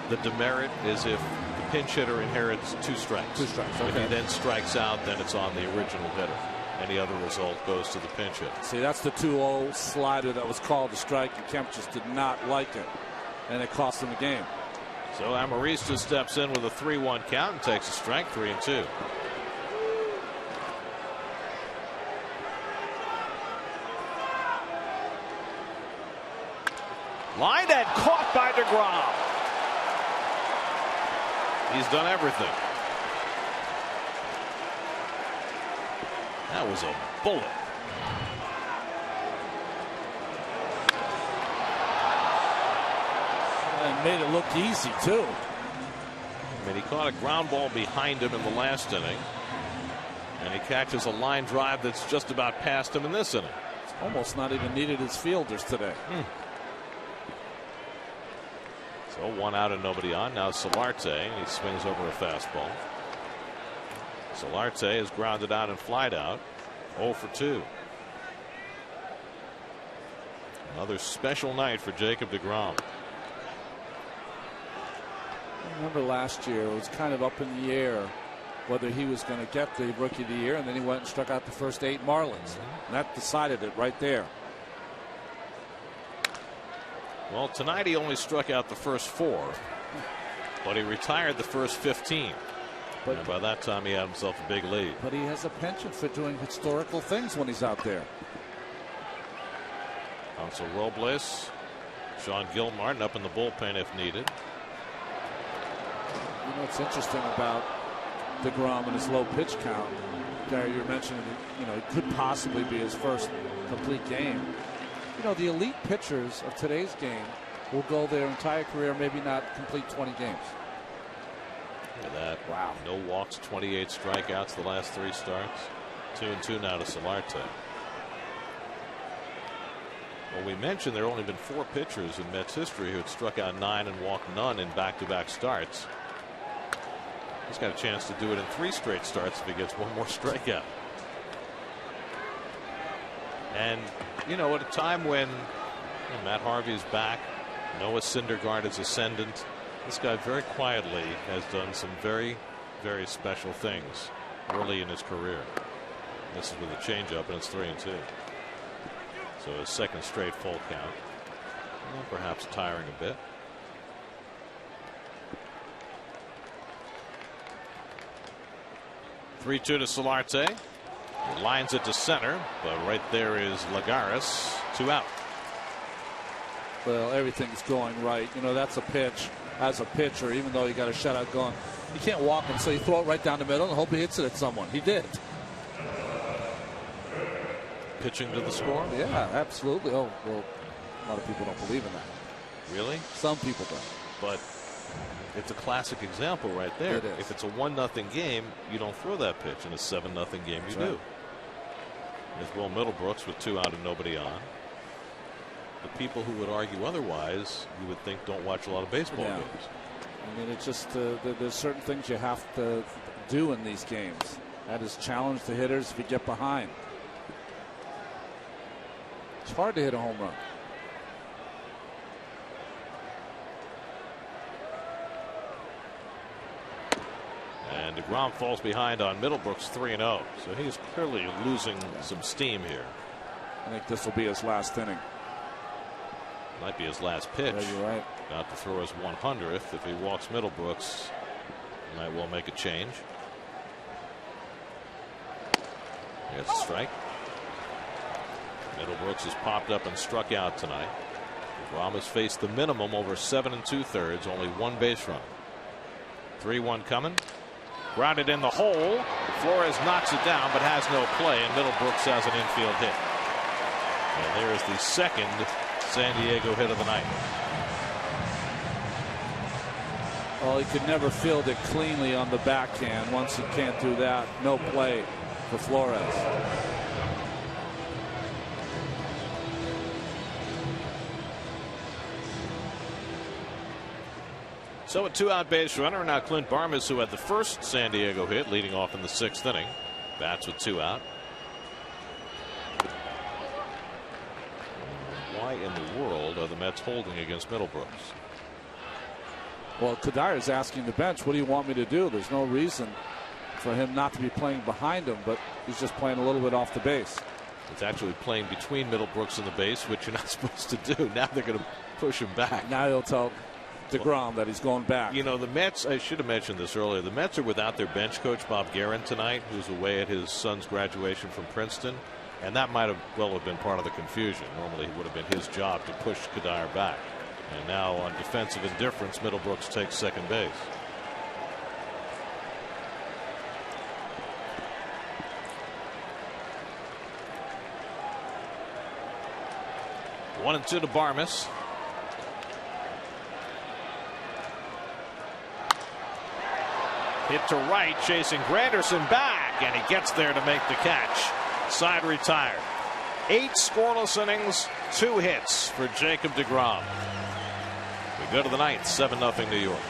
the demerit is if the pinch hitter inherits 2 strikes. 2 strikes, okay. If he then strikes out, then it's on the original hitter. Any other result goes to the pinch hitter. See, that's the 2-0 slider that was called a strike, and Kemp just did not like it, and it cost him the game. So Amarista steps in with a 3-1 count and takes a strike, 3-2. Lined and caught by DeGrom. He's done everything. That was a bullet. And made it look easy, too. I mean, he caught a ground ball behind him in the last inning. And he catches a line drive that's just about past him in this inning. It's almost not even needed his fielders today. So 1 out and nobody on. Now Solarte, and he swings over a fastball. Solarte is grounded out and flied out. 0 for 2. Another special night for Jacob DeGrom. I remember last year it was kind of up in the air whether he was going to get the Rookie of the Year, and then he went and struck out the first 8 Marlins. And that decided it right there. Well, tonight he only struck out the first 4, but he retired the first 15. And by that time he had himself a big lead. But he has a penchant for doing historical things when he's out there. Hansel Robles, Sean Gilmartin up in the bullpen if needed. You know what's interesting about DeGrom and his low pitch count? Gary, you were mentioning that, it could possibly be his first complete game. The elite pitchers of today's game will go their entire career, maybe not complete 20 games. Look at that. Wow. No walks, 28 strikeouts the last 3 starts. 2-2 now to Solarte. Well, we mentioned there have only been 4 pitchers in Mets history who had struck out 9 and walked none in back-to-back starts. He's got a chance to do it in 3 straight starts if he gets 1 more strikeout. And, at a time when Matt Harvey is back, Noah Syndergaard is ascendant, this guy very quietly has done some very, very special things early in his career. This is with a changeup, and it's 3-2. So his second straight full count. Well, perhaps tiring a bit. Three 2 to Solarte. He lines it to center, but right there is Lagares. 2 out. Well, everything's going right. That's a pitch. As a pitcher, even though you got a shutout going, you can't walk him, so you throw it right down the middle and hope he hits it at someone. He did. Pitching to the score? Yeah, absolutely. Oh, well, a lot of people don't believe in that. Really? Some people don't. But it's a classic example right there. It is. If it's a 1-0 game, you don't throw that pitch. In a 7-0 game, you do. There's Will Middlebrooks with 2 out and nobody on. The people who would argue otherwise, you would think, don't watch a lot of baseball games. I mean, it's just there's certain things you have to do in these games. That is challenge the hitters if you get behind. It's hard to hit a home run. And DeGrom falls behind on Middlebrooks 3-0. So he's clearly losing some steam here. I think this will be his last inning. Might be his last pitch. Yeah, you're right. About to throw his 100th. If he walks Middlebrooks, he might well make a change. Here's a strike. Middlebrooks has popped up and struck out tonight. DeGrom has faced the minimum over 7 2/3, only 1 base run. 3-1 coming. Grounded in the hole. Flores knocks it down, but has no play, and Middlebrooks has an infield hit. And there is the second San Diego hit of the night. Well, he could never field it cleanly on the backhand. Once he can't do that, no play for Flores. So a 2-out base runner. Now Clint Barmes, who had the first San Diego hit, leading off in the 6th inning. Bats with 2 out. Why in the world are the Mets holding against Middlebrooks? Well, Kadire is asking the bench, what do you want me to do? There's no reason for him not to be playing behind him, but he's just playing a little bit off the base. It's actually playing between Middlebrooks and the base, which you're not supposed to do. Now they're going to push him back. Now he'll tell DeGrom that he's going back. The Mets, I should have mentioned this earlier, the Mets are without their bench coach, Bob Guerin, tonight, who's away at his son's graduation from Princeton. And that might have been part of the confusion. Normally it would have been his job to push Kadire back. And now on defensive indifference, Middlebrooks takes second base. One and 2 to Barmes. Hit to right, chasing Granderson back, and he gets there to make the catch. Side retired. 8 scoreless innings, 2 hits for Jacob DeGrom. We go to the 9th, 7-0 New York.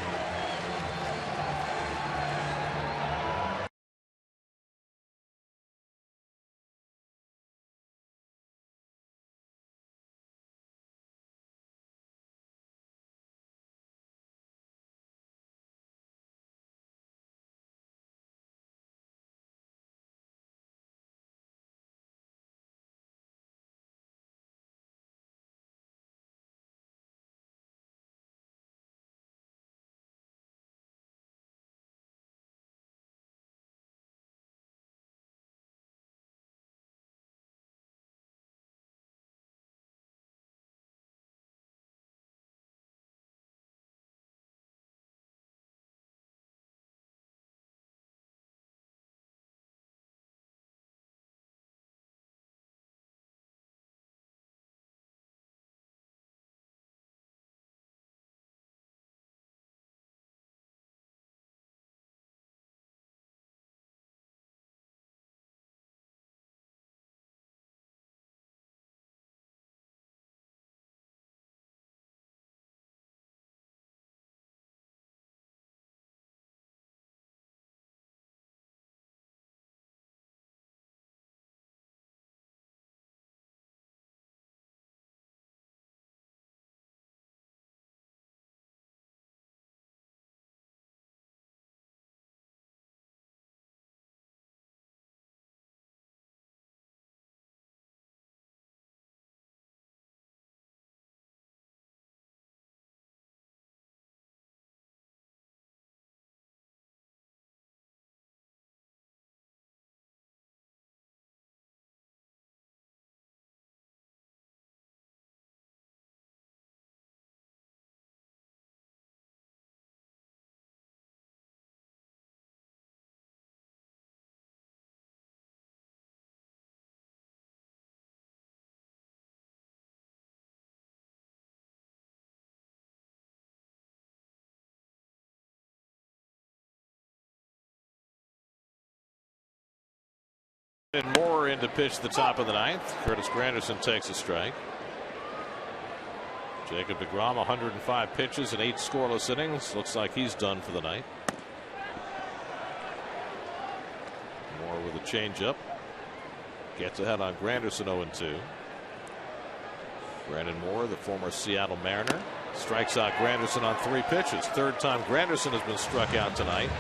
And Moore in to pitch the top of the ninth. Curtis Granderson takes a strike. Jacob DeGrom, 105 pitches and 8 scoreless innings. Looks like he's done for the night. Moore with a changeup. Gets ahead on Granderson 0-2. Brandon Moore, the former Seattle Mariner, strikes out Granderson on 3 pitches. Third time Granderson has been struck out tonight.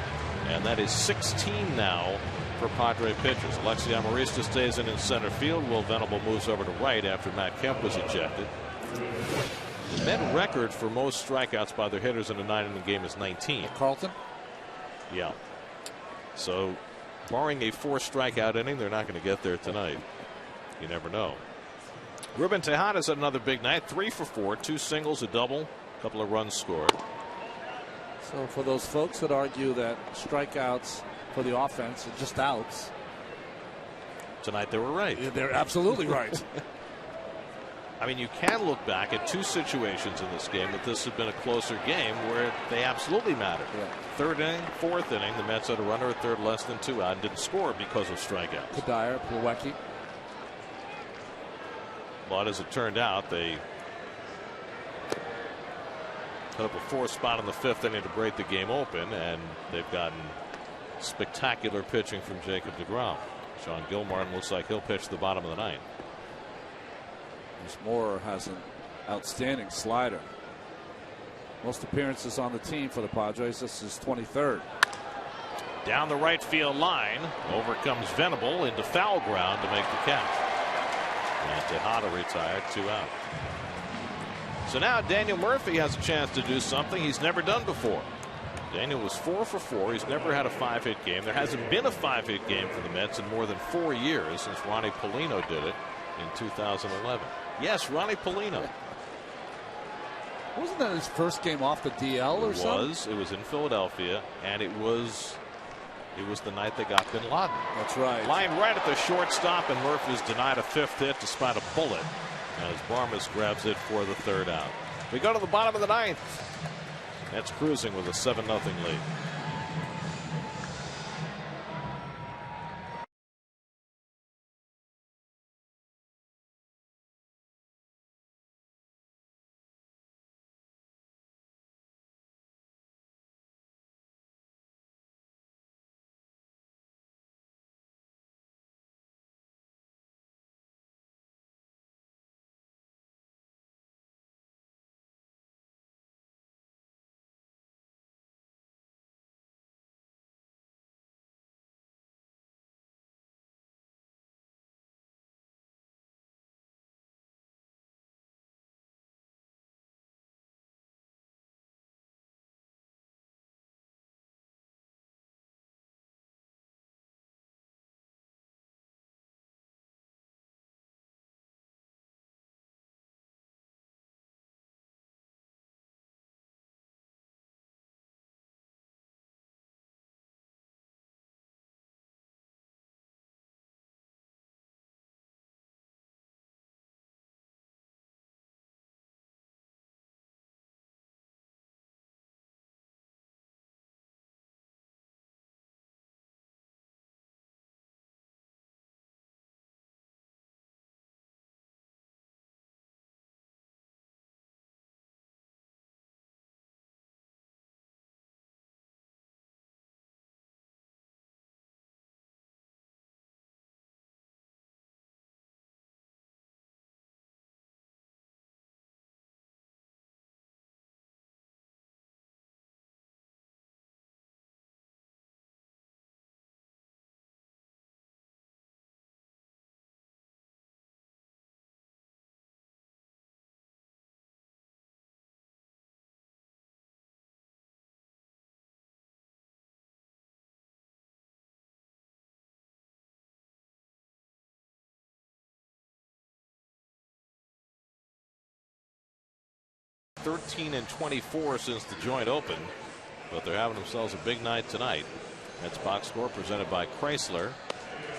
And that is 16 now for Padre pitchers. Alexi Amarista stays in center field. Will Venable moves over to right after Matt Kemp was ejected. The Met record for most strikeouts by their hitters in a 9-inning game is 19. Carlton? Yeah. So, barring a 4-strikeout inning, they're not going to get there tonight. You never know. Ruben Tejada's had another big night. 3 for 4, 2 singles, a double, a couple of runs scored. So for those folks that argue that strikeouts for the offense are just outs, tonight they were right. Yeah, they're absolutely right. I mean, you can look back at 2 situations in this game that this had been a closer game where they absolutely mattered. Yeah. Third inning, fourth inning, the Mets had a runner at third, less than 2 out, and didn't score because of strikeouts. Kadire, Milwaukee. But as it turned out, they put up a 4th spot in the 5th inning to break the game open, and they've gotten spectacular pitching from Jacob DeGrom. Sean Gilmartin looks like he'll pitch the bottom of the 9th. Moore has an outstanding slider. Most appearances on the team for the Padres. This is 23rd. Down the right field line. Over comes Venable into foul ground to make the catch. And Tejada retired, 2 out. So now Daniel Murphy has a chance to do something he's never done before. Daniel was 4 for 4. He's never had a 5-hit game. There hasn't been a 5-hit game for the Mets in more than 4 years since Ronnie Polino did it in 2011. Yes, Ronnie Polino. Wasn't that his first game off the DL or something? It was in Philadelphia, and it was the night they got Bin Laden. That's right. Line right at the shortstop, and Murphy's denied a 5th hit despite a bullet as Barmas grabs it for the 3rd out. We go to the bottom of the 9th. That's cruising with a 7-0 lead. (13-24) since the joint opened, but they're having themselves a big night tonight. That's box score presented by Chrysler.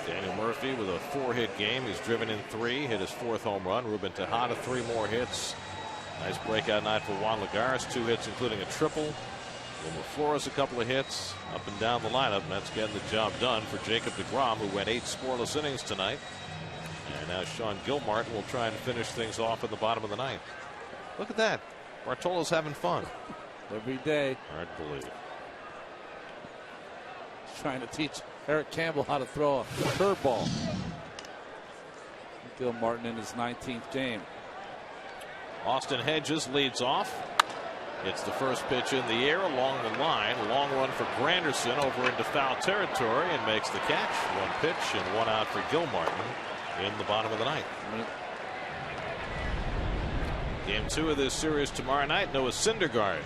Daniel Murphy with a 4-hit game. He's driven in 3, hit his 4th home run. Ruben Tejada 3 more hits. Nice breakout night for Juan Lagares, 2 hits including a triple. Wilmer Flores a couple of hits up and down the lineup. Mets getting the job done for Jacob DeGrom, who went 8 scoreless innings tonight. And now Sean Gilmartin will try and finish things off in the bottom of the ninth. Look at that. Bartolo's having fun. Every day. Hard to believe. He's trying to teach Eric Campbell how to throw a curveball. Gilmartin in his 19th game. Austin Hedges leads off. Gets the first pitch in the air along the line. Long run for Granderson over into foul territory and makes the catch. 1 pitch and 1 out for Gilmartin in the bottom of the ninth. Game 2 of this series tomorrow night. Noah Syndergaard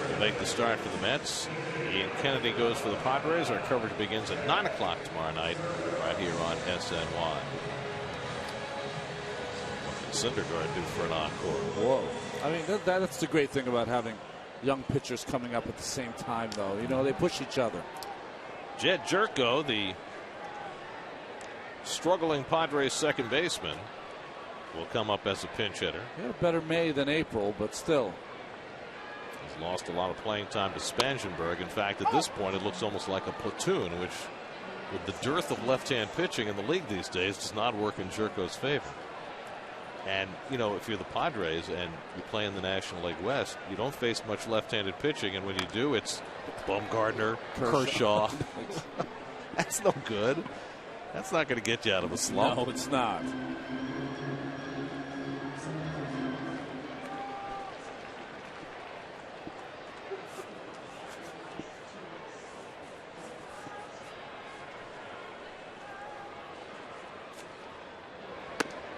will make the start for the Mets. Ian Kennedy goes for the Padres. Our coverage begins at 9 o'clock tomorrow night right here on SNY. Syndergaard due for an encore. Whoa. I mean, that's the great thing about having young pitchers coming up at the same time, though. You know, they push each other. Jed Jerko, the struggling Padres second baseman, will come up as a pinch hitter. He had a better May than April, but still. He's lost a lot of playing time to Spangenberg. In fact, at this point, it looks almost like a platoon, which, with the dearth of left-hand pitching in the league these days, does not work in Jerko's favor. And, you know, if you're the Padres and you play in the National League West, you don't face much left-handed pitching. And when you do, it's Bumgarner, Kershaw. That's no good. That's not going to get you out of a slump. No, it's not.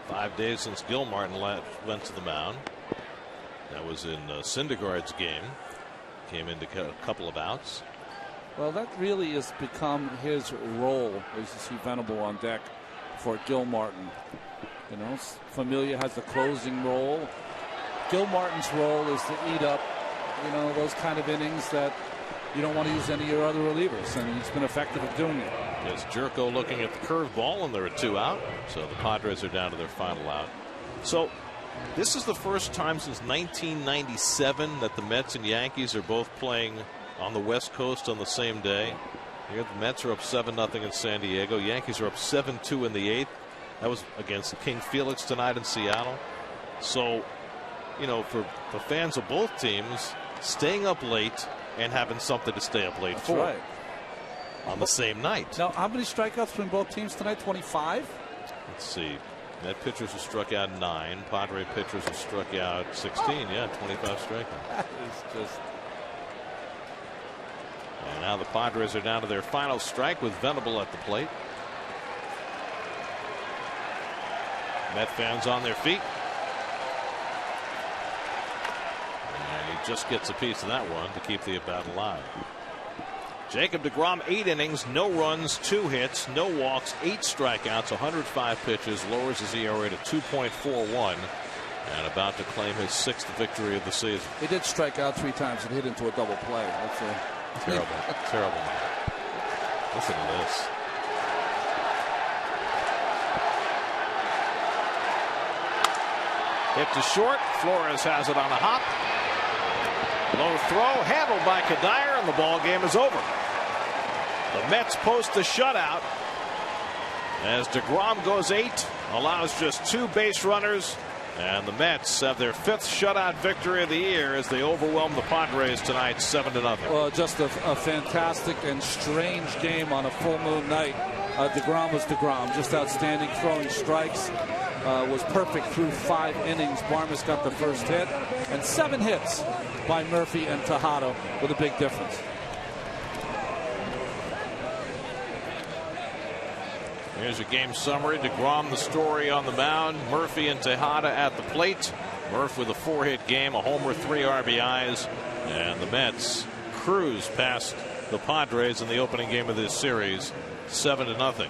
Five days since Gilmartin went to the mound. That was in Syndergaard's game. Came into a couple of outs. Well, that really has become his role, as you see Venable on deck for Gilmartin. You know, Familia has the closing role. Gilmartin's role is to eat up, you know, those kind of innings that you don't want to use any of your other relievers, and he's been effective at doing it. Yes, Jerko looking at the curveball, and there are 2 out. So the Padres are down to their final out. So this is the first time since 1997 that the Mets and Yankees are both playing on the West Coast on the same day. Here the Mets are up 7-0 in San Diego. Yankees are up 7-2 in the 8th. That was against King Felix tonight in Seattle. So, you know, for the fans of both teams, staying up late and having something to stay up late for. Right. On the same night. Now, how many strikeouts between both teams tonight? 25? Let's see. Met pitchers have struck out 9. Padre pitchers have struck out 16. Yeah, 25 strikeouts. That is just. And now the Padres are down to their final strike with Venable at the plate. Met fans on their feet. And he just gets a piece of that one to keep the at-bat alive. Jacob DeGrom, 8 innings, no runs, 2 hits, no walks, 8 strikeouts, 105 pitches, lowers his ERA to 2.41, and about to claim his 6th victory of the season. He did strike out 3 times and hit into a double play. That's a terrible, terrible. Listen to this. Hit to short. Flores has it on a hop. Low throw, handled by Kadire, and the ball game is over. The Mets post the shutout as DeGrom goes 8, allows just 2 base runners, and the Mets have their 5th shutout victory of the year as they overwhelm the Padres tonight 7-0. Well, just a fantastic and strange game on a full moon night. DeGrom was DeGrom, just outstanding, throwing strikes. Was perfect through 5 innings. Barmes got the first hit, and 7 hits by Murphy and Tejada with a big difference. Here's your game summary. DeGrom the story on the mound. Murphy and Tejada at the plate. Murph with a 4-hit game, a homer, 3 RBIs, and the Mets cruise past the Padres in the opening game of this series, 7-0.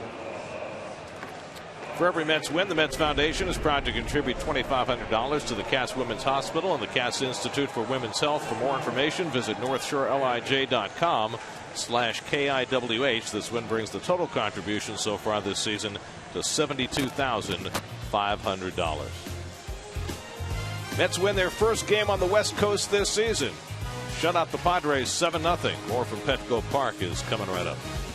For every Mets win, the Mets Foundation is proud to contribute $2,500 to the Cass Women's Hospital and the Cass Institute for Women's Health. For more information, visit northshorelij.com/KIWH. This win brings the total contribution so far this season to $72,500. Mets win their first game on the West Coast this season. shut out the Padres 7-0. More from Petco Park is coming right up.